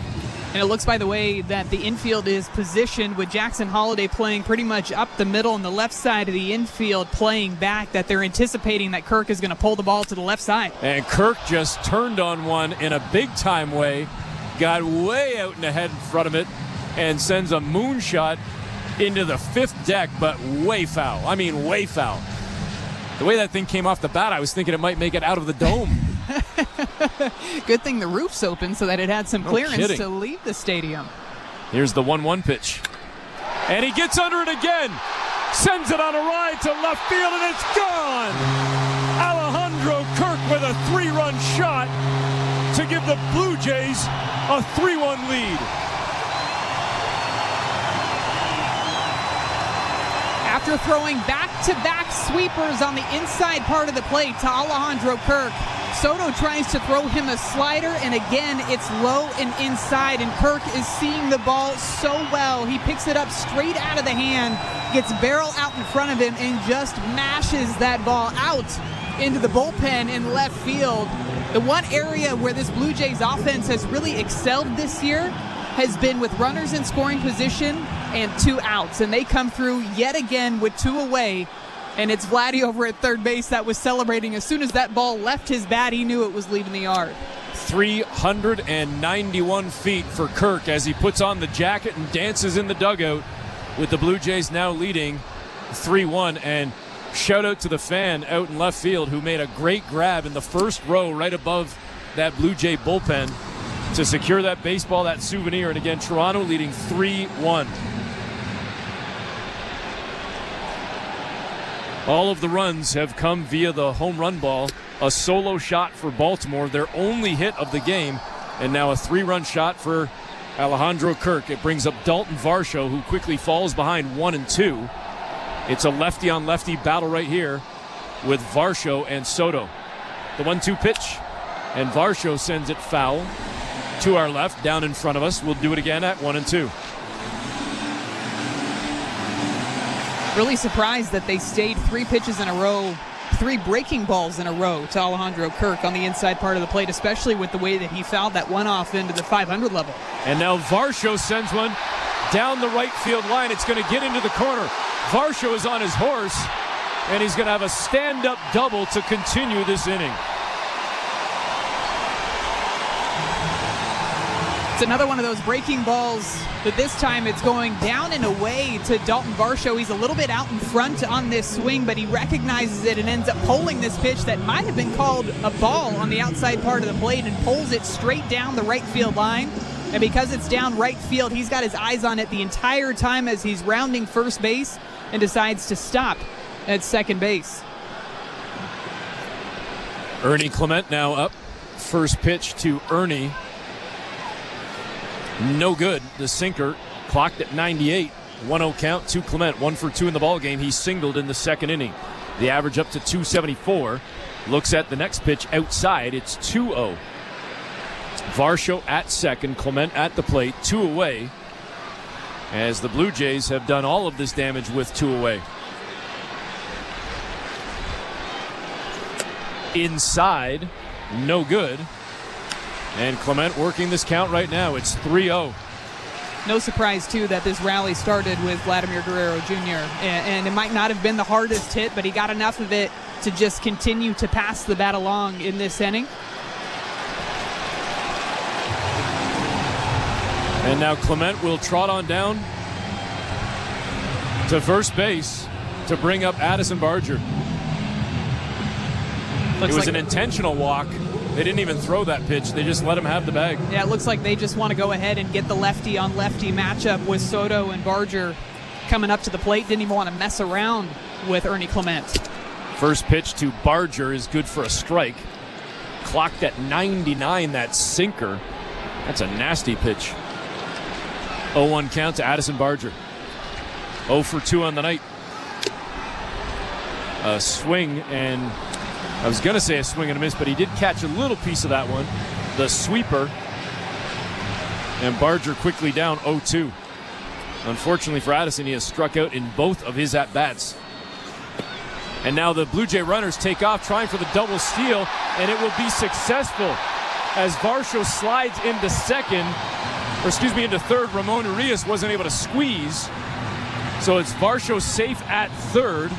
And it looks, by the way, that the infield is positioned with Jackson Holliday playing pretty much up the middle and the left side of the infield playing back, that they're anticipating that Kirk is going to pull the ball to the left side. And Kirk just turned on one in a big-time way, got way out in the head in front of it, and sends a moonshot into the 5th deck, but way foul. I mean, way foul. The way that thing came off the bat, I was thinking it might make it out of the dome. Good thing the roof's open so that it had some clearance to leave the stadium. Here's the 1-1 pitch. And he gets under it again. Sends it on a ride to left field, and it's gone. Alejandro Kirk with a 3-run shot to give the Blue Jays a 3-1 lead. After throwing back-to-back sweepers on the inside part of the plate to Alejandro Kirk, Soto tries to throw him a slider, and again, it's low and inside, and Kirk is seeing the ball so well. He picks it up straight out of the hand, gets barrel out in front of him, and just mashes that ball out into the bullpen in left field. The one area where this Blue Jays offense has really excelled this year has been with runners in scoring position and 2 outs, and they come through yet again with 2 away, and it's Vladdy over at third base that was celebrating. As soon as that ball left his bat, he knew it was leaving the yard. 391 feet for Kirk as he puts on the jacket and dances in the dugout, with the Blue Jays now leading 3-1. And Shout out to the fan out in left field who made a great grab in the first row right above that Blue Jay bullpen to secure that baseball, that souvenir. And again, Toronto leading 3-1. All of the runs have come via the home run ball. A solo shot for Baltimore, their only hit of the game. And now a 3-run shot for Alejandro Kirk. It brings up Dalton Varsho, who quickly falls behind 1 and 2. It's a lefty-on-lefty battle right here with Varsho and Soto. The 1-2 pitch, and Varsho sends it foul to our left, down in front of us. We'll do it again at 1 and 2. Really surprised that they stayed 3 pitches in a row, 3 breaking balls in a row to Alejandro Kirk on the inside part of the plate, especially with the way that he fouled that one off into the 500 level. And now Varsho sends one down the right field line. It's going to get into the corner. Varsho is on his horse, and he's going to have a stand-up double to continue this inning. It's another one of those breaking balls, but this time it's going down and away to Dalton Varsho. He's a little bit out in front on this swing, but he recognizes it and ends up pulling this pitch that might have been called a ball on the outside part of the plate and pulls it straight down the right field line. And because it's down right field, he's got his eyes on it the entire time as he's rounding first base and decides to stop at second base. Ernie Clement now up. First pitch to Ernie. No good. The sinker clocked at 98. 1-0 count to Clement. 1 for 2 in the ball game. He singled in the second inning. The average up to 274. Looks at the next pitch outside. It's 2-0. Varsho at second. Clement at the plate. 2 away. As the Blue Jays have done all of this damage with 2 away. Inside. No good. And Clement working this count right now. It's 3-0. No surprise, too, that this rally started with Vladimir Guerrero Jr. And it might not have been the hardest hit, but he got enough of it to just continue to pass the bat along in this inning. And now Clement will trot on down to first base to bring up Addison Barger. It was an intentional walk. They didn't even throw that pitch. They just let him have the bag. Yeah, it looks like they just want to go ahead and get the lefty-on-lefty matchup with Soto and Barger coming up to the plate. Didn't even want to mess around with Ernie Clement. First pitch to Barger is good for a strike. Clocked at 99, that sinker. That's a nasty pitch. 0-1 count to Addison Barger. 0 for 2 on the night. A swing, and I was going to say a swing and a miss, but he did catch a little piece of that one. The sweeper. And Barger quickly down 0-2. Unfortunately for Addison, he has struck out in both of his at-bats. And now the Blue Jay runners take off, trying for the double steal, and it will be successful as Varsho slides into into third. Ramon Urias wasn't able to squeeze. So it's Varsho safe at third,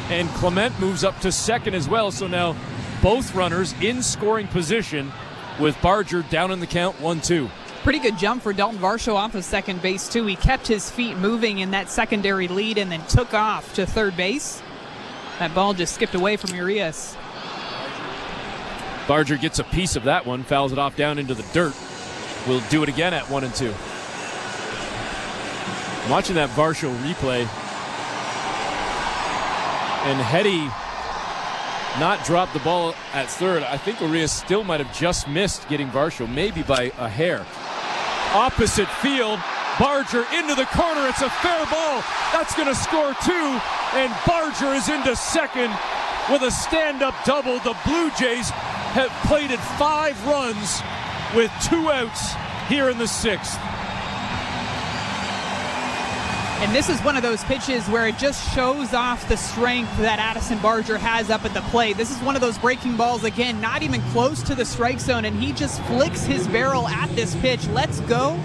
and Clement moves up to second as well. So now both runners in scoring position with Barger down in the count 1-2. Pretty good jump for Dalton Varsho off of second base, too. He kept his feet moving in that secondary lead and then took off to third base. That ball just skipped away from Urias. Barger gets a piece of that one, fouls it off down into the dirt. We'll do it again at 1-2. I'm watching that Varsho replay. And had he not dropped the ball at third, I think Urias still might have just missed getting Varsho, maybe by a hair. Opposite field, Barger into the corner. It's a fair ball. That's going to score 2, and Barger is into second with a stand-up double. The Blue Jays have plated 5 runs with 2 outs here in the 6th. And this is one of those pitches where it just shows off the strength that Addison Barger has up at the plate. This is one of those breaking balls, again, not even close to the strike zone, and he just flicks his barrel at this pitch. Let's go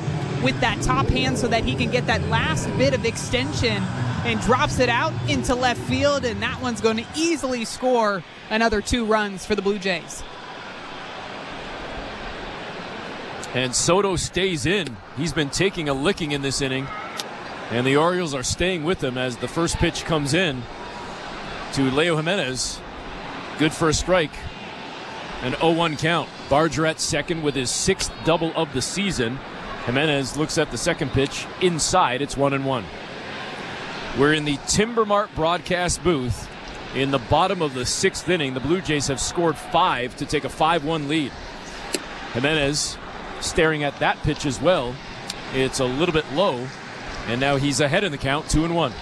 with that top hand so that he can get that last bit of extension and drops it out into left field, and that one's going to easily score another 2 runs for the Blue Jays. And Soto stays in. He's been taking a licking in this inning. And the Orioles are staying with him as the first pitch comes in to Leo Jimenez. Good for a strike. An 0-1 count. Barger at second with his 6th double of the season. Jimenez looks at the second pitch. Inside, it's 1-1. We're in the Timber Mart broadcast booth. In the bottom of the 6th inning, the Blue Jays have scored 5 to take a 5-1 lead. Jimenez staring at that pitch as well. It's a little bit low, and now he's ahead in the count, 2-1.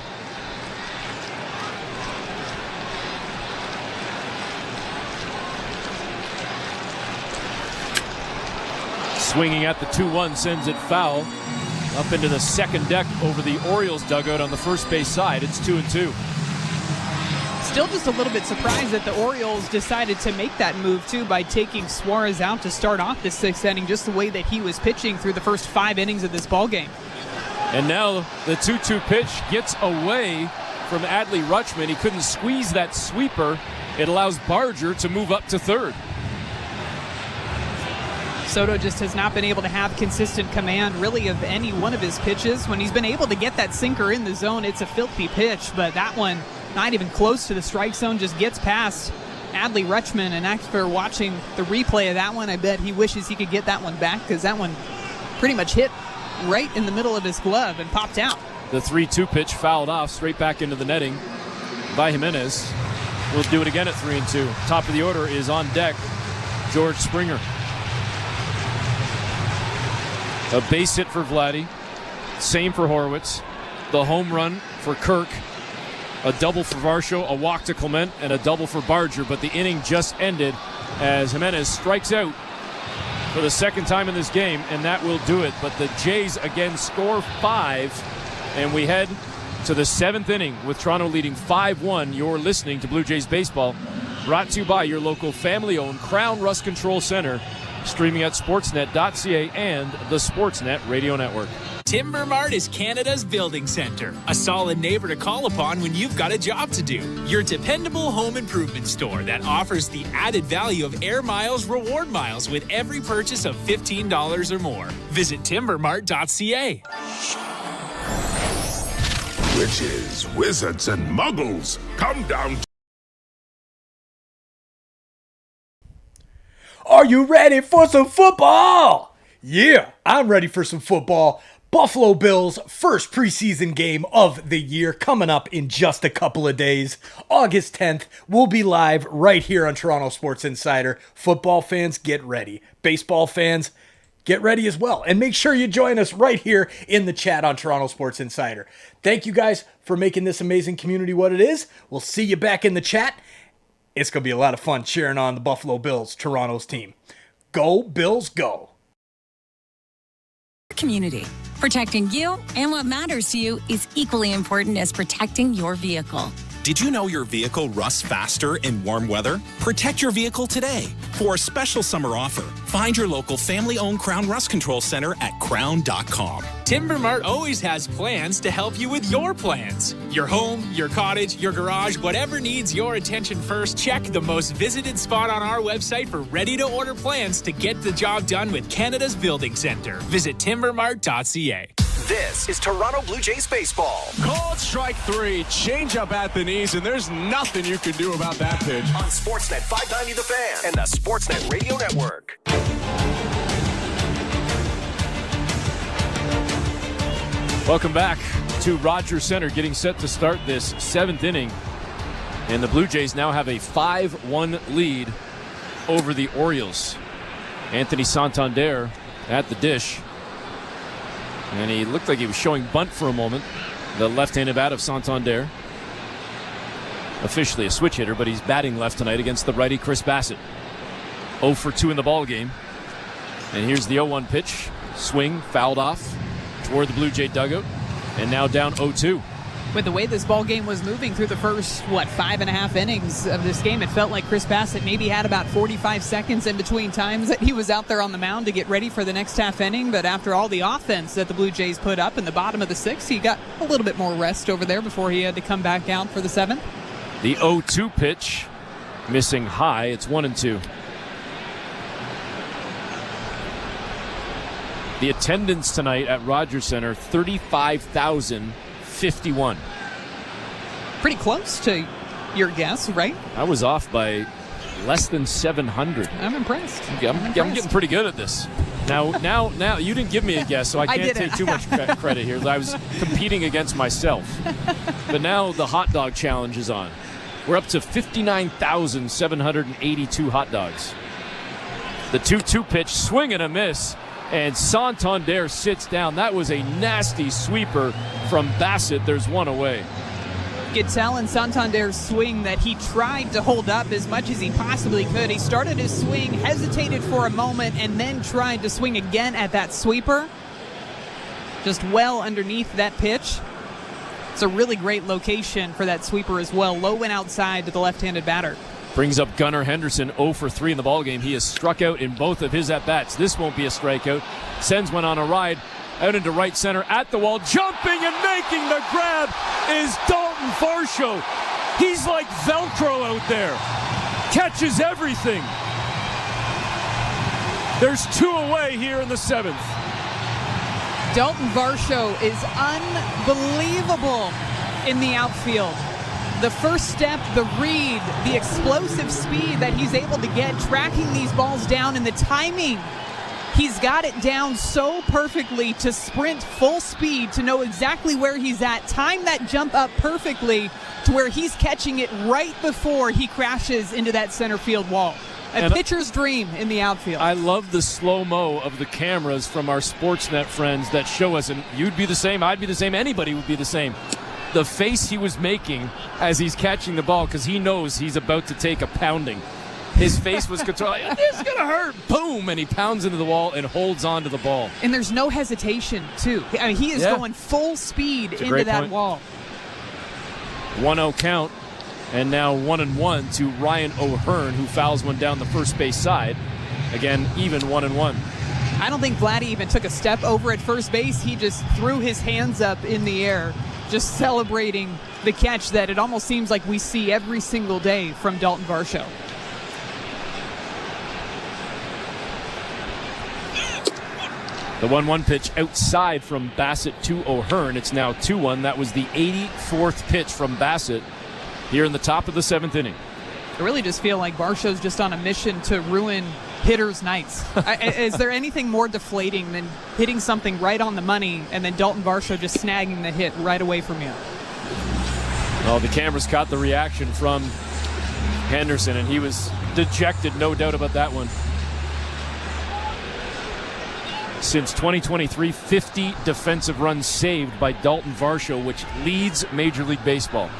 Swinging at the 2-1 sends it foul up into the second deck over the Orioles dugout on the first base side. It's 2-2. Still just a little bit surprised that the Orioles decided to make that move, too, by taking Suarez out to start off this 6th inning, just the way that he was pitching through the first 5 innings of this ballgame. And now the 2-2 pitch gets away from Adley Rutschman. He couldn't squeeze that sweeper. It allows Barger to move up to third. Soto just has not been able to have consistent command, really, of any one of his pitches. When he's been able to get that sinker in the zone, it's a filthy pitch, but that one not even close to the strike zone, just gets past Adley Rutschman. And after watching the replay of that one, I bet he wishes he could get that one back, because that one pretty much hit right in the middle of his glove and popped out. The 3-2 pitch fouled off straight back into the netting by Jimenez. We'll do it again at 3-2. Top of the order is on deck, George Springer. A base hit for Vladdy. Same for Horwitz. The home run for Kirk. A double for Varsho, a walk to Clement, and a double for Barger. But the inning just ended as Jimenez strikes out for the second time in this game, and that will do it. But the Jays again score 5, and we head to the 7th inning with Toronto leading 5-1. You're listening to Blue Jays Baseball, brought to you by your local family-owned Crown Rust Control Center, streaming at sportsnet.ca and the Sportsnet Radio Network. Timber Mart is Canada's building center, a solid neighbor to call upon when you've got a job to do. Your dependable home improvement store that offers the added value of Air Miles reward miles with every purchase of $15 or more. Visit timbermart.ca. Witches, wizards, and muggles, come down. Are you ready for some football? Yeah, I'm ready for some football. Buffalo Bills' first preseason game of the year coming up in just a couple of days. August 10th, we'll be live right here on Toronto Sports Insider. Football fans, get ready. Baseball fans, get ready as well. And make sure you join us right here in the chat on Toronto Sports Insider. Thank you guys for making this amazing community what it is. We'll see you back in the chat. It's going to be a lot of fun cheering on the Buffalo Bills, Toronto's team. Go Bills, go. Community. Protecting you and what matters to you is equally important as protecting your vehicle. Did you know your vehicle rusts faster in warm weather? Protect your vehicle today. For a special summer offer, find your local family-owned Crown Rust Control Center at crown.com. Timber Mart always has plans to help you with your plans. Your home, your cottage, your garage, whatever needs your attention first, check the most visited spot on our website for ready-to-order plans to get the job done with Canada's Building Center. Visit timbermart.ca. This is Toronto Blue Jays baseball. Called strike 3, change up at the knees, and there's nothing you can do about that pitch. On Sportsnet 590 The Fan and the Sportsnet Radio Network. Welcome back to Rogers Center, getting set to start this 7th inning. And the Blue Jays now have a 5-1 lead over the Orioles. Anthony Santander at the dish. And he looked like he was showing bunt for a moment. The left-handed bat of Santander. Officially a switch hitter, but he's batting left tonight against the righty Chirs Bassitt. 0 for 2 in the ball game. And here's the 0-1 pitch. Swing, fouled off toward the Blue Jay dugout. And now down 0-2. With the way this ball game was moving through the first, 5.5 innings of this game, it felt like Chirs Bassitt maybe had about 45 seconds in between times that he was out there on the mound to get ready for the next half inning. But after all the offense that the Blue Jays put up in the bottom of the 6th, he got a little bit more rest over there before he had to come back out for the 7th. The 0-2 pitch, missing high. It's 1-2. The attendance tonight at Rogers Center, 35,051. Pretty close to your guess, right? I was off by less than 700. I'm impressed. I'm getting pretty good at this. Now, you didn't give me a guess, so I can't take too much credit here. I was competing against myself. But now the hot dog challenge is on. We're up to 59,782 hot dogs. The 2-2 pitch, swing and a miss, and Santander sits down. That was a nasty sweeper from Bassitt. There's one away. You could tell in Santander's swing that he tried to hold up as much as he possibly could. He started his swing, hesitated for a moment, and then tried to swing again at that sweeper. Just well underneath that pitch. It's a really great location for that sweeper as well. Low and outside to the left-handed batter. Brings up Gunnar Henderson, 0 for 3 in the ballgame. He has struck out in both of his at-bats. This won't be a strikeout. Sends one on a ride out into right center at the wall. Jumping and making the grab is Dalton Varsho. He's like Velcro out there. Catches everything. There's 2 away here in the 7th. Dalton Varsho is unbelievable in the outfield. The first step, the read, the explosive speed that he's able to get, tracking these balls down, and the timing. He's got it down so perfectly to sprint full speed, to know exactly where he's at, time that jump up perfectly to where he's catching it right before he crashes into that center field wall. A pitcher's dream in the outfield. I love the slow-mo of the cameras from our Sportsnet friends that show us, and you'd be the same, I'd be the same, anybody would be the same. The face he was making as he's catching the ball, because he knows he's about to take a pounding. His face was controlled. This is going to hurt. Boom, and he pounds into the wall and holds on to the ball. And there's no hesitation, too. I mean, he is going full speed into that wall. 1-0 count. And now 1-1 to Ryan O'Hearn, who fouls one down the first base side. Again, even 1-1. I don't think Vladdy even took a step over at first base. He just threw his hands up in the air, just celebrating the catch that it almost seems like we see every single day from Dalton Varsho. The 1-1 pitch outside from Bassitt to O'Hearn. It's now 2-1. That was the 84th pitch from Bassitt here in the top of the 7th inning. I really just feel like Varsho's just on a mission to ruin hitters' nights. Is there anything more deflating than hitting something right on the money and then Dalton Varsho just snagging the hit right away from you? Oh, the cameras caught the reaction from Henderson, and he was dejected, no doubt about that one. Since 2023, 50 defensive runs saved by Dalton Varsho, which leads Major League Baseball.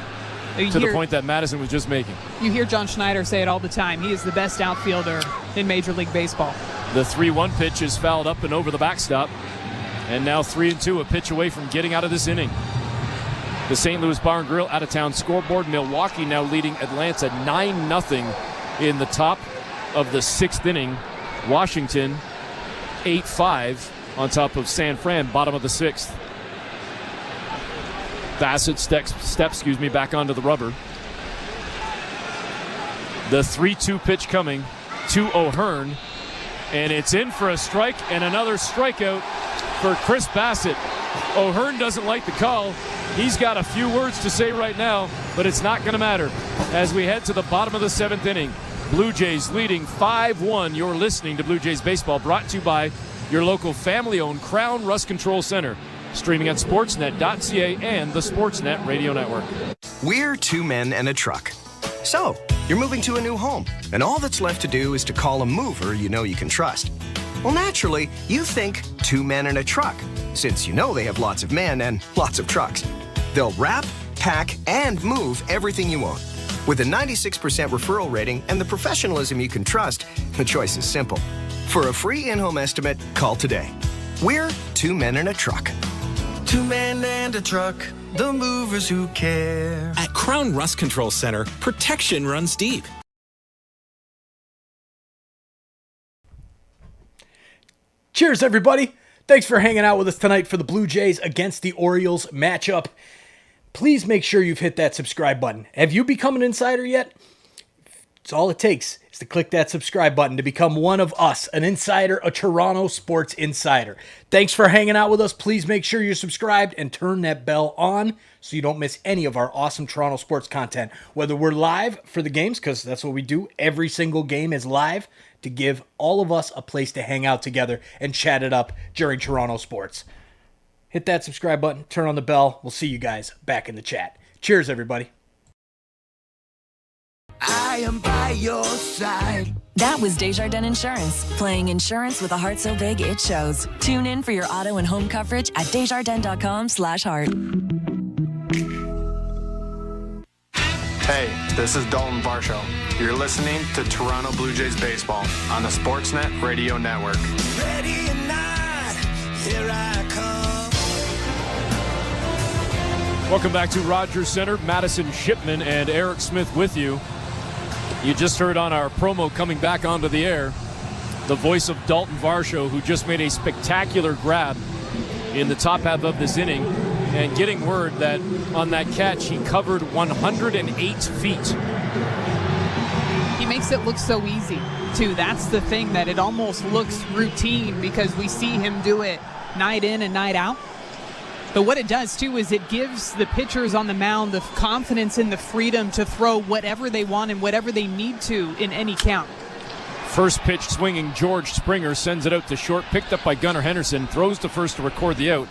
To the point that Madison was just making. You hear John Schneider say it all the time. He is the best outfielder in Major League Baseball. The 3-1 pitch is fouled up and over the backstop. And now 3-2, a pitch away from getting out of this inning. The St. Louis Bar and Grill out-of-town scoreboard. Milwaukee now leading Atlanta 9-0 in the top of the 6th inning. Washington 8-5 on top of San Fran, bottom of the 6th. Bassitt steps back onto the rubber. The 3-2 pitch coming to O'Hearn, and it's in for a strike and another strikeout for Chirs Bassitt. O'Hearn doesn't like the call. He's got a few words to say right now, but it's not going to matter as we head to the bottom of the 7th inning. Blue Jays leading 5-1. You're listening to Blue Jays Baseball, brought to you by your local family-owned Crown Rust Control Center. Streaming at sportsnet.ca and the Sportsnet Radio Network. We're 2 men and a truck. So, you're moving to a new home, and all that's left to do is to call a mover you know you can trust. Well, naturally, you think 2 men and a truck, since you know they have lots of men and lots of trucks. They'll wrap, pack, and move everything you own. With a 96% referral rating and the professionalism you can trust, the choice is simple. For a free in-home estimate, call today. We're 2 men and a truck. 2 men and a truck, the movers who care. At Crown Rust Control Center, protection runs deep. Cheers, everybody. Thanks for hanging out with us tonight for the Blue Jays against the Orioles matchup. Please make sure you've hit that subscribe button. Have you become an insider yet? It's all it takes is to click that subscribe button to become one of us, an insider, a Toronto sports insider. Thanks for hanging out with us. Please make sure you're subscribed and turn that bell on so you don't miss any of our awesome Toronto sports content. Whether we're live for the games, because that's what we do. Every single game is live to give all of us a place to hang out together and chat it up during Toronto sports. Hit that subscribe button, turn on the bell. We'll see you guys back in the chat. Cheers, everybody. I am by your side. That was Desjardins Insurance, playing insurance with a heart so big it shows. Tune in for your auto and home coverage at desjardins.com/heart. Hey, this is Dalton Varsho. You're listening to Toronto Blue Jays baseball on the Sportsnet Radio Network. Ready or not, here I come. Welcome back to Rogers Center. Madison Shipman and Eric Smith with you. You just heard on our promo coming back onto the air the voice of Dalton Varsho, who just made a spectacular grab in the top half of this inning, and getting word that on that catch he covered 108 feet. He makes it look so easy, too. That's the thing, that it almost looks routine because we see him do it night in and night out. But what it does, too, is it gives the pitchers on the mound the confidence and the freedom to throw whatever they want and whatever they need to in any count. First pitch swinging George Springer sends it out to short, picked up by Gunnar Henderson, throws to first to record the out,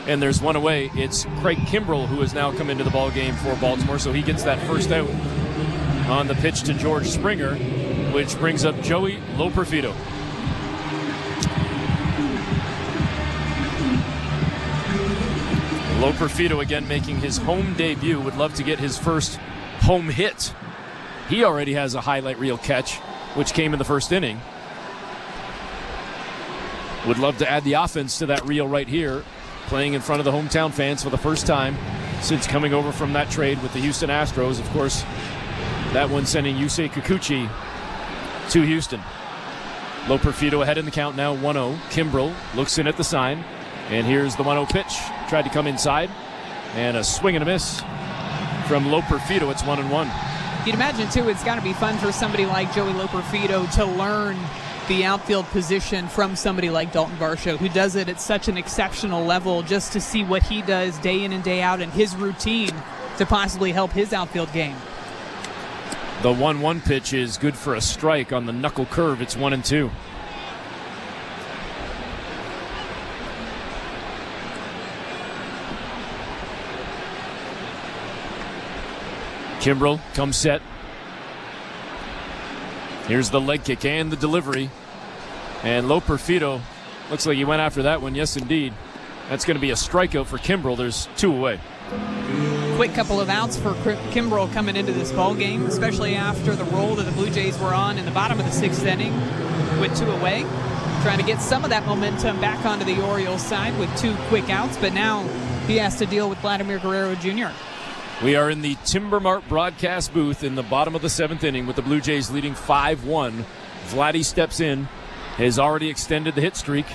and there's one away. It's Craig Kimbrell who has now come into the ball game for Baltimore, so he gets that first out on the pitch to George Springer, which brings up Joey Loperfido. Loperfido again making his home debut. Would love to get his first home hit. He already has a highlight reel catch, which came in the first inning. Would love to add the offense to that reel right here, playing in front of the hometown fans for the first time since coming over from that trade with the Houston Astros. Of course, that one sending Yusei Kikuchi to Houston. Loperfido ahead in the count now, 1-0. Kimbrell looks in at the sign, and here's the 1-0 pitch. Tried to come inside, and a swing and a miss from Loperfido. It's 1-1. You'd imagine, too, it's got to be fun for somebody like Joey Loperfido to learn the outfield position from somebody like Dalton Varsho, who does it at such an exceptional level, just to see what he does day in and day out in his routine to possibly help his outfield game. The 1-1 pitch is good for a strike on the knuckle curve. It's 1-2. Kimbrell comes set. Here's the leg kick and the delivery. And Loperfido looks like he went after that one. Yes, indeed. That's going to be a strikeout for Kimbrell. There's two away. Quick couple of outs for Kimbrell coming into this ball game, especially after the roll that the Blue Jays were on in the bottom of the sixth inning with two away. Trying to get some of that momentum back onto the Orioles side with two quick outs, but now he has to deal with Vladimir Guerrero Jr. We are in the Timber Mart broadcast booth in the bottom of the seventh inning with the Blue Jays leading 5-1. Vladdy steps in, has already extended the hit streak,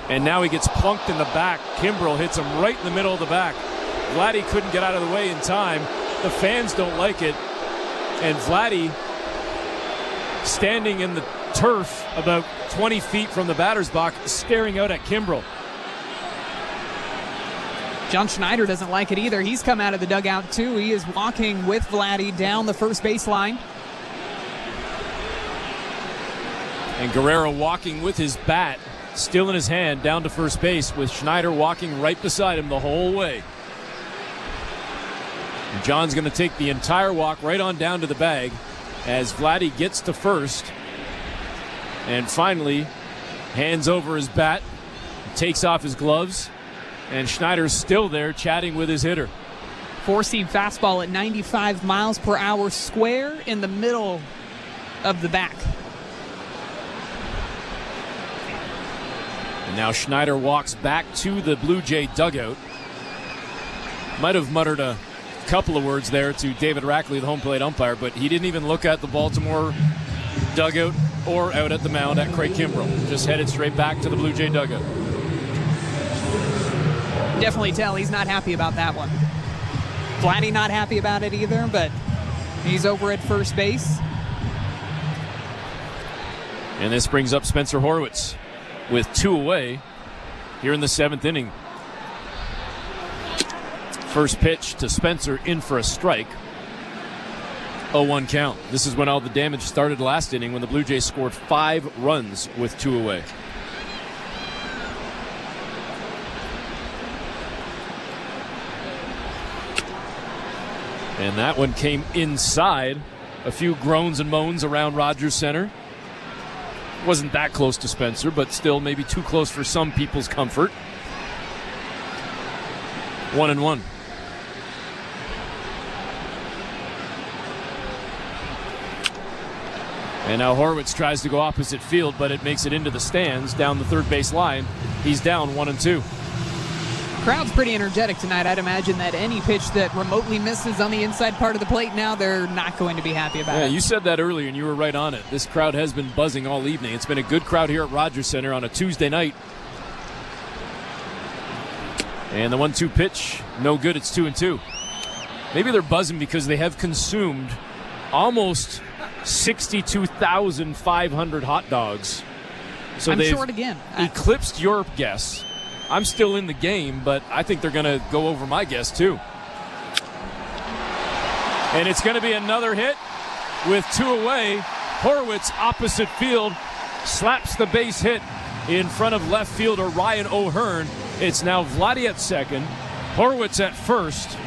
and now he gets plunked in the back. Kimbrell hits him right in the middle of the back. Vladdy couldn't get out of the way in time. The fans don't like it, and Vladdy standing in the turf about 20 feet from the batter's box, staring out at Kimbrell. John Schneider doesn't like it either. He's come out of the dugout too. He is walking with Vladdy down the first baseline. And Guerrero walking with his bat still in his hand down to first base, with Schneider walking right beside him the whole way. And John's going to take the entire walk right on down to the bag as Vladdy gets to first and finally hands over his bat, takes off his gloves, and Schneider's still there chatting with his hitter. Four-seam fastball at 95 miles per hour square in the middle of the back. And now Schneider walks back to the Blue Jay dugout. Might have muttered a couple of words there to David Rackley, the home plate umpire, but he didn't even look at the Baltimore dugout or out at the mound at Craig Kimbrell. Just headed straight back to the Blue Jay dugout. Definitely tell he's not happy about that one. Vladdy not happy about it either, but he's over at first base. And this brings up Spencer Horwitz with 2 away here in the 7th inning. First pitch to Spencer, in for a strike. 0-1 count. This is when all the damage started last inning, when the Blue Jays scored 5 runs with 2 away. And that one came inside. A few groans and moans around Rogers Center. Wasn't that close to Spencer, but still maybe too close for some people's comfort. 1-1. And now Horwitz tries to go opposite field, but it makes it into the stands down the third base line. He's down 1-2. Crowd's pretty energetic tonight. I'd imagine that any pitch that remotely misses on the inside part of the plate now, they're not going to be happy about it. Yeah, you said that earlier, and you were right on it. This crowd has been buzzing all evening. It's been a good crowd here at Rogers Center on a Tuesday night. And the 1-2 pitch, no good. It's 2-2. Maybe they're buzzing because they have consumed almost 62,500 hot dogs. So I'm they've short again. Eclipsed your guess. I'm still in the game, but I think they're going to go over my guess too. And it's going to be another hit with 2 away. Horwitz, opposite field, slaps the base hit in front of left fielder Ryan O'Hearn. It's now Vladdy at second, Horwitz at first,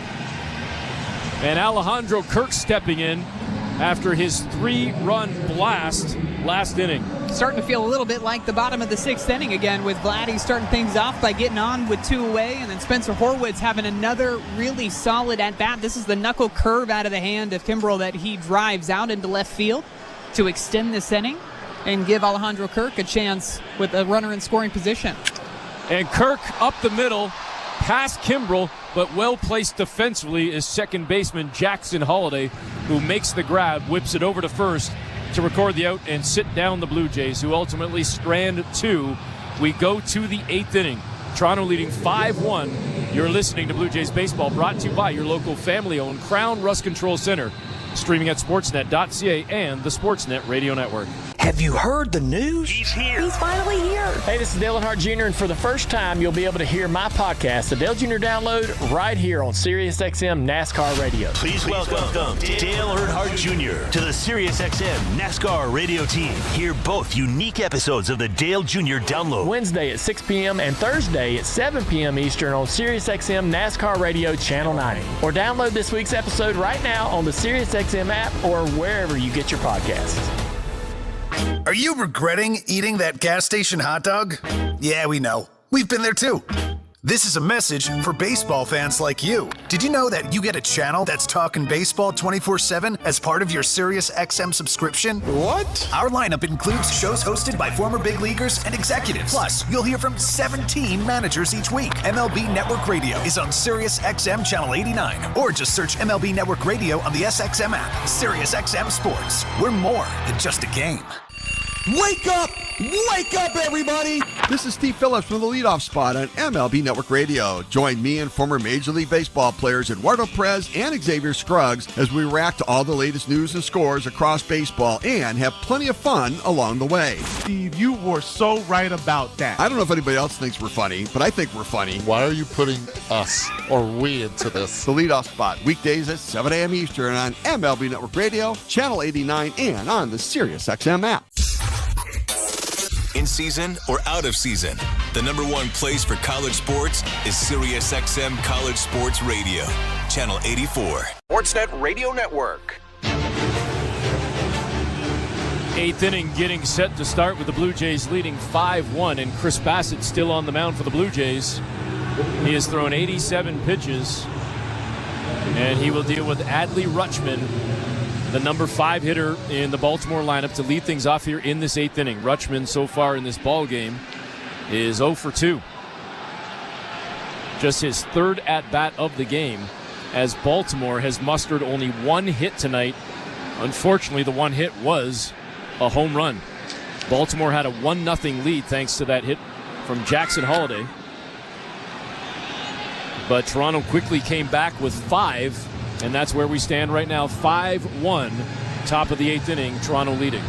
and Alejandro Kirk stepping in after his 3-run blast last inning. Starting to feel a little bit like the bottom of the 6th inning again, with Vladdy starting things off by getting on with 2 away, and then Spencer Horwitz having another really solid at-bat. This is the knuckle curve out of the hand of Kimbrel that he drives out into left field to extend this inning and give Alejandro Kirk a chance with a runner in scoring position. And Kirk up the middle, past Kimbrel, but well-placed defensively is second baseman Jackson Holliday, who makes the grab, whips it over to first to record the out and sit down the Blue Jays, who ultimately strand 2. We go to the 8th inning. Toronto leading 5-1. You're listening to Blue Jays Baseball, brought to you by your local family-owned Crown Rust Control Center. Streaming at sportsnet.ca and the Sportsnet Radio Network. Have you heard the news? He's here. He's finally here. Hey, this is Dale Earnhardt Jr., and for the first time, you'll be able to hear my podcast, the Dale Jr. Download, right here on SiriusXM NASCAR Radio. Please welcome Dale Earnhardt Jr. to the SiriusXM NASCAR Radio team. Hear both unique episodes of the Dale Jr. Download. Wednesday at 6 p.m. and Thursday at 7 p.m. Eastern on SiriusXM NASCAR Radio Channel 90. Or download this week's episode right now on the SiriusXM app or wherever you get your podcasts. Are you regretting eating that gas station hot dog? Yeah, we know. We've been there too. This is a message for baseball fans like you. Did you know that you get a channel that's talking baseball 24/7 as part of your SiriusXM subscription? What? Our lineup includes shows hosted by former big leaguers and executives. Plus, you'll hear from 17 managers each week. MLB Network Radio is on SiriusXM Channel 89, or just search MLB Network Radio on the SXM app. SiriusXM Sports. We're more than just a game. Wake up! Wake up, everybody! This is Steve Phillips from the leadoff spot on MLB Network Radio. Join me and former Major League Baseball players Eduardo Perez and Xavier Scruggs as we react to all the latest news and scores across baseball and have plenty of fun along the way. Steve, you were so right about that. I don't know if anybody else thinks we're funny, but I think we're funny. Why are you putting us or we into this? The leadoff spot, weekdays at 7 a.m. Eastern on MLB Network Radio, Channel 89, and on the SiriusXM app. In season or out of season, the #1 place for college sports is SiriusXM College Sports Radio, Channel 84. Sportsnet Radio Network. 8th inning getting set to start with the Blue Jays leading 5-1, and Chirs Bassitt still on the mound for the Blue Jays. He has thrown 87 pitches, and he will deal with Adley Rutschman, the number 5 hitter in the Baltimore lineup, to lead things off here in this 8th inning. Rutschman so far in this ball game is 0 for 2. Just his 3rd at-bat of the game, as Baltimore has mustered only 1 hit tonight. Unfortunately, the 1 hit was a home run. Baltimore had a 1-0 lead thanks to that hit from Jackson Holliday. But Toronto quickly came back with 5. And that's where we stand right now, 5-1, top of the 8th inning, Toronto leading.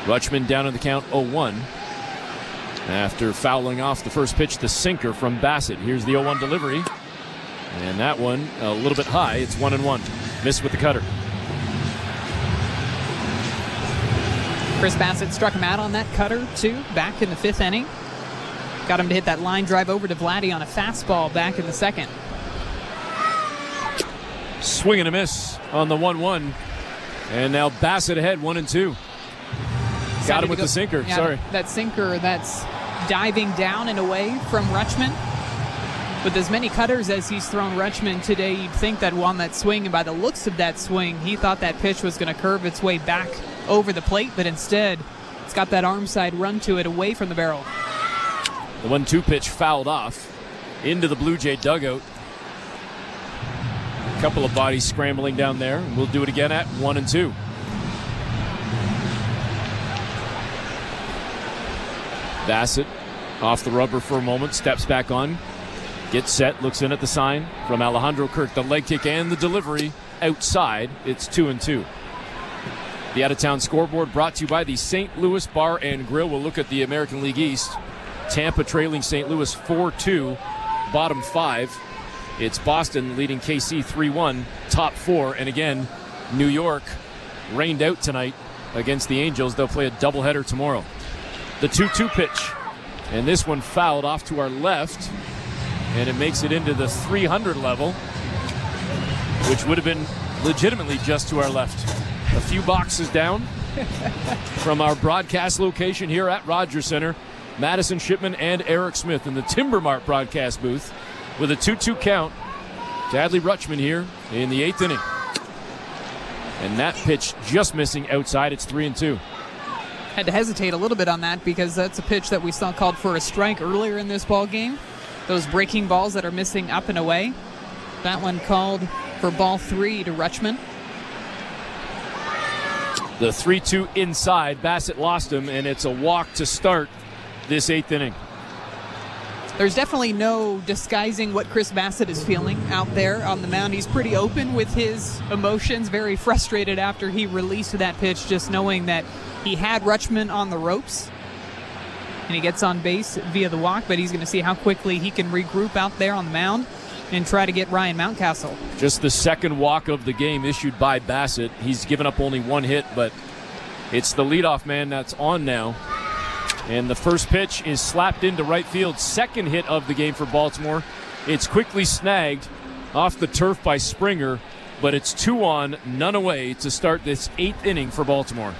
Rutschman down on the count 0-1. After fouling off the first pitch, the sinker from Bassitt. Here's the 0-1 delivery. And that one a little bit high. It's 1-1. Missed with the cutter. Chirs Bassitt struck him out on that cutter, too, back in the 5th inning. Got him to hit that line drive over to Vladdy on a fastball back in the 2nd. Swing and a miss on the 1-1. And now Bassitt ahead, 1-2. Got him with the sinker. Yeah, Sorry. That sinker that's diving down and away from Rutschman. With as many cutters as he's thrown Rutschman today, you'd think that on that swing, and by the looks of that swing, he thought that pitch was going to curve its way back over the plate, but instead it's got that arm side run to it away from the barrel. The 1-2 pitch fouled off into the Blue Jay dugout. A couple of bodies scrambling down there. We'll do it again at 1-2. Bassitt off the rubber for a moment, steps back on, gets set, looks in at the sign from Alejandro Kirk. The leg kick and the delivery outside. It's 2-2. The out-of-town scoreboard brought to you by the St. Louis Bar and Grill. We'll look at the American League East. Tampa trailing St. Louis 4-2, bottom 5. It's Boston leading KC 3-1, top 4. And again, New York rained out tonight against the Angels. They'll play a doubleheader tomorrow. The 2-2 pitch, and this one fouled off to our left, and it makes it into the 300 level, which would have been legitimately just to our left. A few boxes down from our broadcast location here at Rogers Center. Madison Shipman and Eric Smith in the Timber Mart broadcast booth with a 2-2 count to Adley Rutschman here in the 8th inning. And that pitch just missing outside. It's 3-2. Had to hesitate a little bit on that because that's a pitch that we saw called for a strike earlier in this ball game. Those breaking balls that are missing up and away. That one called for ball 3 to Rutschman. The 3-2 inside. Bassitt lost him, and it's a walk to start this 8th inning. There's definitely no disguising what Chirs Bassitt is feeling out there on the mound. He's pretty open with his emotions, very frustrated after he released that pitch, just knowing that he had Rutschman on the ropes. And he gets on base via the walk, but he's going to see how quickly he can regroup out there on the mound and try to get Ryan Mountcastle. Just the second walk of the game issued by Bassitt. He's given up only one hit, but it's the leadoff man that's on now. And the first pitch is slapped into right field. Second hit of the game for Baltimore. It's quickly snagged off the turf by Springer, but it's 2 on, none away to start this 8th inning for Baltimore.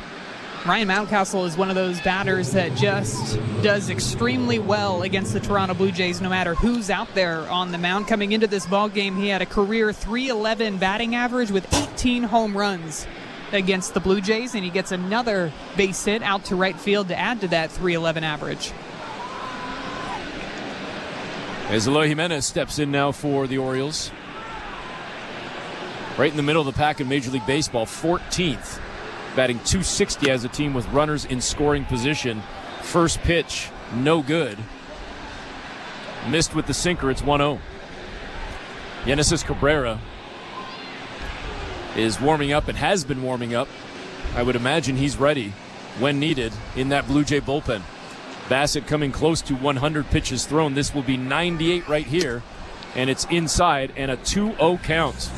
Ryan Mountcastle is one of those batters that just does extremely well against the Toronto Blue Jays no matter who's out there on the mound. Coming into this ball game, he had a career .311 batting average with 18 home runs against the Blue Jays, and he gets another base hit out to right field to add to that .311 average. As Eloy Jimenez steps in now for the Orioles. Right in the middle of the pack in Major League Baseball, 14th. Batting .260 as a team with runners in scoring position. First pitch, no good. Missed with the sinker, it's 1-0. Genesis Cabrera is warming up and has been warming up. I would imagine he's ready when needed in that Blue Jay bullpen. Bassitt coming close to 100 pitches thrown. This will be 98 right here, and it's inside and a 2-0 count.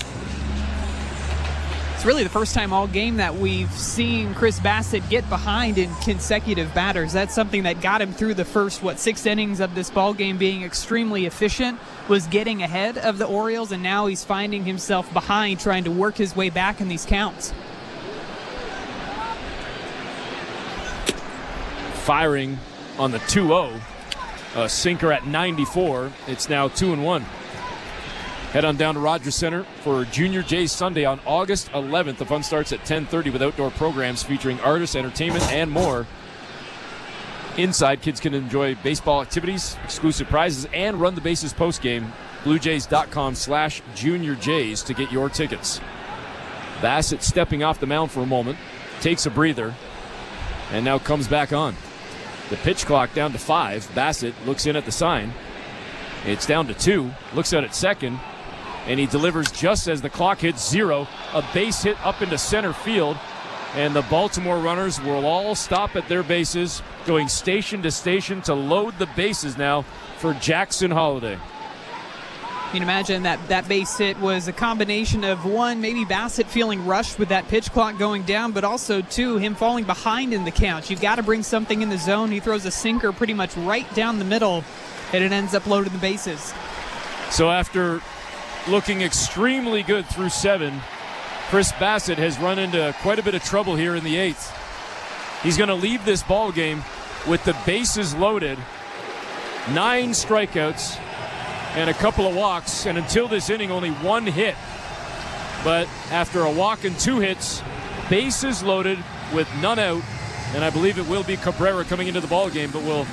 It's really the first time all game that we've seen Chirs Bassitt get behind in consecutive batters. That's something that got him through the first, 6 innings of this ball game, being extremely efficient, was getting ahead of the Orioles, and now he's finding himself behind, trying to work his way back in these counts. Firing on the 2-0, a sinker at 94. It's now 2-1. Head on down to Rogers Center for Junior Jays Sunday on August 11th. The fun starts at 10:30 with outdoor programs featuring artists, entertainment, and more. Inside, kids can enjoy baseball activities, exclusive prizes, and run the bases postgame. BlueJays.com/JuniorJays to get your tickets. Bassitt stepping off the mound for a moment, takes a breather, and now comes back on. The pitch clock down to 5. Bassitt looks in at the sign. It's down to 2. Looks out at second. And he delivers just as the clock hits 0. A base hit up into center field. And the Baltimore runners will all stop at their bases, going station to station to load the bases now for Jackson Holliday. You can imagine that base hit was a combination of, one, maybe Bassitt feeling rushed with that pitch clock going down, but also, two, him falling behind in the count. You've got to bring something in the zone. He throws a sinker pretty much right down the middle, and it ends up loading the bases. So after looking extremely good through 7, Chirs Bassitt has run into quite a bit of trouble here in the 8th. He's going to leave this ball game with the bases loaded, 9 strikeouts, and a couple of walks, and until this inning, only 1 hit. But after a walk and 2 hits, bases loaded with none out, and I believe it will be Cabrera coming into the ball game, but we'll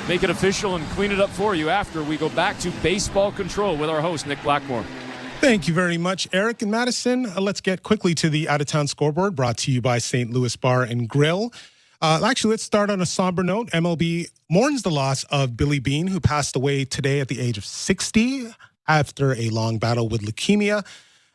make it official and clean it up for you after we go back to baseball control with our host, Nick Blackmore. Thank you very much, Eric and Madison. Let's get quickly to the out-of-town scoreboard, brought to you by St. Louis Bar and Grill. Actually, let's start on a somber note. MLB mourns the loss of Billy Beane, who passed away today at the age of 60 after a long battle with leukemia.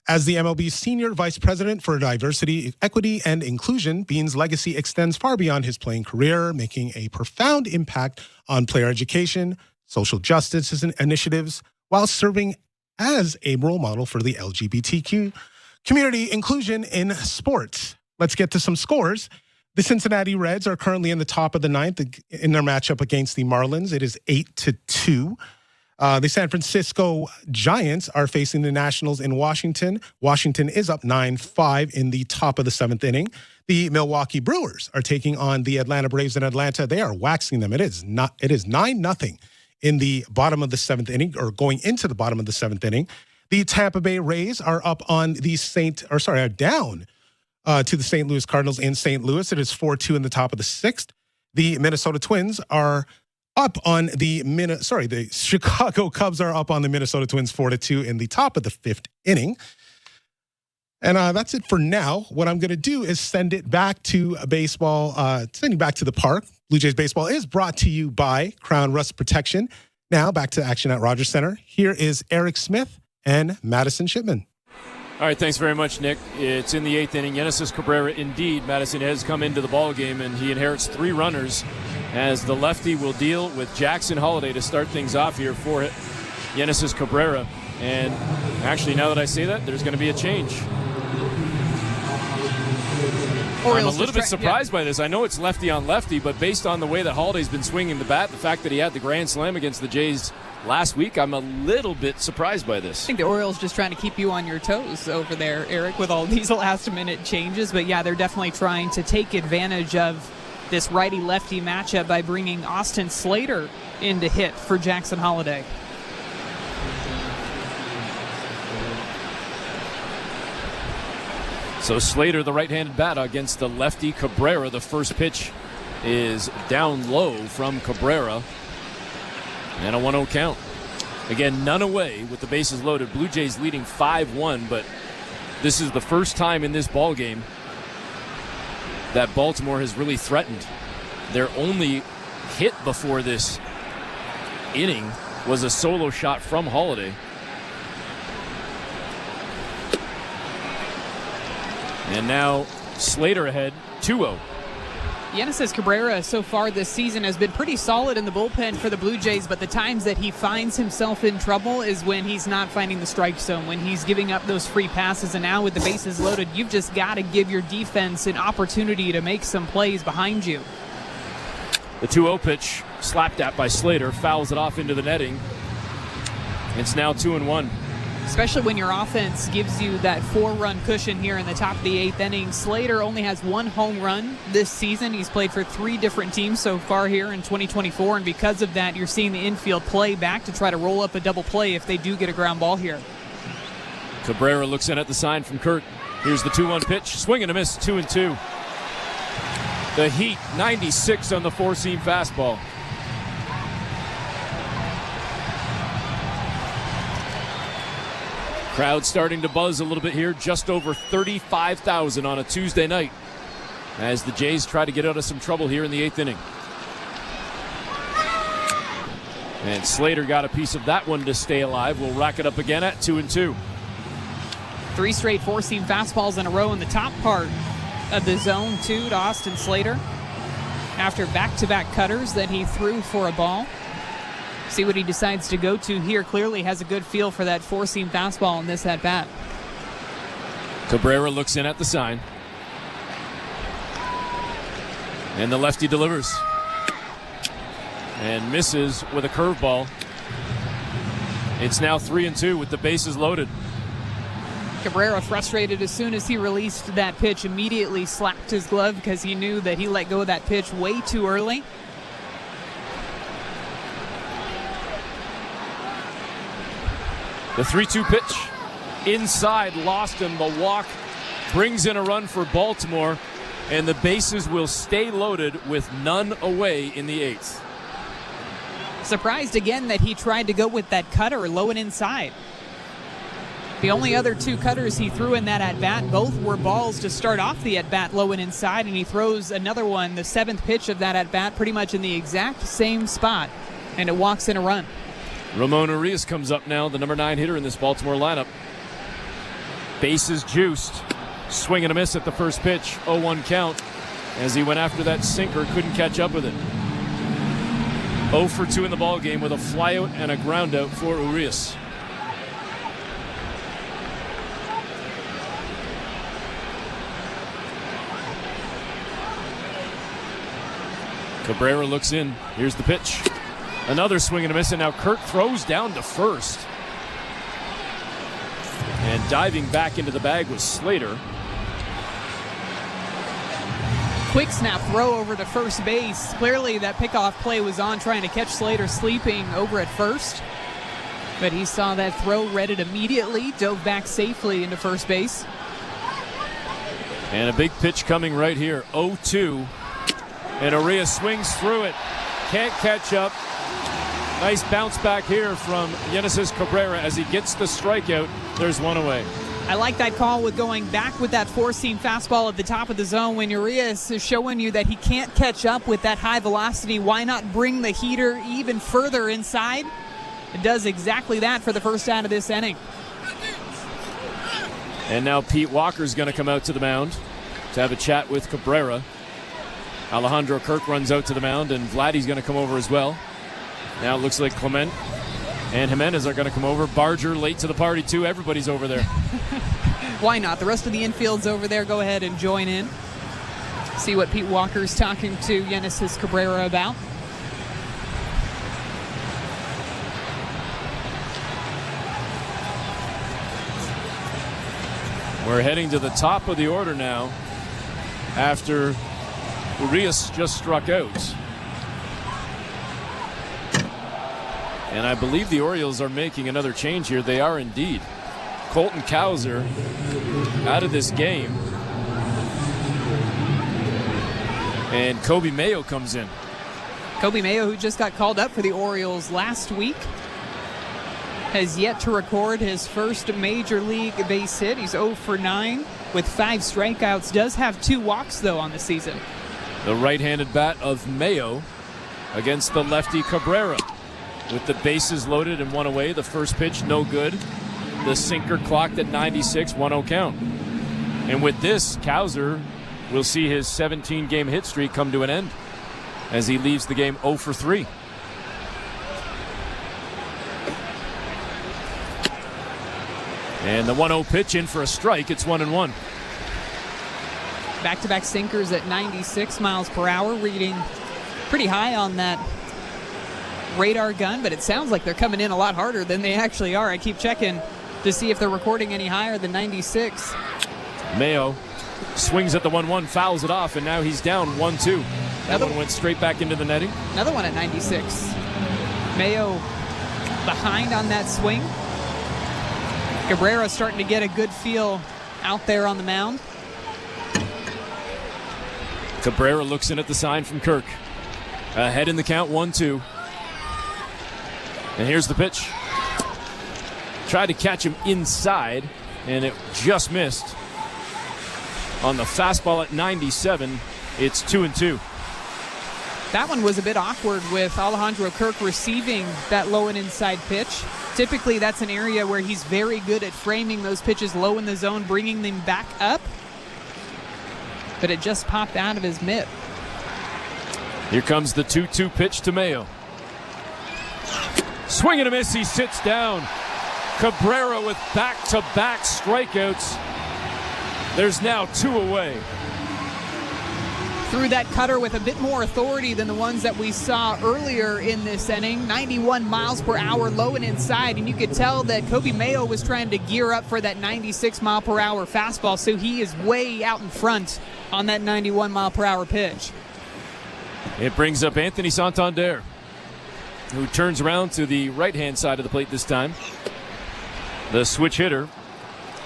As the MLB's senior vice president for diversity, equity, and inclusion, Beane's legacy extends far beyond his playing career, making a profound impact on player education, social justice initiatives, while serving as a role model for the LGBTQ community inclusion in sports. Let's get to some scores. The Cincinnati Reds are currently in the top of the 9th in their matchup against the Marlins. It is 8-2. The San Francisco Giants are facing the Nationals in Washington. Washington is up 9-5 in the top of the 7th inning. The Milwaukee Brewers are taking on the Atlanta Braves in Atlanta. They are waxing them. It is 9-0 in the bottom of the 7th inning, or going into the bottom of the 7th inning. The Tampa Bay Rays are up on the down to the St. Louis Cardinals in St. Louis. It is 4-2 in the top of the 6th. The Minnesota Twins are up on the Chicago Cubs are up on the Minnesota Twins 4-2 in the top of the 5th inning. And that's it for now. What I'm going to do is send it back to baseball, sending back to the park. Blue Jays baseball is brought to you by Crown Rust Protection. Now back to action at Rogers Center. Here is Eric Smith and Madison Shipman. All right, thanks very much, Nick. It's in the 8th inning. Genesis Cabrera, indeed, Madison has come into the ball game, and he inherits 3 runners as the lefty will deal with Jackson Holliday to start things off here for Genesis Cabrera. And actually, now that I say that, there's going to be a change. I'm a little bit surprised by this. I know it's lefty on lefty, but based on the way that Holliday's been swinging the bat, the fact that he had the grand slam against the Jays last week, I'm a little bit surprised by this. I think the Orioles just trying to keep you on your toes over there, Eric, with all these last-minute changes. But, yeah, they're definitely trying to take advantage of this righty-lefty matchup by bringing Austin Slater in to hit for Jackson Holliday. So Slater, the right-handed bat, against the lefty Cabrera. The first pitch is down low from Cabrera. And a 1-0 count. Again, none away with the bases loaded. Blue Jays leading 5-1, but this is the first time in this ball game that Baltimore has really threatened. Their only hit before this inning was a solo shot from Holliday. And now Slater ahead, 2-0. Genesis Cabrera so far this season has been pretty solid in the bullpen for the Blue Jays, but the times that he finds himself in trouble is when he's not finding the strike zone, when he's giving up those free passes. And now with the bases loaded, you've just got to give your defense an opportunity to make some plays behind you. The 2-0 pitch slapped at by Slater, fouls it off into the netting. It's now 2-1. Especially when your offense gives you that 4-run cushion here in the top of the 8th inning. Slater only has 1 home run this season. He's played for 3 different teams so far here in 2024, and because of that, you're seeing the infield play back to try to roll up a double play if they do get a ground ball here. Cabrera looks in at the sign from Kurt. Here's the 2-1 pitch. Swing and a miss, 2-2. The Heat, 96 on the 4-seam fastball. Crowd starting to buzz a little bit here, just over 35,000 on a Tuesday night as the Jays try to get out of some trouble here in the 8th inning. And Slater got a piece of that one to stay alive. We'll rack it up again at 2-2. 3 straight 4-seam fastballs in a row in the top part of the zone 2 to Austin Slater after back-to-back cutters that he threw for a ball. See what he decides to go to here. Clearly has a good feel for that four-seam fastball in this at-bat. Cabrera looks in at the sign. And the lefty delivers. And misses with a curveball. It's now 3-2 with the bases loaded. Cabrera, frustrated as soon as he released that pitch, immediately slapped his glove because he knew that he let go of that pitch way too early. The 3-2 pitch inside, lost him. The walk brings in a run for Baltimore, and the bases will stay loaded with none away in the 8th. Surprised again that he tried to go with that cutter low and inside. The only other 2 cutters he threw in that at-bat, both were balls to start off the at-bat low and inside, and he throws another one, the 7th pitch of that at-bat, pretty much in the exact same spot, and it walks in a run. Ramon Urias comes up now, the number 9 hitter in this Baltimore lineup. Bases juiced. Swing and a miss at the first pitch. 0-1 count as he went after that sinker, couldn't catch up with it. 0 for 2 in the ball game with a flyout and a ground out for Urias. Cabrera looks in. Here's the pitch. Another swing and a miss, and now Kirk throws down to first. And diving back into the bag was Slater. Quick snap throw over to first base. Clearly that pickoff play was on, trying to catch Slater sleeping over at first. But he saw that throw, read it immediately, dove back safely into first base. And a big pitch coming right here. 0-2. And Urias swings through it. Can't catch up. Nice bounce back here from Genesis Cabrera as he gets the strikeout. There's one away. I like that call with going back with that four-seam fastball at the top of the zone when Urias is showing you that he can't catch up with that high velocity. Why not bring the heater even further inside? It does exactly that for the first out of this inning. And now Pete Walker's going to come out to the mound to have a chat with Cabrera. Alejandro Kirk runs out to the mound, and Vladdy's going to come over as well. Now it looks like Clement and Jimenez are going to come over. Barger late to the party too. Everybody's over there. Why not? The rest of the infield's over there. Go ahead and join in. See what Pete Walker's talking to Genesis Cabrera about. We're heading to the top of the order now after Urias just struck out. And I believe the Orioles are making another change here. They are indeed. Colton Cowser out of this game. And Kobe Mayo comes in. Kobe Mayo, who just got called up for the Orioles last week, has yet to record his first major league base hit. He's 0 for 9 with 5 strikeouts. Does have 2 walks, though, on the season. The right-handed bat of Mayo against the lefty Cabrera. With the bases loaded and one away, the first pitch no good. The sinker clocked at 96, 1-0 count. And with this, Cowser will see his 17-game hit streak come to an end as he leaves the game 0 for 3. And the 1-0 pitch in for a strike. It's 1-1. Back-to-back sinkers at 96 miles per hour, reading pretty high on that radar gun, but it sounds like they're coming in a lot harder than they actually are. I keep checking to see if they're recording any higher than 96. Mayo swings at the 1-1, fouls it off, and now he's down 1-2. That one went straight back into the netting. Another one at 96. Mayo behind on that swing. Cabrera starting to get a good feel out there on the mound. Cabrera looks in at the sign from Kirk. Ahead in the count, 1-2. And here's the pitch. Tried to catch him inside, and it just missed. On the fastball at 97, it's 2-2. That one was a bit awkward with Alejandro Kirk receiving that low and inside pitch. Typically, that's an area where he's very good at framing those pitches low in the zone, bringing them back up. but it just popped out of his mitt. Here comes the 2-2 pitch to Mayo. Swing and a miss, he sits down. Cabrera with back-to-back strikeouts. There's now 2 away. Threw that cutter with a bit more authority than the ones that we saw earlier in this inning. 91 miles per hour, low and inside, and you could tell that Kobe Mayo was trying to gear up for that 96 mile per hour fastball, so he is way out in front on that 91 mile per hour pitch. It brings up Anthony Santander, who turns around to the right-hand side of the plate this time. The switch hitter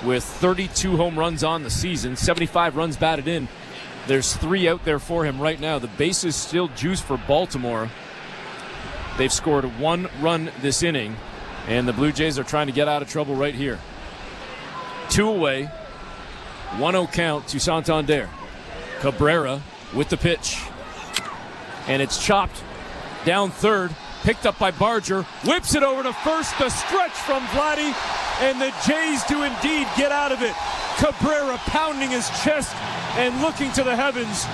with 32 home runs on the season, 75 runs batted in. There's 3 out there for him right now. The base is still juiced for Baltimore. They've scored 1 run this inning, and the Blue Jays are trying to get out of trouble right here. 2 away, 1-0 count to Santander. Cabrera with the pitch, and it's chopped down third, picked up by Barger, whips it over to first, the stretch from Vladdy, and the Jays do indeed get out of it. Cabrera pounding his chest and looking to the heavens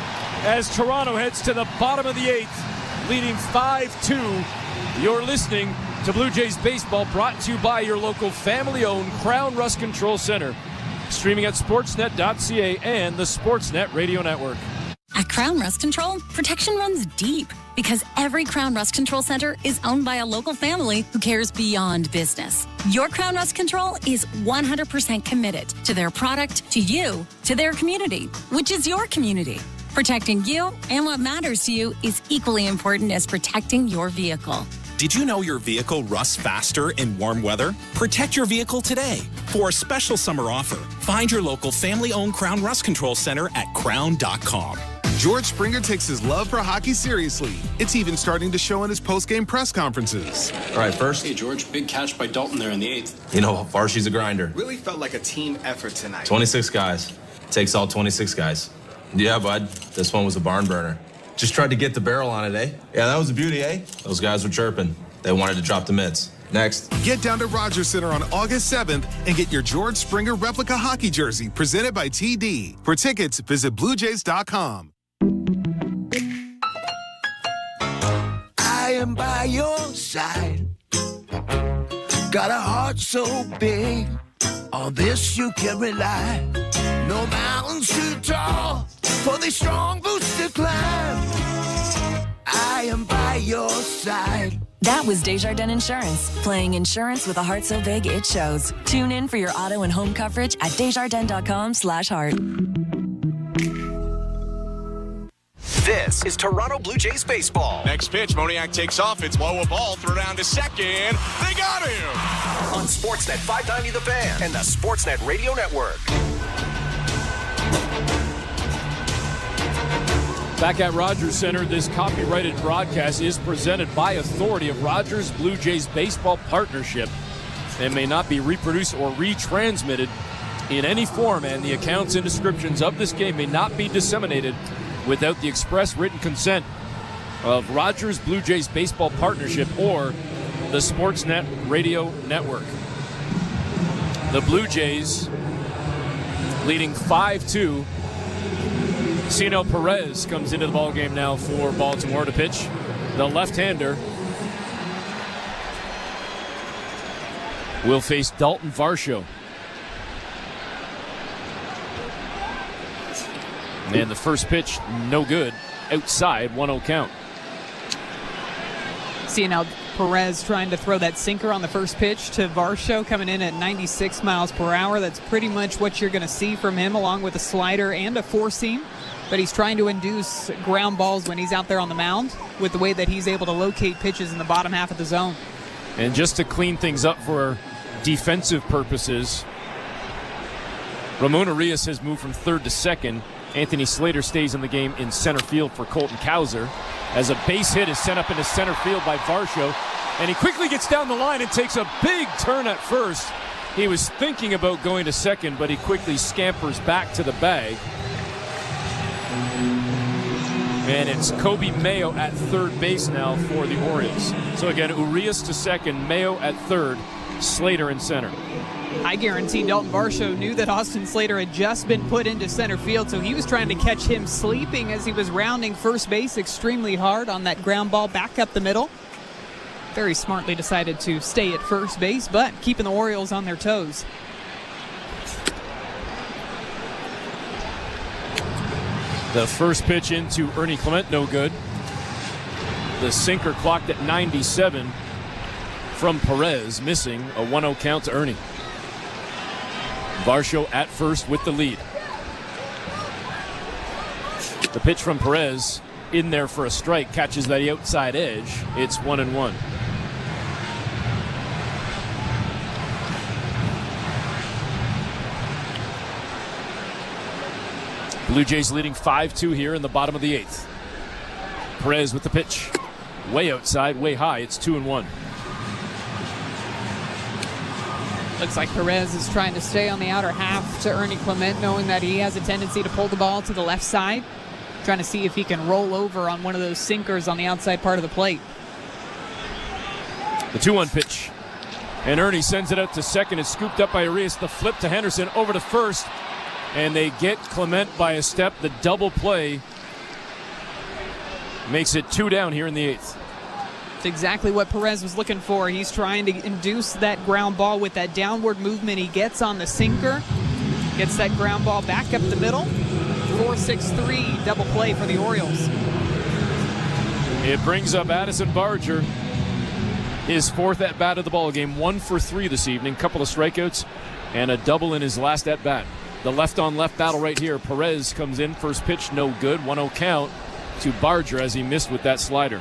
as Toronto heads to the bottom of the 8th, leading 5-2. You're listening to Blue Jays Baseball, brought to you by your local family-owned Crown Rust Control Center. Streaming at sportsnet.ca and the Sportsnet Radio Network. At Crown Rust Control, protection runs deep because every Crown Rust Control Center is owned by a local family who cares beyond business. Your Crown Rust Control is 100% committed to their product, to you, to their community, which is your community. Protecting you and what matters to you is equally important as protecting your vehicle. Did you know your vehicle rusts faster in warm weather? Protect your vehicle today. For a special summer offer, find your local family-owned Crown Rust Control Center at crown.com. George Springer takes his love for hockey seriously. It's even starting to show in his post-game press conferences. All right, first. Hey, George, big catch by Dalton there in the 8th. You know, Varshy's a grinder. Really felt like a team effort tonight. 26 guys. Takes all 26 guys. Yeah, bud. This one was a barn burner. Just tried to get the barrel on it, eh? Yeah, that was a beauty, eh? Those guys were chirping. They wanted to drop the mitts. Next. Get down to Rogers Center on August 7th and get your George Springer replica hockey jersey presented by TD. For tickets, visit BlueJays.com. I am by your side. Got a heart so big, on this you can rely. No mountains too tall for the strong boots to climb. I am by your side. That was Desjardins Insurance, playing insurance with a heart so big it shows. Tune in for your auto and home coverage at desjardins.com/heart. This is Toronto Blue Jays baseball. Next pitch, Moniak takes off. It's low, a ball, throw down to second. They got him! On Sportsnet 590 The Fan and the Sportsnet Radio Network. Back at Rogers Center, this copyrighted broadcast is presented by authority of Rogers Blue Jays Baseball Partnership and may not be reproduced or retransmitted in any form, and the accounts and descriptions of this game may not be disseminated without the express written consent of Rogers Blue Jays Baseball Partnership or the Sportsnet Radio Network. The Blue Jays leading 5-2. Cino Perez comes into the ballgame now for Baltimore to pitch. The left-hander will face Dalton Varsho. And the first pitch, no good. Outside, 1-0 count. See now Perez trying to throw that sinker on the first pitch to Varsho, coming in at 96 miles per hour. That's pretty much what you're going to see from him, along with a slider and a four-seam. But he's trying to induce ground balls when he's out there on the mound with the way that he's able to locate pitches in the bottom half of the zone. And just to clean things up for defensive purposes, Ramon Arias has moved from third to second. Anthony Slater stays in the game in center field for Colton Cowser, as a base hit is sent up into center field by Varsho, and he quickly gets down the line and takes a big turn at first. He was thinking about going to second, but he quickly scampers back to the bag. And it's Kobe Mayo at third base now for the Orioles. So again, Urias to second, Mayo at third, Slater in center. I guarantee Dalton Varsho knew that Austin Slater had just been put into center field, so he was trying to catch him sleeping as he was rounding first base extremely hard on that ground ball back up the middle. Very smartly decided to stay at first base, but keeping the Orioles on their toes. The first pitch into Ernie Clement, no good. The sinker clocked at 97 from Perez, missing a 1-0 count to Ernie. Varsho at first with the lead. The pitch from Perez in there for a strike, catches that outside edge. It's 1-1. Blue Jays leading 5-2 here in the bottom of the 8th. Perez with the pitch. Way outside, way high. It's 2-1. Looks like Perez is trying to stay on the outer half to Ernie Clement, knowing that he has a tendency to pull the ball to the left side. Trying to see if he can roll over on one of those sinkers on the outside part of the plate. The 2-1 pitch. And Ernie sends it out to second. It's scooped up by Arias. The flip to Henderson over to first. And they get Clement by a step. The double play makes it 2 down here in the 8th. It's exactly what Perez was looking for. He's trying to induce that ground ball with that downward movement he gets on the sinker. Gets that ground ball back up the middle. 4-6-3 double play for the Orioles. It brings up Addison Barger. His 4th at-bat of the ball game. 1 for 3 this evening. Couple of strikeouts and a double in his last at-bat. The left-on-left battle right here. Perez comes in. First pitch, no good. 1-0 count to Barger as he missed with that slider.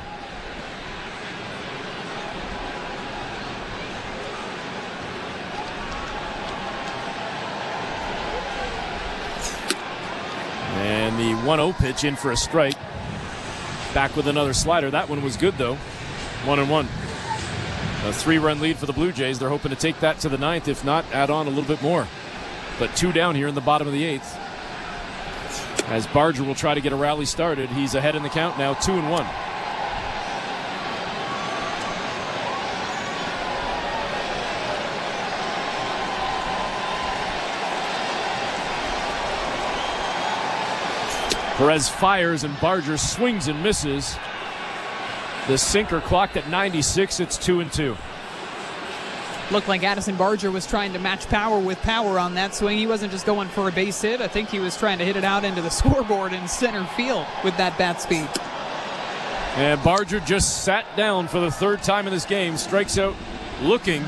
And the 1-0 pitch in for a strike. Back with another slider. That one was good, though. 1-1. A 3-run lead for the Blue Jays. They're hoping to take that to the 9th. If not, add on a little bit more. But 2 down here in the bottom of the 8th. As Barger will try to get a rally started. He's ahead in the count now, 2-1. Perez fires and Barger swings and misses. The sinker clocked at 96. It's 2-2. Looked like Addison Barger was trying to match power with power on that swing. He wasn't just going for a base hit. I think he was trying to hit it out into the scoreboard in center field with that bat speed. And Barger just sat down for the 3rd time in this game. Strikes out looking.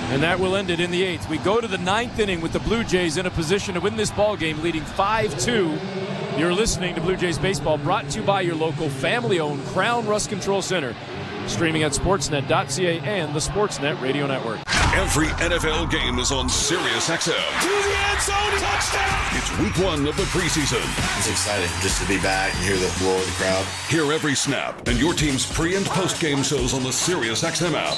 And that will end it in the 8th. We go to the 9th inning with the Blue Jays in a position to win this ball game, leading 5-2. You're listening to Blue Jays Baseball, brought to you by your local family-owned Crown Rust Control Center. Streaming at sportsnet.ca and the Sportsnet Radio Network. Every NFL game is on SiriusXM. To the end zone, touchdown! It's week 1 of the preseason. It's exciting just to be back and hear the roar of the crowd. Hear every snap and your team's pre- and post-game shows on the SiriusXM app.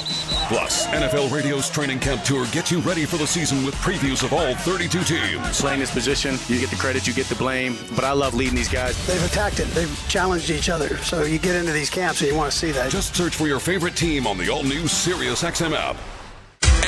Plus, NFL Radio's training camp tour gets you ready for the season with previews of all 32 teams. Playing this position, you get the credit, you get the blame, but I love leading these guys. They've attacked it. They've challenged each other. So you get into these camps and you want to see that. Just search for your favorite team on the all-new SiriusXM app.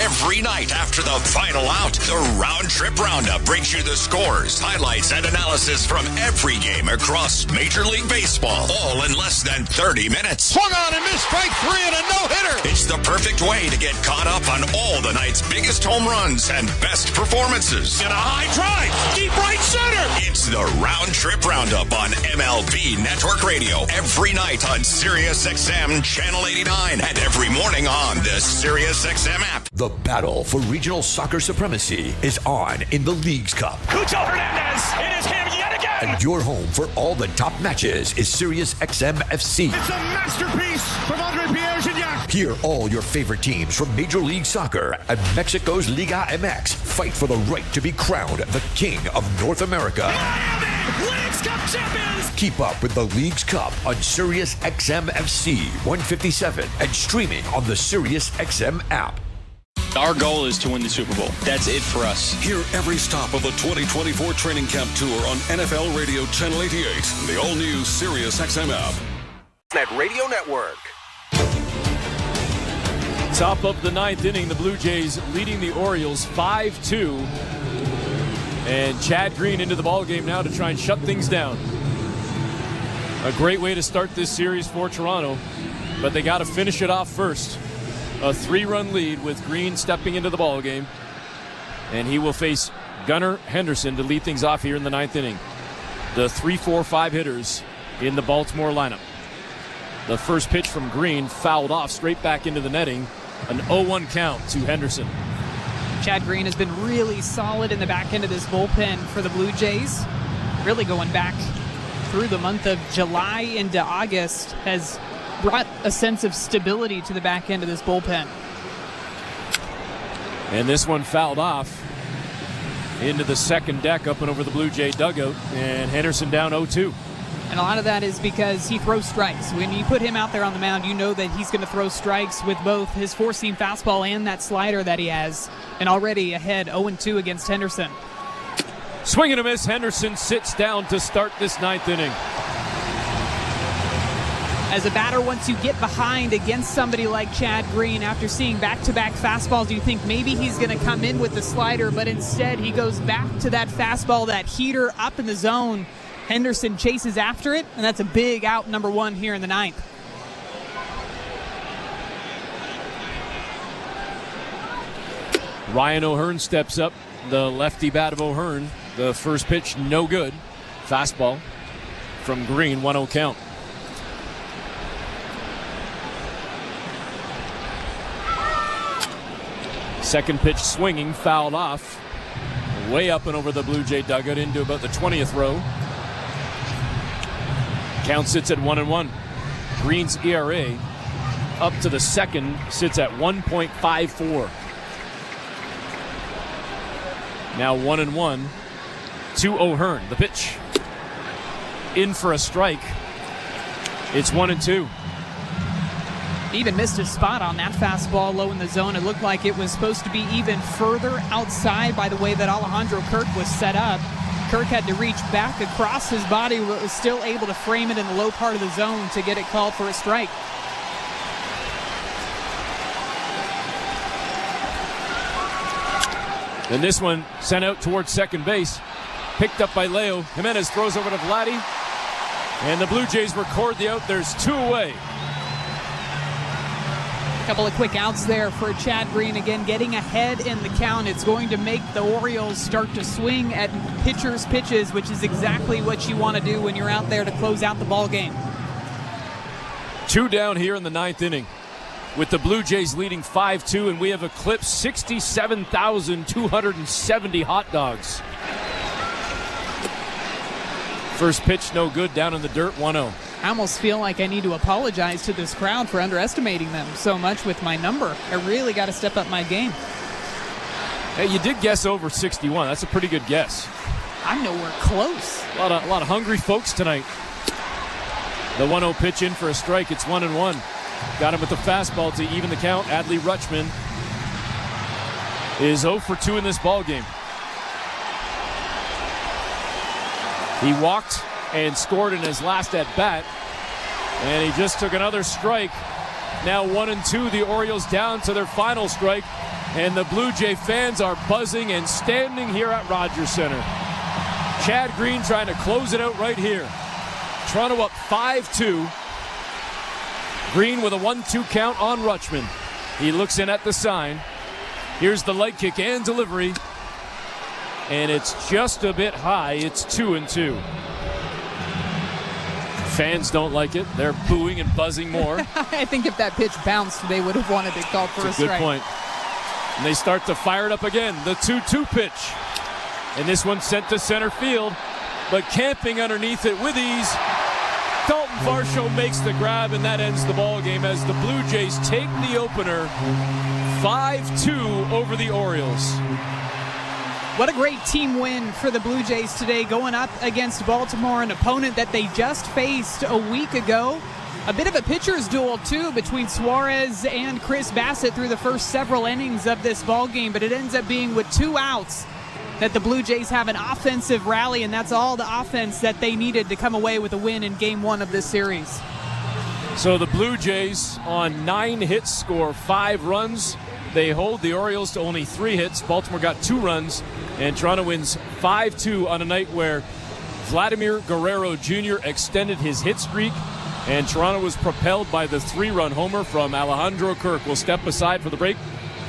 Every night after the final out, the Round Trip Roundup brings you the scores, highlights, and analysis from every game across Major League Baseball, all in less than 30 minutes. Swung on and missed, strike 3 and a no-hitter. It's the perfect way to get caught up on all the night's biggest home runs and best performances. And a high drive, deep right center. It's the Round Trip Roundup on MLB Network Radio every night on SiriusXM Channel 89 and every morning on the SiriusXM app. The battle for regional soccer supremacy is on in the Leagues Cup. Cucho Hernandez, it is him yet again. And your home for all the top matches is SiriusXM FC. It's a masterpiece from Andre Pierre Gignac. Hear all your favorite teams from Major League Soccer and Mexico's Liga MX fight for the right to be crowned the King of North America. Miami, Leagues Cup champions. Keep up with the Leagues Cup on SiriusXM FC 157 and streaming on the SiriusXM app. Our goal is to win the Super Bowl. That's it for us. Hear every stop of the 2024 training camp tour on NFL Radio Channel 88, the all-new SiriusXM app. Net Radio Network. Top of the ninth inning, the Blue Jays leading the Orioles 5-2. And Chad Green into the ballgame now to try and shut things down. A great way to start this series for Toronto, but they got to finish it off first. A 3-run lead with Green stepping into the ballgame, and he will face Gunnar Henderson to lead things off here in the ninth inning. The 3-4-5 hitters in the Baltimore lineup. The first pitch from Green fouled off straight back into the netting. An 0-1 count to Henderson. Chad Green has been really solid in the back end of this bullpen for the Blue Jays. Really going back through the month of July into August has brought a sense of stability to the back end of this bullpen. And this one fouled off into the second deck up and over the Blue Jay dugout, and Henderson down 0-2. And a lot of that is because he throws strikes. When you put him out there on the mound, you know that he's going to throw strikes with both his four-seam fastball and that slider that he has. And already ahead 0-2 against Henderson. Swing and a miss. Henderson sits down to start this ninth inning. As a batter, once you get behind against somebody like Chad Green, after seeing back-to-back fastballs, you think maybe he's going to come in with the slider, but instead he goes back to that fastball, that heater up in the zone. Henderson chases after it, and that's a big out, number one here in the ninth. Ryan O'Hearn steps up, the lefty bat of O'Hearn. The first pitch, no good. Fastball from Green, 1-0 count. Second pitch swinging, fouled off. Way up and over the Blue Jay dugout into about the 20th row. Count sits at 1-1. Green's ERA up to the second sits at 1.54. Now 1-1 to O'Hearn. The pitch in for a strike. It's 1-2. He even missed his spot on that fastball low in the zone. It looked like it was supposed to be even further outside by the way that Alejandro Kirk was set up. Kirk had to reach back across his body, but was still able to frame it in the low part of the zone to get it called for a strike. And this one sent out towards second base. Picked up by Leo. Jimenez throws over to Vladdy. And the Blue Jays record the out. There's two away. A couple of quick outs there for Chad Green. Again, getting ahead in the count. It's going to make the Orioles start to swing at pitchers' pitches, which is exactly what you want to do when you're out there to close out the ball game. Two down here in the ninth inning, with the Blue Jays leading 5-2, and we have eclipsed 67,270 hot dogs. First pitch, no good, down in the dirt, 1-0. I almost feel like I need to apologize to this crowd for underestimating them so much with my number. I really got to step up my game. Hey, you did guess over 61. That's a pretty good guess. I'm nowhere close. A lot of hungry folks tonight. The 1-0 pitch in for a strike. It's 1-1. Got him with the fastball to even the count. Adley Rutschman is 0 for 2 in this ball game. He walked and scored in his last at bat, and he just took another strike. Now 1-2, the Orioles down to their final strike, and the Blue Jay fans are buzzing and standing here at Rogers Center. Chad Green trying to close it out right here. Toronto up 5-2. Green with a 1-2 count on Rutschman. He looks in at the sign. Here's the light kick and delivery, and it's just a bit high. It's 2-2. Fans don't like it. They're booing and buzzing more. I think if that pitch bounced, they would have wanted it called for a strike. Good point. And they start to fire it up again. The 2-2 pitch. And this one sent to center field, but camping underneath it with ease. Dalton Varsho makes the grab, and that ends the ball game as the Blue Jays take the opener 5-2 over the Orioles. What a great team win for the Blue Jays today, going up against Baltimore, an opponent that they just faced a week ago. A bit of a pitcher's duel, too, between Suarez and Chirs Bassitt through the first several innings of this ball game, but it ends up being with 2 outs that the Blue Jays have an offensive rally, and that's all the offense that they needed to come away with a win in Game 1 of this series. So the Blue Jays on 9 hits score 5 runs. They hold the Orioles to only 3 hits. Baltimore got 2 runs, and Toronto wins 5-2 on a night where Vladimir Guerrero Jr. extended his hit streak, and Toronto was propelled by the 3-run homer from Alejandro Kirk. We'll step aside for the break,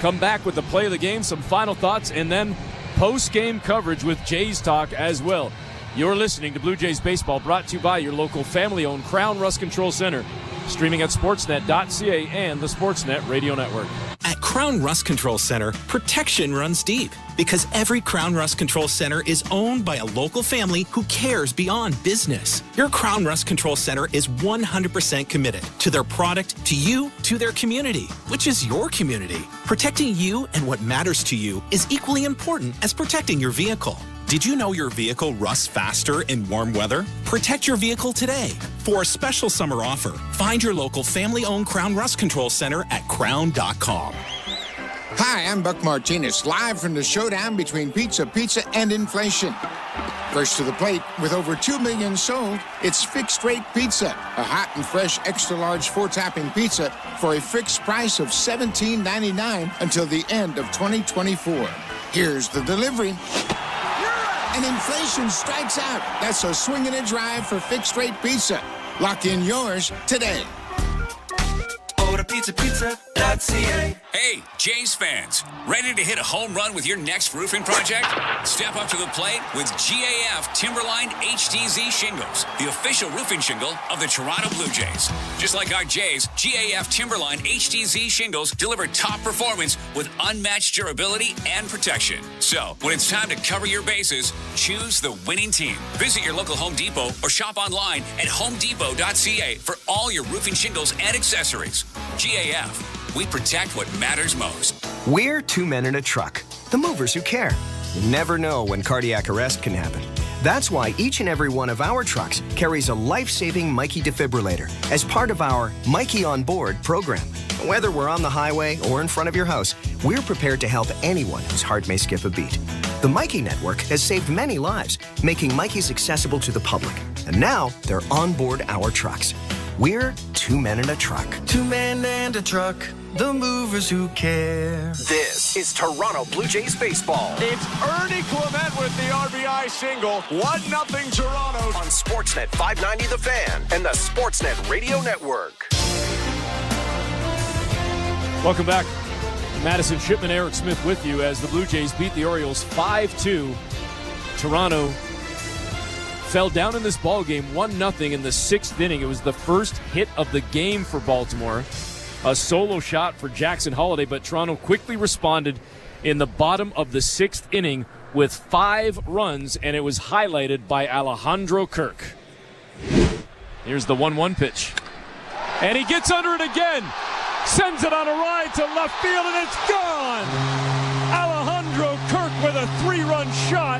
come back with the play of the game, some final thoughts, and then post-game coverage with Jays Talk as well. You're listening to Blue Jays Baseball, brought to you by your local family-owned Crown Rust Control Center. Streaming at sportsnet.ca and the Sportsnet Radio Network. At Crown Rust Control Center, protection runs deep because every Crown Rust Control Center is owned by a local family who cares beyond business. Your Crown Rust Control Center is 100% committed to their product, to you, to their community, which is your community. Protecting you and what matters to you is equally important as protecting your vehicle. Did you know your vehicle rusts faster in warm weather? Protect your vehicle today. For a special summer offer, find your local family-owned Crown Rust Control Center at crown.com. Hi, I'm Buck Martinez, live from the showdown between Pizza and inflation. First to the plate, with over 2 million sold, it's Fixed Rate Pizza, a hot and fresh extra-large 4-topping pizza for a fixed price of $17.99 until the end of 2024. Here's the delivery. And inflation strikes out. That's a swing and a drive for Fixed Rate Pizza. Lock in yours today. Order pizza.ca. Hey, Jays fans, ready to hit a home run with your next roofing project? Step up to the plate with GAF Timberline HDZ shingles, the official roofing shingle of the Toronto Blue Jays. Just like our Jays, GAF Timberline HDZ shingles deliver top performance with unmatched durability and protection. So, when it's time to cover your bases, choose the winning team. Visit your local Home Depot or shop online at homedepot.ca for all your roofing shingles and accessories. GAF, we protect what matters most. We're 2 men in a truck, the movers who care. You never know when cardiac arrest can happen. That's why each and every one of our trucks carries a life-saving Mikey defibrillator as part of our Mikey on Board program. Whether we're on the highway or in front of your house, we're prepared to help anyone whose heart may skip a beat. The Mikey Network has saved many lives, making Mikeys accessible to the public. And now they're on board our trucks. We're 2 men in a truck. 2 men and a truck, the movers who care. This is Toronto Blue Jays baseball. It's Ernie Clement with the RBI single. 1-0 Toronto. On Sportsnet 590 The Fan and the Sportsnet Radio Network. Welcome back. Madison Shipman, Eric Smith with you as the Blue Jays beat the Orioles 5-2. Toronto fell down in this ball game 1-0 in the 6th inning. It was the first hit of the game for Baltimore. A solo shot for Jackson Holliday, but Toronto quickly responded in the bottom of the 6th inning with 5 runs, and it was highlighted by Alejandro Kirk. Here's the 1-1 pitch. And he gets under it again. Sends it on a ride to left field, and it's gone! Alejandro Kirk with a 3-run shot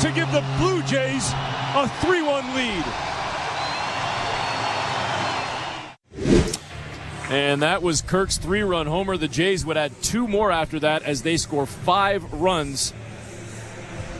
to give the Blue Jays a 3-1 lead. And that was Kirk's 3-run homer. The Jays would add 2 more after that as they score 5 runs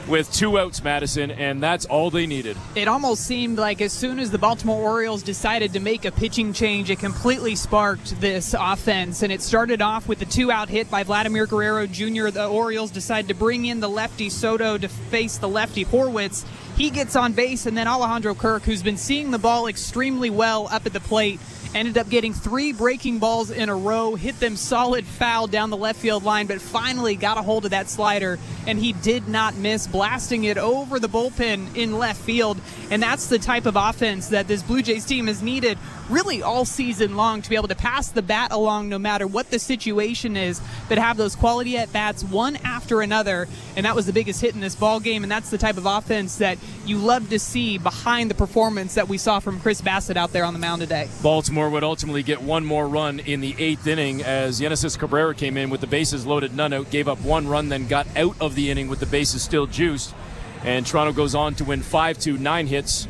with 2 outs, Madison, and that's all they needed. It almost seemed like as soon as the Baltimore Orioles decided to make a pitching change, it completely sparked this offense. And it started off with the 2-out hit by Vladimir Guerrero Jr. The Orioles decided to bring in the lefty Soto to face the lefty Horwitz. He gets on base, and then Alejandro Kirk, who's been seeing the ball extremely well up at the plate, ended up getting 3 breaking balls in a row, hit them solid foul down the left field line, but finally got a hold of that slider, and he did not miss, blasting it over the bullpen in left field. And that's the type of offense that this Blue Jays team has needed really all season long, to be able to pass the bat along no matter what the situation is, but have those quality at-bats one after another. And that was the biggest hit in this ball game, and that's the type of offense that you love to see behind the performance that we saw from Chirs Bassitt out there on the mound today. Baltimore would ultimately get 1 more run in the 8th inning as Genesis Cabrera came in with the bases loaded, none out, gave up 1 run, then got out of the inning with the bases still juiced. And Toronto goes on to win 5-2, 9 hits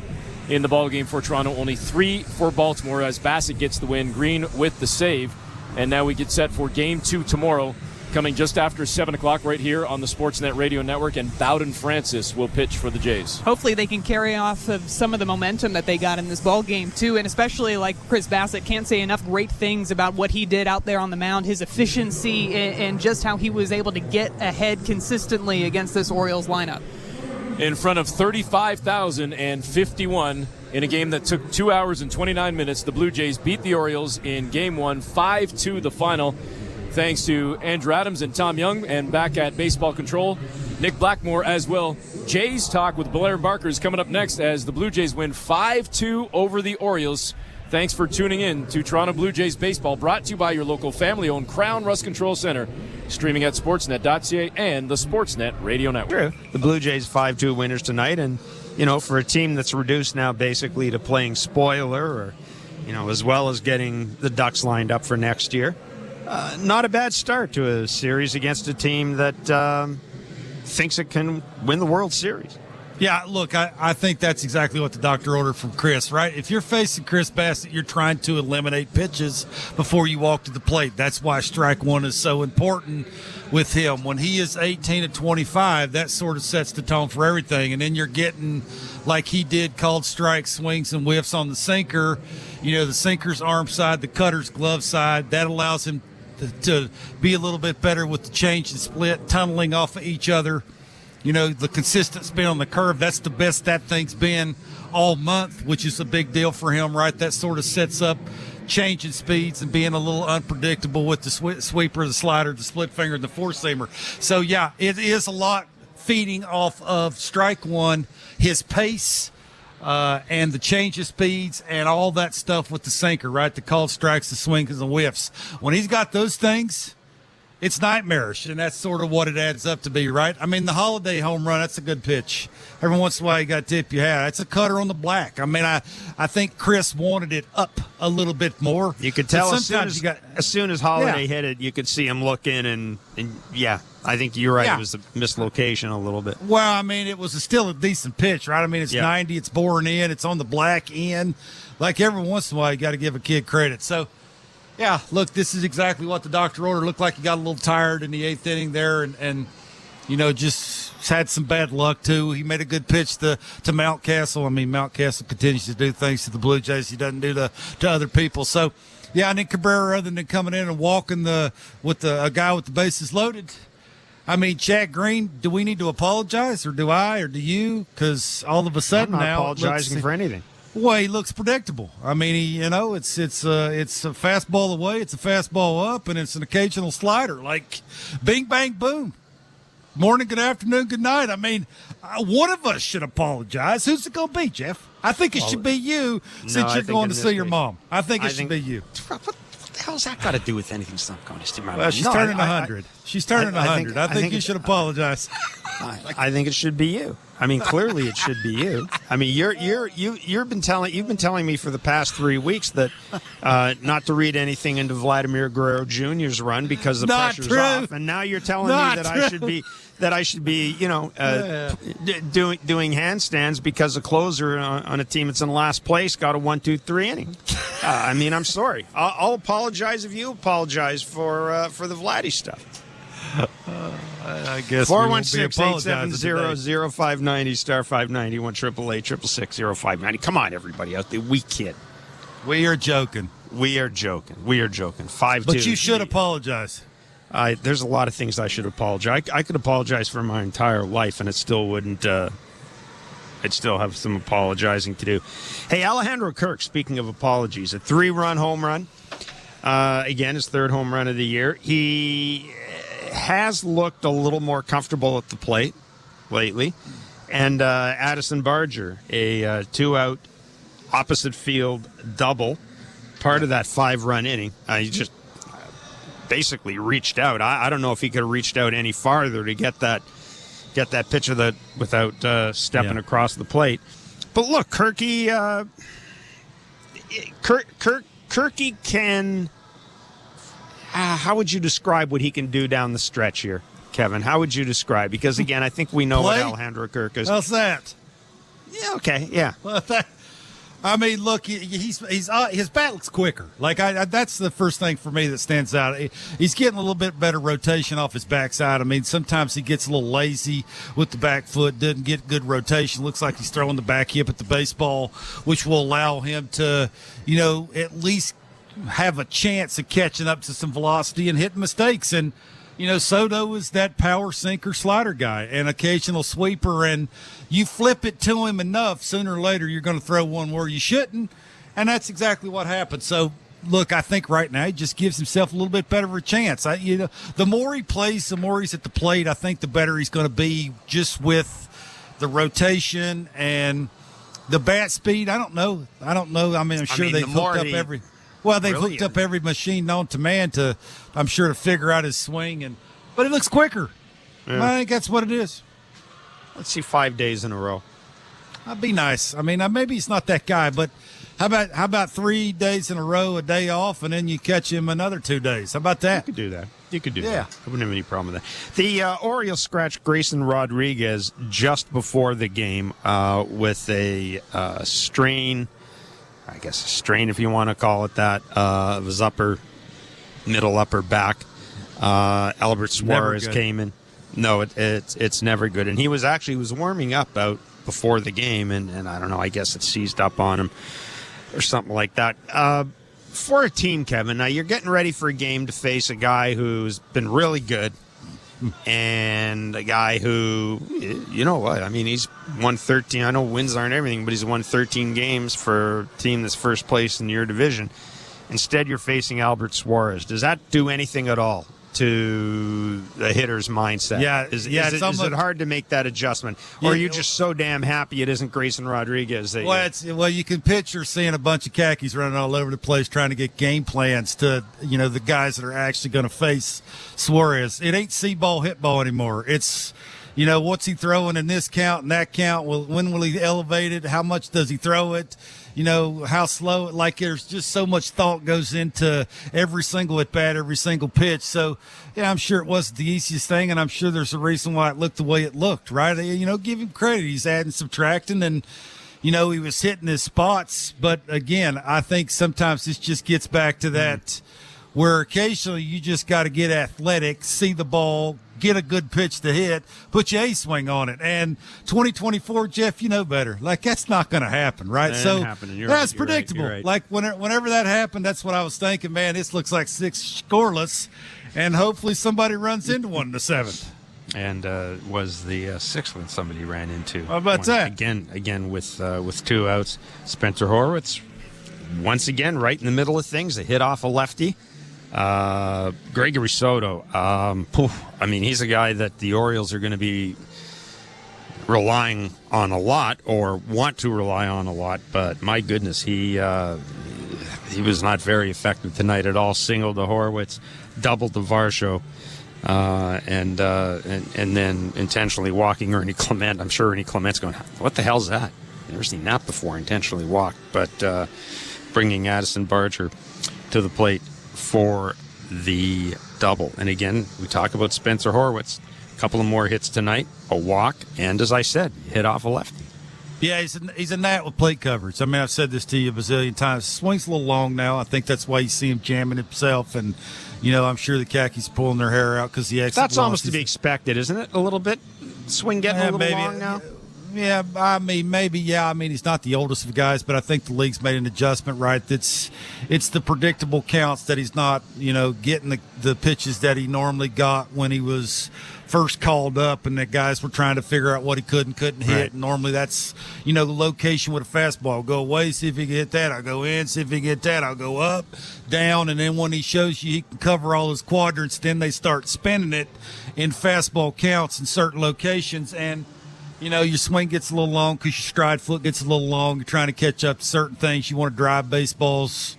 in the ballgame for Toronto, only 3 for Baltimore as Bassitt gets the win, Green with the save. And now we get set for Game 2 tomorrow coming just after 7 o'clock right here on the Sportsnet Radio Network, and Bowden Francis will pitch for the Jays. Hopefully they can carry off of some of the momentum that they got in this ball game, too, and especially like Chirs Bassitt, can't say enough great things about what he did out there on the mound, his efficiency, and just how he was able to get ahead consistently against this Orioles lineup. In front of 35,051 in a game that took 2 hours and 29 minutes, the Blue Jays beat the Orioles in Game 1, 5-2 the final. Thanks to Andrew Adams and Tom Young, and back at Baseball Control, Nick Blackmore as well. Jays Talk with Blair Barker is coming up next as the Blue Jays win 5-2 over the Orioles. Thanks for tuning in to Toronto Blue Jays Baseball, brought to you by your local family-owned Crown Rust Control Center, streaming at sportsnet.ca and the Sportsnet Radio Network. True. The Blue Jays 5-2 winners tonight, and, for a team that's reduced now basically to playing spoiler, or, as well as getting the Ducks lined up for next year. Not a bad start to a series against a team that thinks it can win the World Series. Yeah, look, I think that's exactly what the doctor ordered from Chris, right? If you're facing Chirs Bassitt, you're trying to eliminate pitches before you walk to the plate. That's why strike one is so important with him. When he is 18 to 25, that sort of sets the tone for everything. And then you're getting, like he did, called strikes, swings, and whiffs on the sinker. The sinker's arm side, the cutter's glove side. That allows him to be a little bit better with the change and split, tunneling off of each other. The consistent spin on the curve, that's the best that thing's been all month, which is a big deal for him, right? That sort of sets up changing speeds and being a little unpredictable with the sweeper, the slider, the split finger, and the four-seamer. So, yeah, it is a lot feeding off of strike one, his pace, and the change of speeds and all that stuff with the sinker, right? The called strikes, the swings, and the whiffs. When he's got those things, it's nightmarish, and that's sort of what it adds up to be, right? I mean, the Holiday home run, that's a good pitch. Every once in a while, you got to tip your hat. That's a cutter on the black. I mean, I think Chris wanted it up a little bit more. You could tell as soon as Holiday hit it, you could see him looking, and yeah, I think you're right. Yeah. It was a mislocation a little bit. Well, I mean, it was still a decent pitch, right? I mean, it's 90, it's boring in, it's on the black end. Like, every once in a while, you got to give a kid credit. So, yeah, look, this is exactly what the doctor ordered. Looked like he got a little tired in the eighth inning there and just had some bad luck, too. He made a good pitch to Mountcastle. I mean, Mountcastle continues to do things to the Blue Jays he doesn't do to other people. So, yeah, I think Cabrera, other than coming in and walking with a guy with the bases loaded, I mean, Chad Green, do we need to apologize, or do I, or do you? Because all of a sudden I'm not now apologizing for anything. Well, he looks predictable. I mean, it's a fastball away, it's a fastball up, and it's an occasional slider. Like, bing, bang, boom. Morning, good afternoon, good night. I mean, one of us should apologize. Who's it going to be, Jeff? I think it should be you, since you're going to see your mom. I think it should be you. What the hell's that got to do with anything? It's not going to see my mom. Well, she's turning 100. She's turning 100. I think you should apologize. I think it should be you. I mean, clearly it should be you. I mean, you've been telling me for the past 3 weeks that not to read anything into Vladimir Guerrero Jr.'s run because the pressure's off, and now you're telling me that I should be doing handstands because a closer on a team that's in last place got a 1-2-3 inning. I mean, I'm sorry. I'll apologize if you apologize for the Vladdy stuff. I guess 416-870-0590 star 590 1-888-666-0590. Come on, everybody out there. We kid. We are joking. 5-2. But you should apologize. There's a lot of things I should apologize. I could apologize for my entire life, and it still wouldn't. I'd still have some apologizing to do. Hey, Alejandro Kirk, speaking of apologies, a 3-run home run. Again, his 3rd home run of the year. He has looked a little more comfortable at the plate lately. And Addison Barger, a 2-out opposite field double, part of that 5-run inning. He just basically reached out. I don't know if he could have reached out any farther to get that pitch without stepping across the plate. But look, Kirky can. How would you describe what he can do down the stretch here, Kevin? How would you describe? Because again, I think we know what Alejandro Kirk is. How's that? Yeah. Okay. Yeah. Well, I mean, look, he's his bat looks quicker. Like that's the first thing for me that stands out. He's getting a little bit better rotation off his backside. I mean, sometimes he gets a little lazy with the back foot, doesn't get good rotation. Looks like he's throwing the back hip at the baseball, which will allow him to, at least have a chance of catching up to some velocity and hitting mistakes. And Soto is that power sinker slider guy, an occasional sweeper, and you flip it to him enough, sooner or later you're going to throw one where you shouldn't, and that's exactly what happened. So, look, I think right now he just gives himself a little bit better of a chance. The more he plays, the more he's at the plate, I think the better he's going to be just with the rotation and the bat speed. I don't know. I mean, I'm sure they've hooked up every – well, they've hooked up every machine known to man to figure out his swing, but it looks quicker. Yeah. I think that's what it is. Let's see 5 days in a row. That'd be nice. I mean, maybe he's not that guy, but how about 3 days in a row, a day off, and then you catch him another 2 days? How about that? You could do that. I wouldn't have any problem with that. The Orioles scratched Grayson Rodriguez just before the game with a strain. I guess a strain, if you want to call it that, of his middle upper back. Albert Suarez came in. No, it's never good. And he was warming up out before the game, and I don't know, I guess it seized up on him or something like that. For a team, Kevin, now you're getting ready for a game to face a guy who's been really good and a guy who, you know what, I mean, he's won 13. I know wins aren't everything, but he's won 13 games for a team that's first place in your division. Instead, you're facing Albert Suarez. Does that do anything at all to the hitter's mindset? Yeah, is it hard to make that adjustment? Or are you just so damn happy it isn't Grayson Rodriguez? Well, you can picture seeing a bunch of khakis running all over the place trying to get game plans to, the guys that are actually going to face Suarez. It ain't see ball, hit ball anymore. It's, what's he throwing in this count and that count? When will he elevate it? How much does he throw it? How slow, like there's just so much thought goes into every single at bat, every single pitch. So, I'm sure it wasn't the easiest thing, and I'm sure there's a reason why it looked the way it looked, right? Give him credit. He's adding, subtracting, and, he was hitting his spots. But, again, I think sometimes this just gets back to that where occasionally you just got to get athletic, see the ball, get a good pitch to hit, put your A-swing on it. And 2024, Jeff, you know better. Like, that's not going to happen, right? So that's predictable. Right. Like, whenever that happened, that's what I was thinking, man, this looks like 6 scoreless, and hopefully somebody runs into one in the 7th. And was the 6th one somebody ran into. How about that? Again with 2 outs. Spencer Horwitz, once again, right in the middle of things, a hit off a lefty. Gregory Soto, I mean, he's a guy that the Orioles are going to be relying on a lot or want to rely on a lot, but my goodness, he was not very effective tonight at all. Singled to Horwitz, doubled to Varsho, and then intentionally walking Ernie Clement. I'm sure Ernie Clement's going, what the hell's that? I've never seen that before, intentionally walked, but bringing Addison Barger to the plate for the double. And again, we talk about Spencer Horwitz. A couple of more hits tonight, a walk, and as I said, hit off a lefty. Yeah, he's a gnat with plate coverage. I mean, I've said this to you a bazillion times. Swing's a little long now. I think that's why you see him jamming himself. And, I'm sure the khakis pulling their hair out because the exit. That's almost to be expected, isn't it? A little bit? Swing getting a little long now? Yeah, I mean, maybe, yeah. I mean, he's not the oldest of guys, but I think the league's made an adjustment, right? It's the predictable counts that he's not, getting the pitches that he normally got when he was first called up and the guys were trying to figure out what he could and couldn't hit. Right. And normally that's, the location with a fastball. Go away, see if he can hit that. I'll go in, see if he can hit that. I'll go up, down, and then when he shows you he can cover all his quadrants, then they start spinning it in fastball counts in certain locations. And your swing gets a little long because your stride foot gets a little long. You're trying to catch up to certain things. You want to drive baseballs.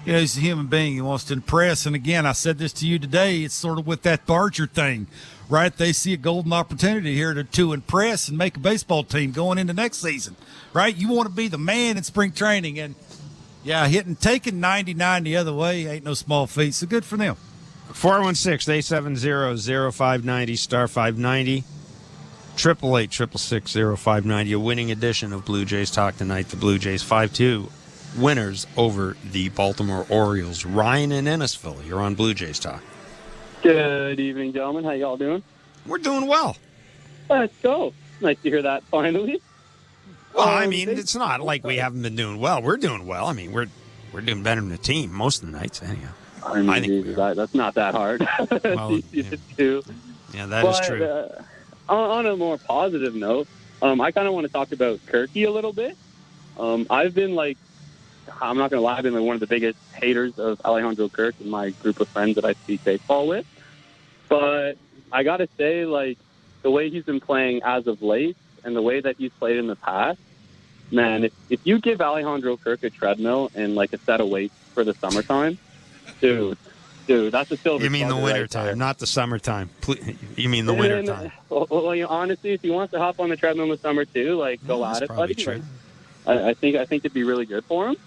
He's a human being. He wants to impress. And, again, I said this to you today. It's sort of with that Barger thing, right? They see a golden opportunity here to impress and make a baseball team going into next season, right? You want to be the man in spring training. And, yeah, taking 99 the other way ain't no small feat. So good for them. 416-870-0590, star 590. 888-666-0590, a winning edition of Blue Jays Talk tonight. The Blue Jays 5-2 winners over the Baltimore Orioles. Ryan in Innisfil, you're on Blue Jays Talk. Good evening, gentlemen. How y'all doing? We're doing well. Let's go. Nice to hear that finally. Well, I mean, it's not like we haven't been doing well. We're doing well. I mean, we're doing better than the team most of the nights, anyhow. I think that's not that hard. Well, yeah, that is true. On a more positive note, I kind of want to talk about Kirky a little bit. I've been I'm not going to lie, I've been one of the biggest haters of Alejandro Kirk in my group of friends that I speak baseball with. But I got to say, the way he's been playing as of late and the way that he's played in the past, man, if you give Alejandro Kirk a treadmill and a set of weights for the summertime, dude, that's a silver. You mean the winter time, not the summertime. You mean the winter time. Well, honestly, if he wants to hop on the treadmill in the summer too, go at it, buddy. True. I think it'd be really good for him.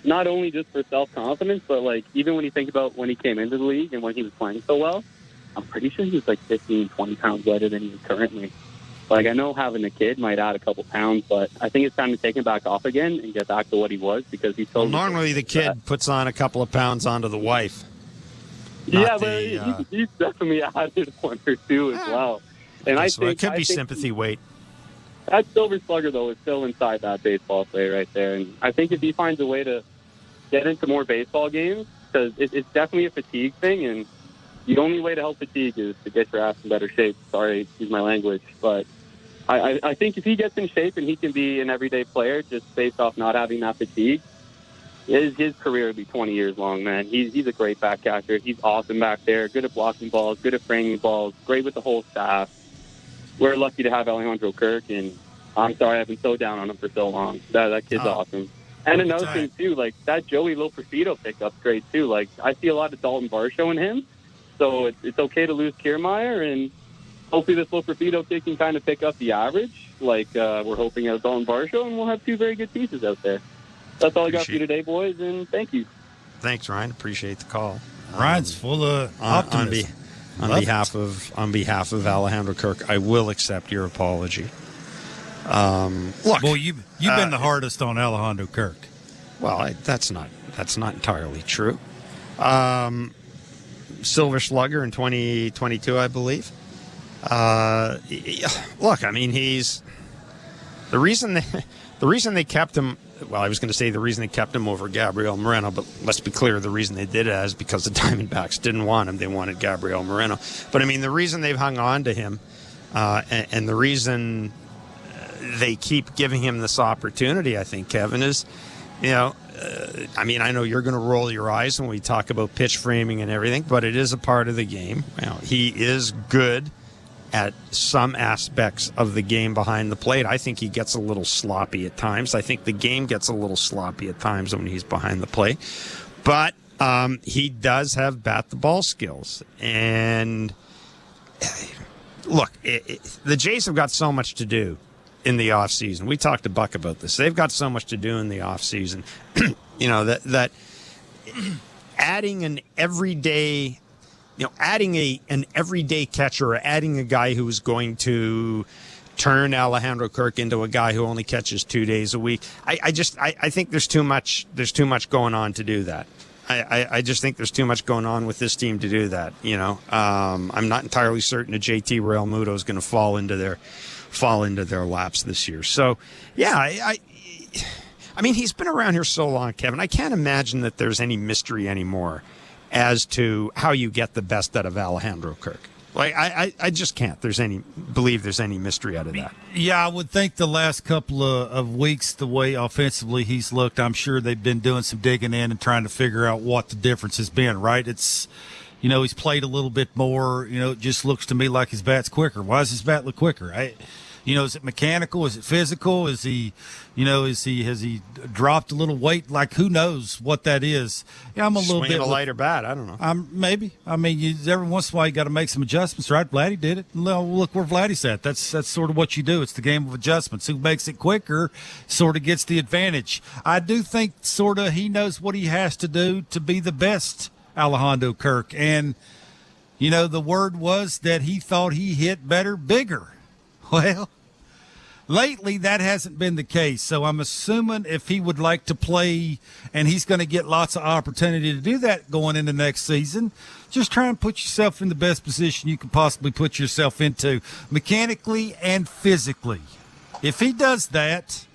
Not only just for self-confidence, but even when you think about when he came into the league and when he was playing so well, I'm pretty sure he was 15, 20 pounds lighter than he is currently. I know having a kid might add a couple pounds, but I think it's time to take him back off again and get back to what he was because he's so. Well, normally the kid puts on a couple of pounds onto the wife. Yeah, but he's definitely added one or two as well. And I think it could be sympathy weight. That silver slugger, though, is still inside that baseball play right there. And I think if he finds a way to get into more baseball games, because it's definitely a fatigue thing, and the only way to help fatigue is to get your ass in better shape. Sorry, excuse my language. But I think if he gets in shape and he can be an everyday player just based off not having that fatigue, his career will be 20 years long, man. He's a great back catcher. He's awesome back there, good at blocking balls, good at framing balls, great with the whole staff. We're lucky to have Alejandro Kirk, and I'm sorry I've been so down on him for so long. That kid's awesome. And another thing, too, that Joey Loperfido pickup's great, too. I see a lot of Dalton Varsho in him, so it's okay to lose Kiermaier, and hopefully this Loperfido kid can kind of pick up the average, we're hoping out of Dalton Varsho, and we'll have two very good pieces out there. That's all I got for you today, boys, and thank you. Thanks, Ryan. Appreciate the call. Ryan's full of optimism. On behalf of Alejandro Kirk, I will accept your apology. Look, well, you've been the hardest on Alejandro Kirk. Well, that's not entirely true. Silver Slugger in 2022, I believe. Look, I mean, he's the reason they kept him. Well, I was going to say the reason they kept him over Gabriel Moreno, but let's be clear, the reason they did it is because the Diamondbacks didn't want him. They wanted Gabriel Moreno. But, I mean, the reason they've hung on to him and the reason they keep giving him this opportunity, I think, Kevin, is, I mean, I know you're going to roll your eyes when we talk about pitch framing and everything, but it is a part of the game. He is good at some aspects of the game behind the plate. I think he gets a little sloppy at times. I think the game gets a little sloppy at times when he's behind the plate. But he does have bat-the-ball skills. And look, the Jays have got so much to do in the offseason. We talked to Buck about this. They've got so much to do in the offseason. that adding an everyday... adding an everyday catcher or adding a guy who is going to turn Alejandro Kirk into a guy who only catches 2 days a week. I think there's too much going on to do that. I just think there's too much going on with this team to do that. I'm not entirely certain that JT Realmuto is going to fall into their laps this year. So, yeah, I mean, he's been around here so long, Kevin. I can't imagine that there's any mystery anymore as to how you get the best out of Alejandro Kirk. I just can't. Believe there's any mystery out of that. Yeah, I would think the last couple of weeks, the way offensively he's looked, I'm sure they've been doing some digging in and trying to figure out what the difference has been, right? It's, he's played a little bit more. It just looks to me like his bat's quicker. Why does his bat look quicker? Is it mechanical? Is it physical? Is he, has he dropped a little weight? Who knows what that is? Yeah, I'm a little bit a lighter bat. I don't know. Maybe. I mean, every once in a while you got to make some adjustments, right? Vladdy did it. Look where Vladdy's at. That's sort of what you do. It's the game of adjustments. Who makes it quicker sort of gets the advantage. I do think sort of he knows what he has to do to be the best Alejandro Kirk. And, the word was that he thought he hit better, bigger. Well, lately that hasn't been the case. So I'm assuming if he would like to play and he's going to get lots of opportunity to do that going into next season, just try and put yourself in the best position you can possibly put yourself into mechanically and physically. If he does that,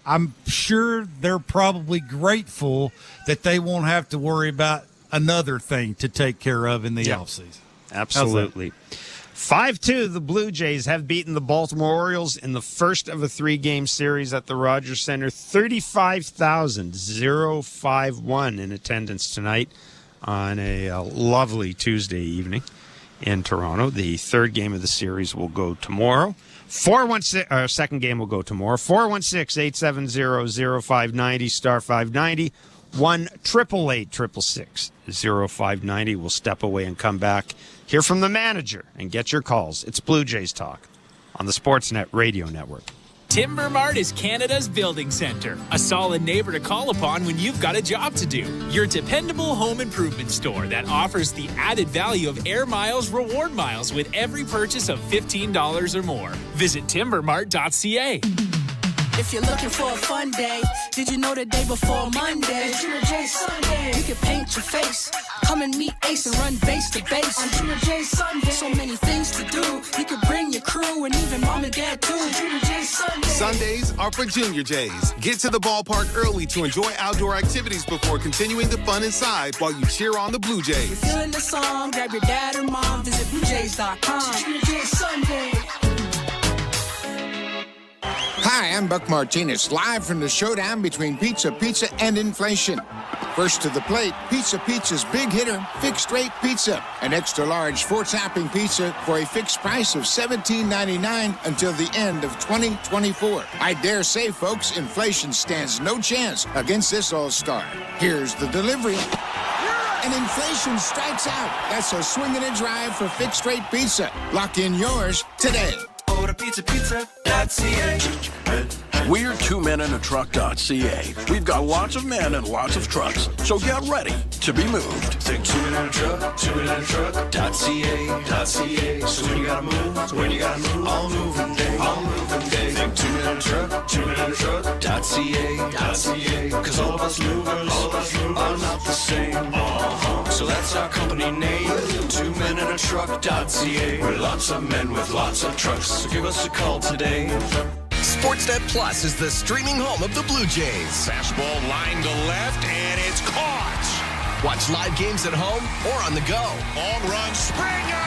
I'm sure they're probably grateful that they won't have to worry about another thing to take care of in the offseason. Absolutely. 5-2, the Blue Jays have beaten the Baltimore Orioles in the first of a 3-game series at the Rogers Center. 35,051 in attendance tonight on a lovely Tuesday evening in Toronto. The third game of the series will go tomorrow. Second game will go tomorrow. 416-870-0590, star 590. 1-888-666-0590. We'll step away and come back. Hear from the manager and get your calls. It's Blue Jays Talk on the Sportsnet Radio Network. Timber Mart is Canada's building center, a solid neighbor to call upon when you've got a job to do. Your dependable home improvement store that offers the added value of Air Miles reward miles with every purchase of $15 or more. Visit timbermart.ca. If you're looking for a fun day, did you know the day before Monday? Junior J Sunday. You can paint your face, come and meet Ace and run base to base. On Junior J Sunday. So many things to do. You could bring your crew and even mom and dad too. Junior J Sunday. Sundays are for Junior Jays. Get to the ballpark early to enjoy outdoor activities before continuing the fun inside while you cheer on the Blue Jays. If you're feeling the song, grab your dad or mom, visit BlueJays.com. Junior J Sunday. Hi, I'm Buck Martinez, live from the showdown between Pizza and inflation. First to the plate, Pizza's big hitter, fixed rate pizza. An extra large 4-topping pizza for a fixed price of $17.99 until the end of 2024. I dare say, folks, inflation stands no chance against this all-star. Here's the delivery. And inflation strikes out. That's a swing and a drive for fixed rate pizza. Lock in yours today. Order pizza.ca. We're twomenintruck.ca. We've got lots of men and lots of trucks, so get ready to be moved. Think 2menintruck.ca. So when you gotta move, all moving day. Think 2menintruck.ca. Cause all of us movers are not the same. So that's our company name, 2menintruck.ca. We're lots of men with lots of trucks, so give us a call today. Sportsnet Plus is the streaming home of the Blue Jays. Fastball line to left, and it's caught. Watch live games at home or on the go. Home run, Springer!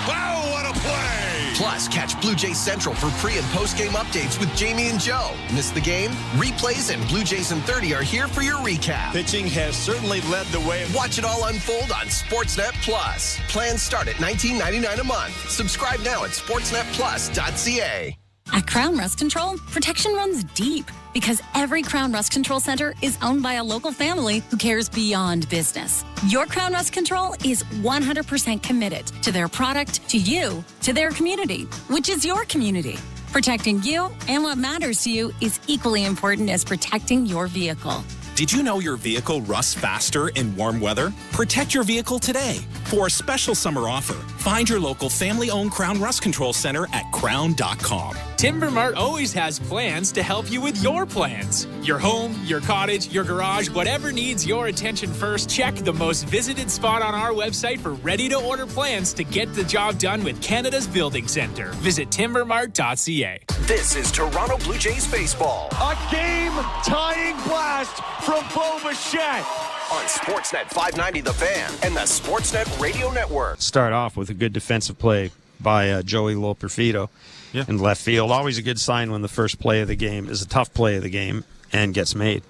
Oh, what a play! Plus, catch Blue Jays Central for pre- and post-game updates with Jamie and Joe. Miss the game? Replays and Blue Jays in 30 are here for your recap. Pitching has certainly led the way. Watch it all unfold on Sportsnet Plus. Plans start at $19.99 a month. Subscribe now at sportsnetplus.ca. At Crown Rust Control, protection runs deep because every Crown Rust Control Center is owned by a local family who cares beyond business. Your Crown Rust Control is 100% committed to their product, to you, to their community, which is your community. Protecting you and what matters to you is equally important as protecting your vehicle. Did you know your vehicle rusts faster in warm weather? Protect your vehicle today. For a special summer offer, find your local family-owned Crown Rust Control Center at crown.com. Timber Mart always has plans to help you with your plans. Your home, your cottage, your garage, whatever needs your attention first, check the most visited spot on our website for ready-to-order plans to get the job done with Canada's Building Center. Visit timbermart.ca. This is Toronto Blue Jays baseball. A game-tying blast from Bo Bichette. On Sportsnet 590 The Fan and the Sportsnet Radio Network. Start off with a good defensive play by Joey Loperfido in left field. Always a good sign when the first play of the game is a tough play of the game and gets made.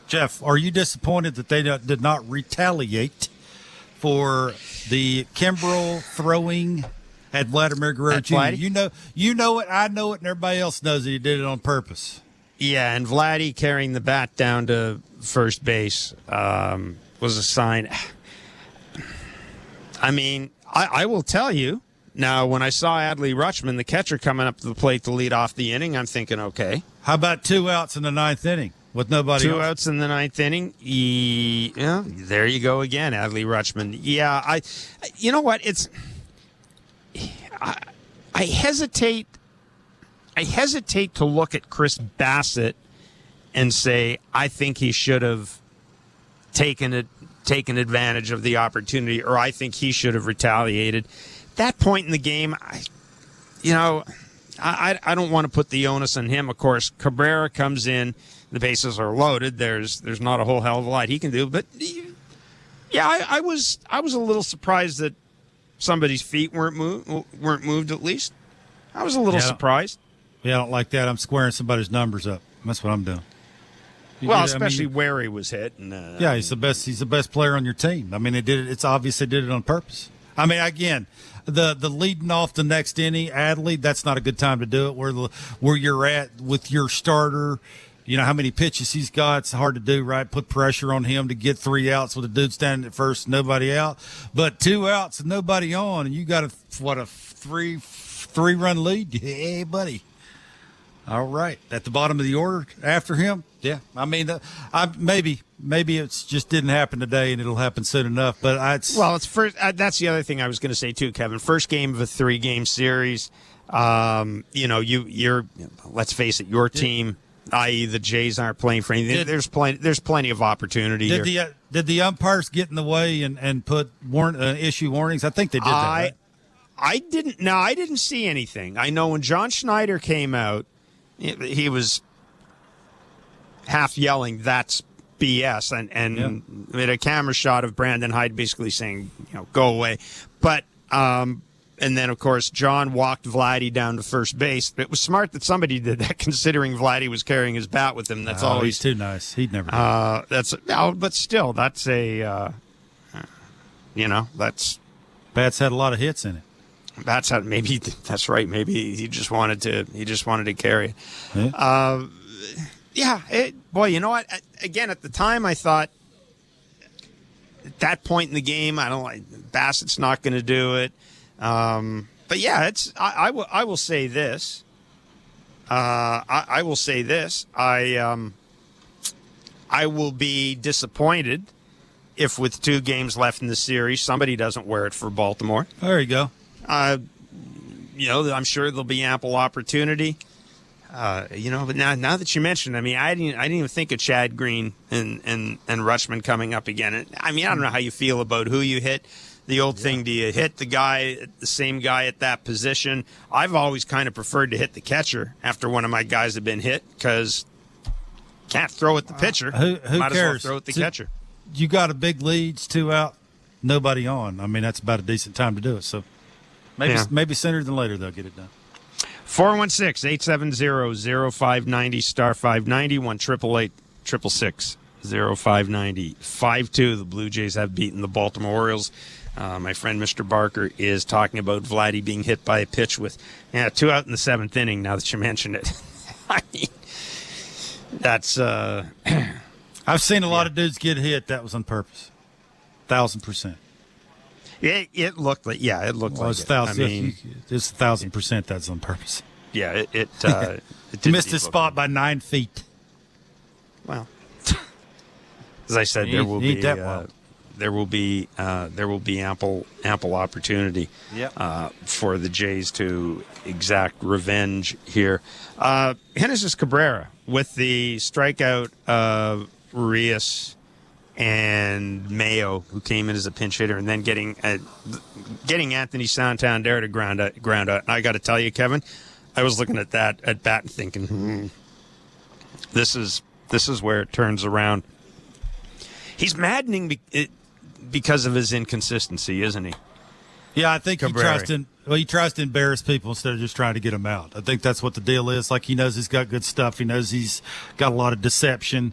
Jeff, are you disappointed that they did not retaliate for the Kimbrel throwing at Vladimir Guerrero Jr.? You know it, I know it, and everybody else knows that he did it on purpose. Yeah, and Vladdy carrying the bat down to first base was a sign. I mean, I will tell you, now, when I saw Adley Rutschman, the catcher, coming up to the plate to lead off the inning, I'm thinking, okay. How about 2 outs in the 9th inning with nobody else? 2 outs in the 9th inning. Yeah, there you go again, Adley Rutschman. Yeah, you know what? I I hesitate to look at Chirs Bassitt and say I think he should have taken advantage of the opportunity, or I think he should have retaliated. That point in the game, I don't want to put the onus on him. Of course, Cabrera comes in, the bases are loaded. There's not a whole hell of a lot he can do, but yeah, I was a little surprised that somebody's feet weren't moved at least. I was a little surprised. Yeah, I don't like that. I'm squaring somebody's numbers up. That's what I'm doing. Well, especially where he was hit. And, yeah, he's the best. He's the best player on your team. I mean, they did it. It's obvious they did it on purpose. I mean, again, the leading off the next inning, Adley, that's not a good time to do it. Where you're at with your starter, you know how many pitches he's got. It's hard to do, right? Put pressure on him to get 3 outs with a dude standing at first, nobody out. But 2 outs and nobody on, and you got a 3-run lead. Hey, buddy. All right, at the bottom of the order after him. Yeah, I mean, maybe it's just didn't happen today, and it'll happen soon enough. But it's first. That's the other thing I was going to say too, Kevin. First game of a 3-game series. You're let's face it, your team, i.e. the Jays, aren't playing for anything. There's plenty of opportunity here. Did the umpires get in the way and put issue warnings? I think they did that. Right? I didn't. No, I didn't see anything. I know when John Schneider came out, he was half yelling, "That's BS," and made a camera shot of Brandon Hyde basically saying, "Go away." But and then of course John walked Vladdy down to first base. It was smart that somebody did that, considering Vladdy was carrying his bat with him. That's always he's too nice. He'd never. But still, that's that's bat's had a lot of hits in it. That's right. Maybe he just wanted to carry it. Boy, you know what? Again, at the time, I thought at that point in the game, I don't like Bassett's not going to do it. But yeah, I will say this. I will say this. I will be disappointed if with 2 games left in the series, somebody doesn't wear it for Baltimore. There you go. I'm sure there'll be ample opportunity. But now that you mentioned, I mean, I didn't even think of Chad Green and Rutschman coming up again. I mean, I don't know how you feel about who you hit. The old thing, do you hit the same guy at that position? I've always kind of preferred to hit the catcher after one of my guys have been hit, because can't throw at the pitcher. Who Might cares? as well throw at the catcher. You got a big lead, 2 out, nobody on. I mean, that's about a decent time to do it. So maybe sooner than later they'll get it done. 416-870-0590, star 590, 1-888-666-0590. 5-2, the Blue Jays have beaten the Baltimore Orioles. My friend Mr. Barker is talking about Vladdy being hit by a pitch with 2 out in the 7th inning, now that you mentioned it. I mean, that's... I've seen a lot of dudes get hit. That was on purpose. 1,000%. It looked like, it looked like it. I mean, it's 1,000% that's on purpose. Yeah, it missed his spot by 9 feet. Well, as I said, there will be ample opportunity for the Jays to exact revenge here. Genesis Cabrera with the strikeout of Urias and Mayo, who came in as a pinch hitter, and then getting Anthony Santander to ground out. And I got to tell you, Kevin, I was looking at that at bat and thinking, this is where it turns around. He's maddening because of his inconsistency, isn't he? Yeah, I think he tries to embarrass people instead of just trying to get them out. I think that's what the deal is. Like, he knows he's got good stuff. He knows he's got a lot of deception.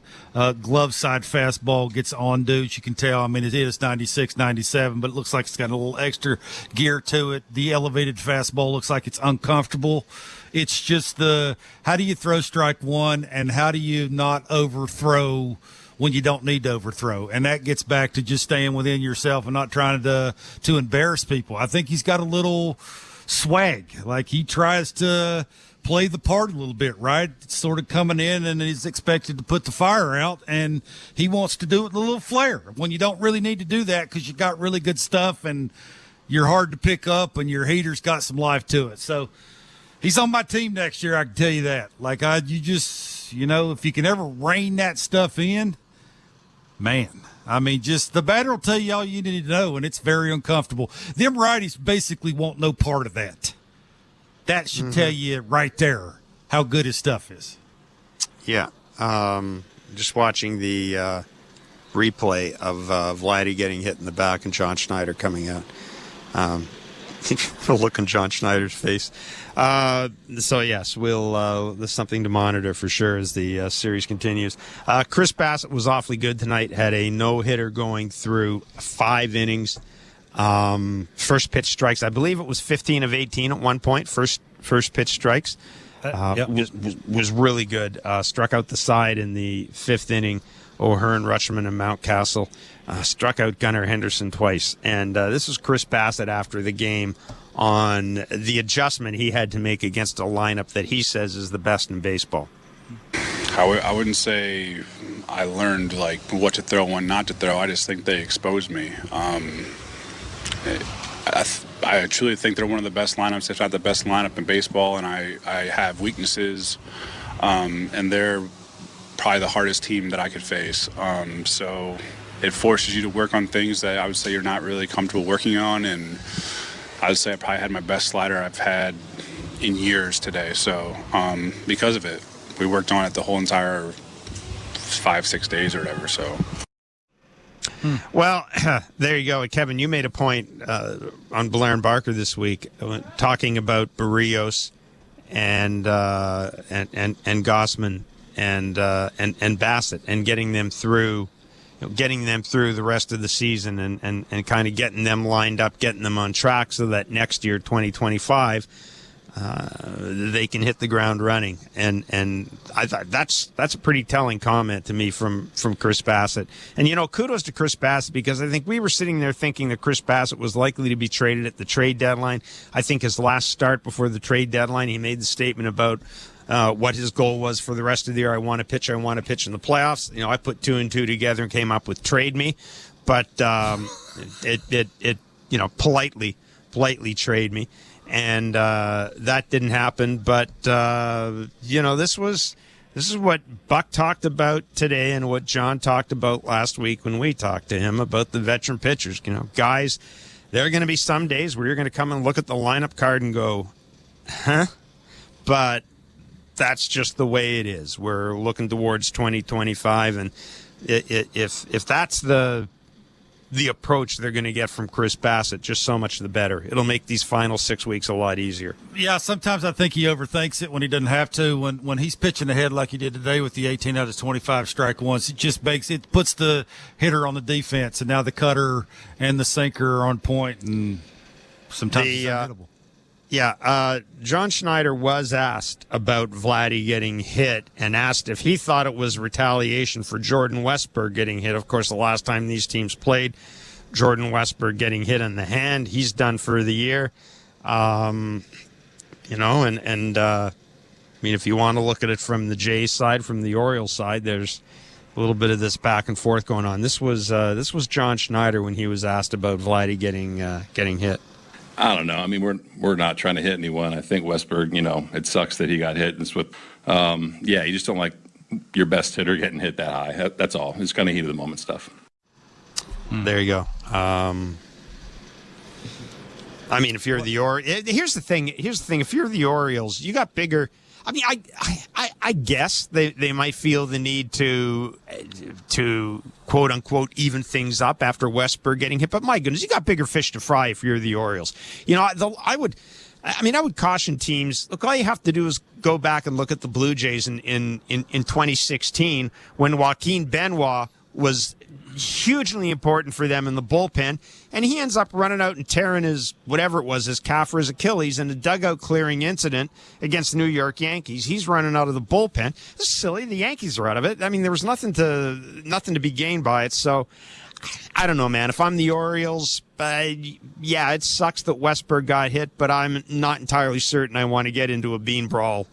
Glove side fastball gets on dudes. You can tell. I mean, it is 96, 97, but it looks like it's got a little extra gear to it. The elevated fastball looks like it's uncomfortable. It's just how do you throw strike one, and how do you not overthrow when you don't need to overthrow? And that gets back to just staying within yourself and not trying to embarrass people. I think he's got a little swag. Like, he tries to play the part a little bit, right? It's sort of coming in, and he's expected to put the fire out, and he wants to do it with a little flair when you don't really need to do that because you got really good stuff. And you're hard to pick up, and your heater's got some life to it. So he's on my team next year, I can tell you that. Like, if you can ever rein that stuff in, man, I mean, just the batter will tell you all you need to know, and it's very uncomfortable. Them righties basically want no part of that. That should tell you right there how good his stuff is. Yeah. Just watching the replay of Vladdy getting hit in the back and John Schneider coming out. The look on John Schneider's face. So, yes, there's something to monitor for sure as the series continues. Chirs Bassitt was awfully good tonight, had a no-hitter going through 5 innings. First pitch strikes, I believe it was 15 of 18 at one point, first pitch strikes. Was really good. Struck out the side in the 5th inning. O'Hearn, Rutschman, and Mountcastle struck out Gunnar Henderson twice. And this was Chirs Bassitt after the game on the adjustment he had to make against a lineup that he says is the best in baseball. I wouldn't say I learned like what to throw, when not to throw. I just think they exposed me. I truly think they're one of the best lineups, if not the best lineup in baseball, and I have weaknesses, and they're probably the hardest team that I could face. So it forces you to work on things that I would say you're not really comfortable working on, and I would say I probably had my best slider I've had in years today. So because of it, we worked on it the whole entire 5-6 days or whatever. So. Well, there you go. Kevin, you made a point on Blair and Barker this week, talking about Barrios and Gossman and Bassitt, and getting them through the rest of the season, and kind of getting them lined up, getting them on track, so that next year, 2025, they can hit the ground running. And I thought that's a pretty telling comment to me from Chirs Bassitt. And, kudos to Chirs Bassitt, because I think we were sitting there thinking that Chirs Bassitt was likely to be traded at the trade deadline. I think his last start before the trade deadline, he made the statement about what his goal was for the rest of the year. I want to pitch in the playoffs. I put 2 and 2 together and came up with trade me. But it politely trade me. And that didn't happen. But this is what Buck talked about today, and what John talked about last week when we talked to him about the veteran pitchers. Guys, there are going to be some days where you're going to come and look at the lineup card and go, huh? But that's just the way it is. We're looking towards 2025, and if that's the approach they're going to get from Chirs Bassitt, just so much the better. It'll make these final 6 weeks a lot easier. Yeah, sometimes I think he overthinks it when he doesn't have to. When he's pitching ahead like he did today with the 18 out of 25 strike ones, it puts the hitter on the defense, and now the cutter and the sinker are on point, and sometimes it's unhittable. Yeah, John Schneider was asked about Vladdy getting hit, and asked if he thought it was retaliation for Jordan Westberg getting hit. Of course, the last time these teams played, Jordan Westberg getting hit in the hand. He's done for the year. I mean, if you want to look at it from the Jays side, from the Orioles side, there's a little bit of this back and forth going on. This was John Schneider when he was asked about Vladdy getting hit. I don't know. I mean, we're not trying to hit anyone. I think Westberg, it sucks that he got hit. It's with, you just don't like your best hitter getting hit that high. That's all. It's kind of heat of the moment stuff. There you go. I mean, if you're the Orioles, here's the thing. If you're the Orioles, you got bigger. I mean, I guess they might feel the need to quote unquote even things up after Westberg getting hit. But my goodness, you got bigger fish to fry if you're the Orioles. I would caution teams. Look, all you have to do is go back and look at the Blue Jays in 2016 when Joaquin Benoit was hugely important for them in the bullpen, and he ends up running out and tearing his calf or his Achilles in a dugout clearing incident against the New York Yankees. He's running out of the bullpen. This is silly. The Yankees are out of it. I mean, there was nothing to be gained by it. So I don't know, man. If I'm the Orioles, it sucks that Westberg got hit, but I'm not entirely certain I want to get into a bean brawl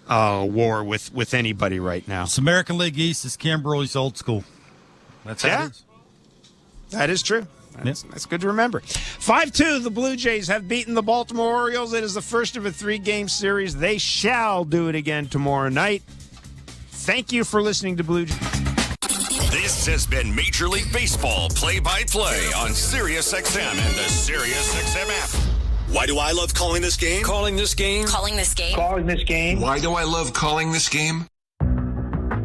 war with anybody right now. It's American League East. It's Kimberly's old school. That's how it is. That is true. That's good to remember. 5-2, the Blue Jays have beaten the Baltimore Orioles. It is the first of a 3-game series. They shall do it again tomorrow night. Thank you for listening to Blue Jays. This has been Major League Baseball play-by-play on SiriusXM and the SiriusXM app. Why do I love calling this game? Calling this game. Calling this game. Calling this game. Why do I love calling this game?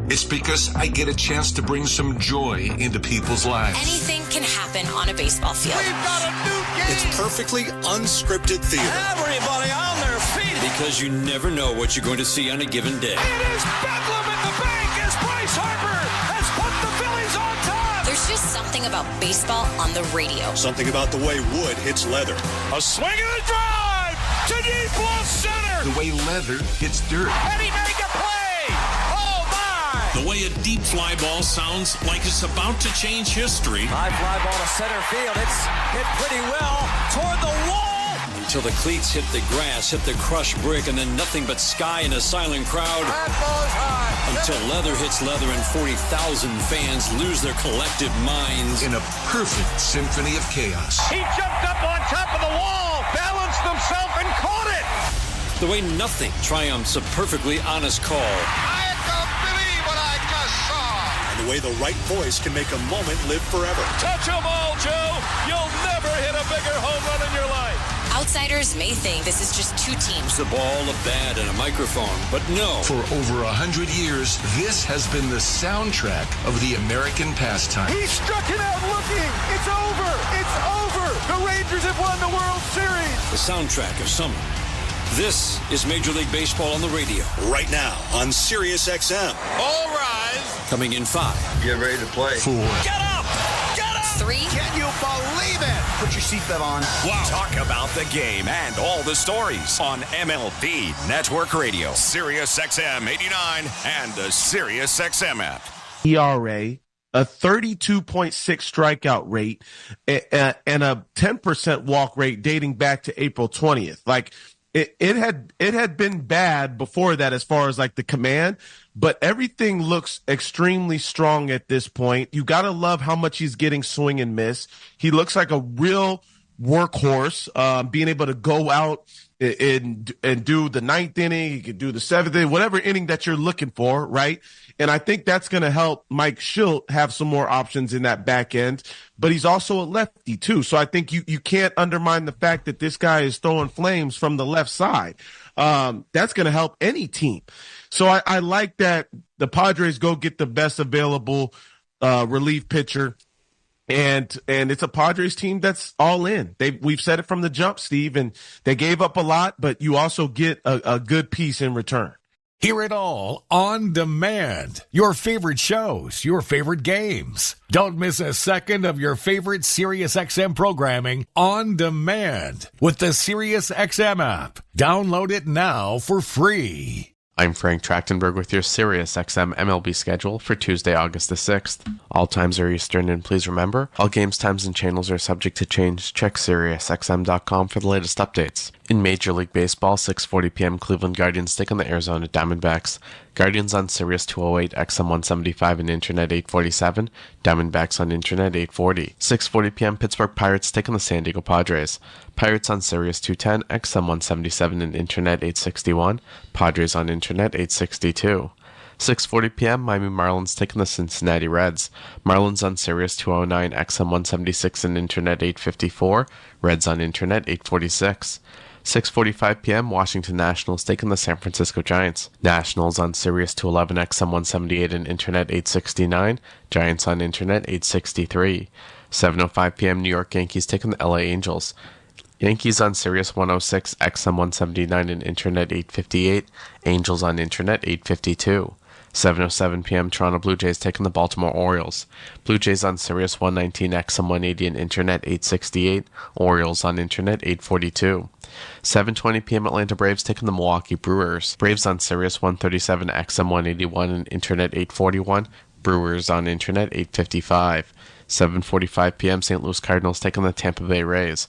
It's because I get a chance to bring some joy into people's lives. Anything can happen on a baseball field. We've got a new game. It's perfectly unscripted theater. Everybody on their feet. Because you never know what you're going to see on a given day. It is bedlam in the bank as Bryce Harper has put the Phillies on top. There's just something about baseball on the radio. Something about the way wood hits leather. A swing and a drive to deep left center. The way leather hits dirt. And he made the play. Oh, my. The way a deep fly ball sounds like it's about to change history. High fly ball to center field. It's hit pretty well toward the wall. Until the cleats hit the grass, hit the crushed brick, and then nothing but sky and a silent crowd. That ball's high. Until leather hits leather and 40,000 fans lose their collective minds. In a perfect symphony of chaos. He jumped up on top of the wall, balanced himself, and caught it. The way nothing triumphs a perfectly honest call. I don't believe what I just saw. And the way the right voice can make a moment live forever. Touch 'em all, Joe. You'll never hit a bigger home run in your life. Outsiders may think this is just two teams. The ball, a bat, and a microphone. But no. For over 100 years, this has been the soundtrack of the American pastime. He struck it out looking. It's over. It's over. The Rangers have won the World Series. The soundtrack of summer. This is Major League Baseball on the radio. Right now on SiriusXM. All rise. Coming in 5. Get ready to play. 4. Get up. Get up. 3. Can you believe it? Put your seatbelt on. Wow. Talk about the game and all the stories on MLB Network Radio, SiriusXM 89, and the SiriusXM app. ERA, a 32.6 strikeout rate, and a 10% walk rate dating back to April 20th. Like it had been bad before that as far as like the command, but everything looks extremely strong at this point. You got to love how much he's getting swing and miss. He looks like a real workhorse, being able to go out and do the 9th inning. He could do the 7th inning, whatever inning that you're looking for, right? And I think that's going to help Mike Schilt have some more options in that back end. But he's also a lefty, too. So I think you can't undermine the fact that this guy is throwing flames from the left side. That's going to help any team. So I like that the Padres go get the best available relief pitcher. And it's a Padres team that's all in. We've said it from the jump, Steve, and they gave up a lot, but you also get a good piece in return. Hear it all on demand. Your favorite shows, your favorite games. Don't miss a second of your favorite SiriusXM programming on demand with the SiriusXM app. Download it now for free. I'm Frank Trachtenberg with your SiriusXM MLB schedule for Tuesday, August the 6th. All times are Eastern, and please remember, all games, times, and channels are subject to change. Check SiriusXM.com for the latest updates. In Major League Baseball, 6:40 p.m. Cleveland Guardians take on the Arizona Diamondbacks. Guardians on Sirius 208, XM 175, and Internet 847. Diamondbacks on Internet 840. 6:40 p.m. Pittsburgh Pirates take on the San Diego Padres. Pirates on Sirius 210, XM 177, and Internet 861. Padres on Internet 862. 6:40 p.m. Miami Marlins take on the Cincinnati Reds. Marlins on Sirius 209, XM 176, and Internet 854. Reds on Internet 846. 6:45 p.m. Washington Nationals take on the San Francisco Giants. Nationals on Sirius 211, XM 178, and Internet 869. Giants on Internet 863. 7:05 p.m. New York Yankees take on the LA Angels. Yankees on Sirius 106, XM 179, and Internet 858. Angels on Internet 852. 7:07 p.m. Toronto Blue Jays take on the Baltimore Orioles. Blue Jays on Sirius 119, XM 180, and Internet 868. Orioles on Internet 842. 7:20 p.m. Atlanta Braves take on the Milwaukee Brewers. Braves on Sirius 137, XM 181, and Internet 841. Brewers on Internet 855. 7:45 p.m. St. Louis Cardinals take on the Tampa Bay Rays.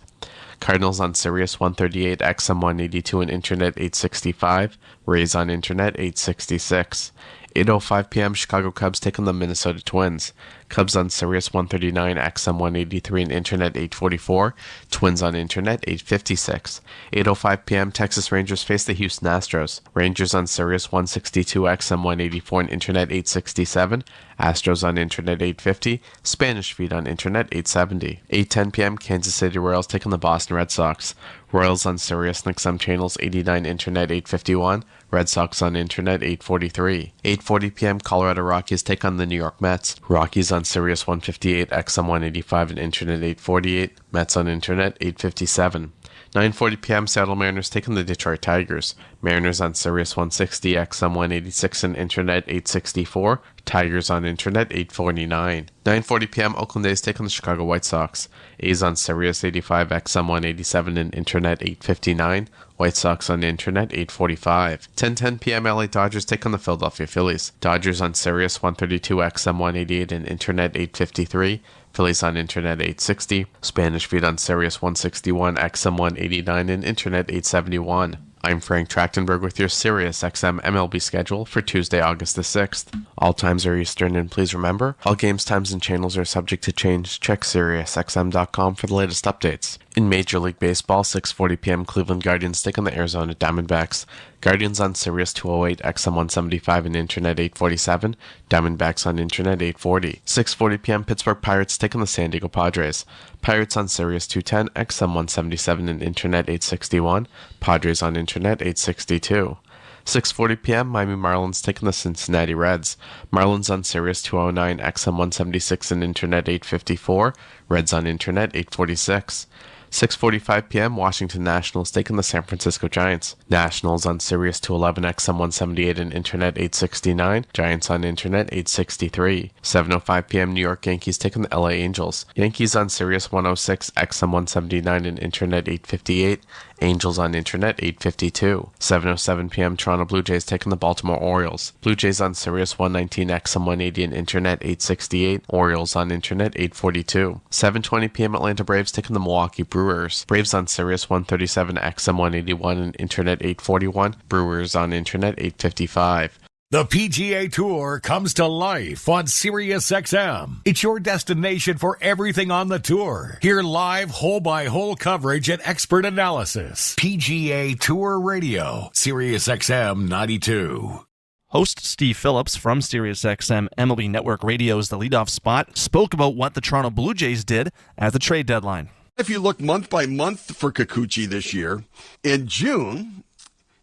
Cardinals on Sirius 138, XM 182, and Internet 865. Rays on Internet 866. 8:05 p.m. Chicago Cubs take on the Minnesota Twins. Cubs on Sirius 139, XM 183, and Internet 844. Twins on Internet 856. 8:05 p.m. Texas Rangers face the Houston Astros. Rangers on Sirius 162, XM 184, and Internet 867. Astros on Internet 850. Spanish feed on Internet 870. 8:10 p.m. Kansas City Royals take on the Boston Red Sox. Royals on Sirius and XM channels 89, Internet 851. Red Sox on Internet 843. 8:40 p.m. Colorado Rockies take on the New York Mets. Rockies on Sirius 158, XM 185, and Internet 848. Mets on Internet 857. 9:40 p.m. Seattle Mariners take on the Detroit Tigers. Mariners on Sirius 160, XM 186, and Internet 864. Tigers on Internet 849. 9:40 p.m. Oakland A's take on the Chicago White Sox. A's on Sirius 85, XM 187, and Internet 859. White Sox on Internet 845. 10:10 p.m. LA Dodgers take on the Philadelphia Phillies. Dodgers on Sirius 132, XM 188, and Internet 853. Phillies on Internet 860. Spanish feed on Sirius 161, XM 189, and Internet 871. I'm Frank Trachtenberg with your Sirius XM MLB schedule for Tuesday, August the 6th. All times are Eastern, and please remember, all games, times, and channels are subject to change. Check SiriusXM.com for the latest updates. In Major League Baseball, 6:40 p.m. Cleveland Guardians take on the Arizona Diamondbacks. Guardians on Sirius 208, XM 175, and Internet 847. Diamondbacks on Internet 840. 6:40 p.m. Pittsburgh Pirates take on the San Diego Padres. Pirates on Sirius 210, XM 177, and Internet 861. Padres on Internet 862. 6:40 p.m. Miami Marlins take on the Cincinnati Reds. Marlins on Sirius 209, XM 176, and Internet 854. Reds on Internet 846. 6:45 p.m. Washington Nationals take on the San Francisco Giants. Nationals on Sirius 211, XM 178, and Internet 869. Giants on Internet 863. 7:05 p.m. New York Yankees take on the LA Angels. Yankees on Sirius 106, XM 179, and Internet 858. Angels on Internet 852. 7:07 p.m. Toronto Blue Jays take on the Baltimore Orioles. Blue Jays on Sirius 119, XM 180, and Internet 868. Orioles on Internet 842. 7:20 p.m. Atlanta Braves take on the Milwaukee Brewers. Braves on Sirius 137, XM 181, and Internet 841. Brewers on Internet 855. The PGA Tour comes to life on SiriusXM. It's your destination for everything on the tour. Hear live hole-by-hole coverage and expert analysis. PGA Tour Radio, SiriusXM 92. Host Steve Phillips from SiriusXM MLB Network Radio's The Leadoff Spot spoke about what the Toronto Blue Jays did at the trade deadline. If you look month by month for Kikuchi this year, in June,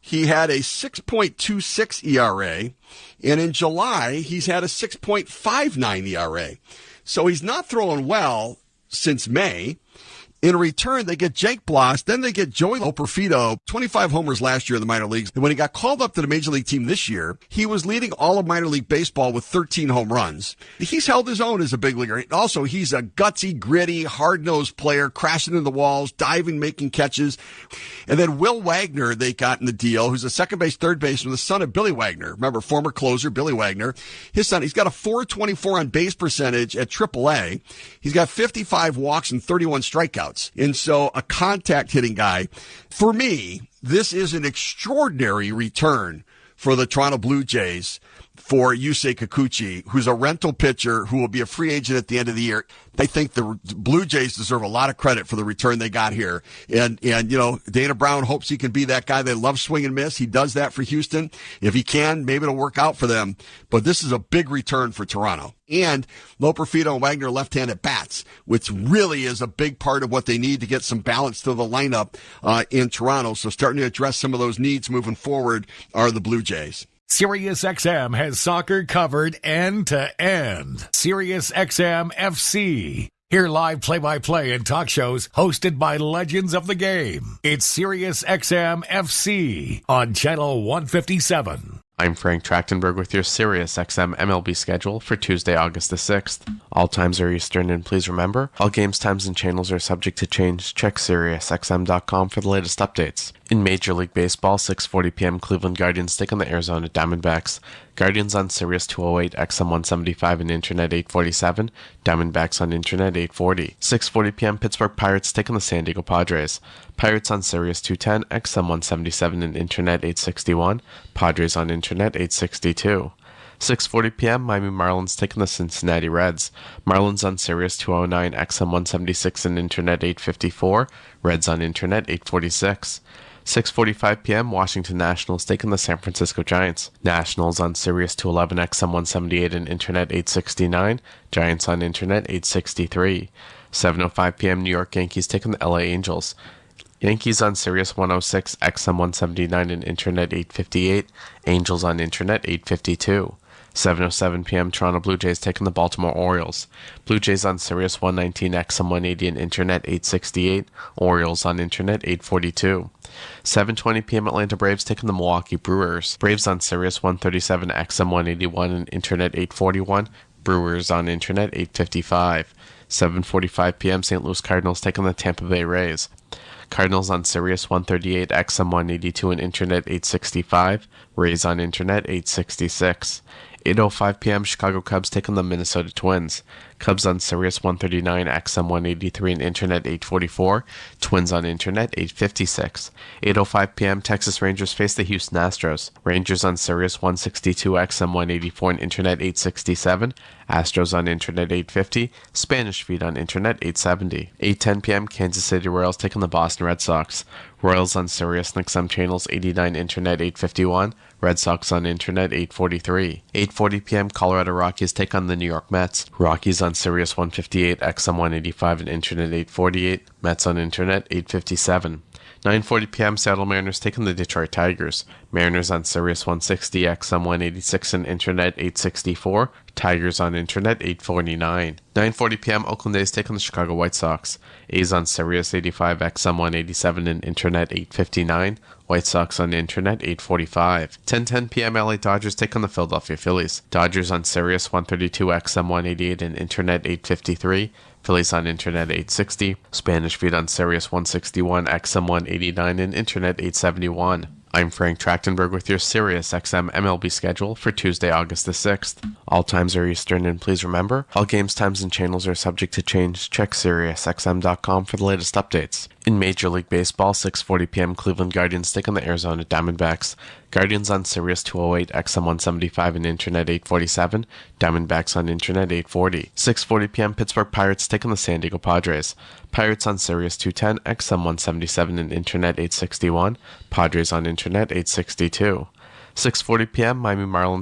he had a 6.26 ERA, and in July, he's had a 6.59 ERA. So he's not throwing well since May. In return, they get Jake Bloss, then they get Joey Loperfido, 25 homers last year in the minor leagues. And when he got called up to the Major League team this year, he was leading all of minor league baseball with 13 home runs. He's held his own as a big leaguer. Also, he's a gutsy, gritty, hard-nosed player, crashing into the walls, diving, making catches. And then Will Wagner, they got in the deal, who's a second base, third baseman, the son of Billy Wagner. Remember, former closer Billy Wagner. His son, he's got a .424 on base percentage at AAA. He's got 55 walks and 31 strikeouts. And so a contact hitting guy. For me, this is an extraordinary return for the Toronto Blue Jays for Yusei Kikuchi, who's a rental pitcher who will be a free agent at the end of the year. I think the Blue Jays deserve a lot of credit for the return they got here. And you know, Dana Brown hopes he can be that guy. They love swing and miss. He does that for Houston. If he can, maybe it'll work out for them. But this is a big return for Toronto. And Loperfido and Wagner left-handed bats, which really is a big part of what they need to get some balance to the lineup in Toronto. So starting to address some of those needs moving forward are the Blue Jays. SiriusXM has soccer covered end to end. SiriusXM FC. Hear live play-by-play and talk shows hosted by legends of the game. It's SiriusXM FC on Channel 157. I'm Frank Trachtenberg with your SiriusXM MLB schedule for Tuesday, August the 6th. All times are Eastern, and please remember, all games, times, and channels are subject to change. Check SiriusXM.com for the latest updates. In Major League Baseball, 6:40 p.m. Cleveland Guardians take on the Arizona Diamondbacks. Guardians on Sirius 208, XM 175, and Internet 847. Diamondbacks on Internet 840. 6:40 p.m. Pittsburgh Pirates take on the San Diego Padres. Pirates on Sirius 210, XM 177, and Internet 861. Padres on Internet 862. 6:40 p.m., Miami Marlins taking the Cincinnati Reds. Marlins on Sirius 209, XM 176 and Internet 854. Reds on Internet 846. 6:45 p.m., Washington Nationals taking the San Francisco Giants. Nationals on Sirius 211, XM 178 and Internet 869. Giants on Internet 863. 7:05 p.m., New York Yankees taking the LA Angels. Yankees on Sirius 106, XM 179 and Internet 858. Angels on Internet 852. 7:07 p.m., Toronto Blue Jays taking the Baltimore Orioles. Blue Jays on Sirius 119, XM 180 and Internet 868. Orioles on Internet 842. 7:20 p.m., Atlanta Braves taking the Milwaukee Brewers. Braves on Sirius 137, XM 181 and Internet 841. Brewers on Internet 855. 7:45 p.m., St. Louis Cardinals taking the Tampa Bay Rays. Cardinals on Sirius 138, XM 182 and Internet 865. Rays on Internet 866. 8:05 p.m., Chicago Cubs taking the Minnesota Twins. Cubs on Sirius 139, XM 183 and Internet 844. Twins on Internet 856. 8:05 p.m., Texas Rangers face the Houston Astros. Rangers on Sirius 162, XM 184 and Internet 867. Astros on Internet 850. Spanish Feed on Internet 870. 8:10 p.m., Kansas City Royals taking the Boston Red Sox. Royals on Sirius and XM channels 89, Internet 851. Red Sox on Internet 843. 8:40 p.m., Colorado Rockies take on the New York Mets. Rockies on Sirius 158, XM 185 and Internet 848. Mets on Internet 857. 9:40 p.m., Seattle Mariners taking the Detroit Tigers. Mariners on Sirius 160, XM 186 and Internet 864. Tigers on Internet 849. 9:40 p.m., Oakland A's taking the Chicago White Sox. A's on Sirius 85, XM 187 and Internet 859. White Sox on Internet 845. 10:10 p.m., LA Dodgers take on the Philadelphia Phillies. Dodgers on Sirius 132, XM 188 and Internet 853. Phillies on Internet 860. Spanish Feed on Sirius 161, XM 189 and Internet 871. I'm Frank Trachtenberg with your Sirius XM MLB schedule for Tuesday, August the 6th. All times are Eastern, and please remember, all games, times, and channels are subject to change. Check SiriusXM.com for the latest updates. In Major League Baseball, 6:40 p.m., Cleveland Guardians take on the Arizona Diamondbacks. Guardians on Sirius 208, XM 175 and Internet 847. Diamondbacks on Internet 840. 6:40 p.m., Pittsburgh Pirates take on the San Diego Padres. Pirates on Sirius 210, XM 177 and Internet 861. Padres on Internet 862. 6:40 p.m., Miami Marlins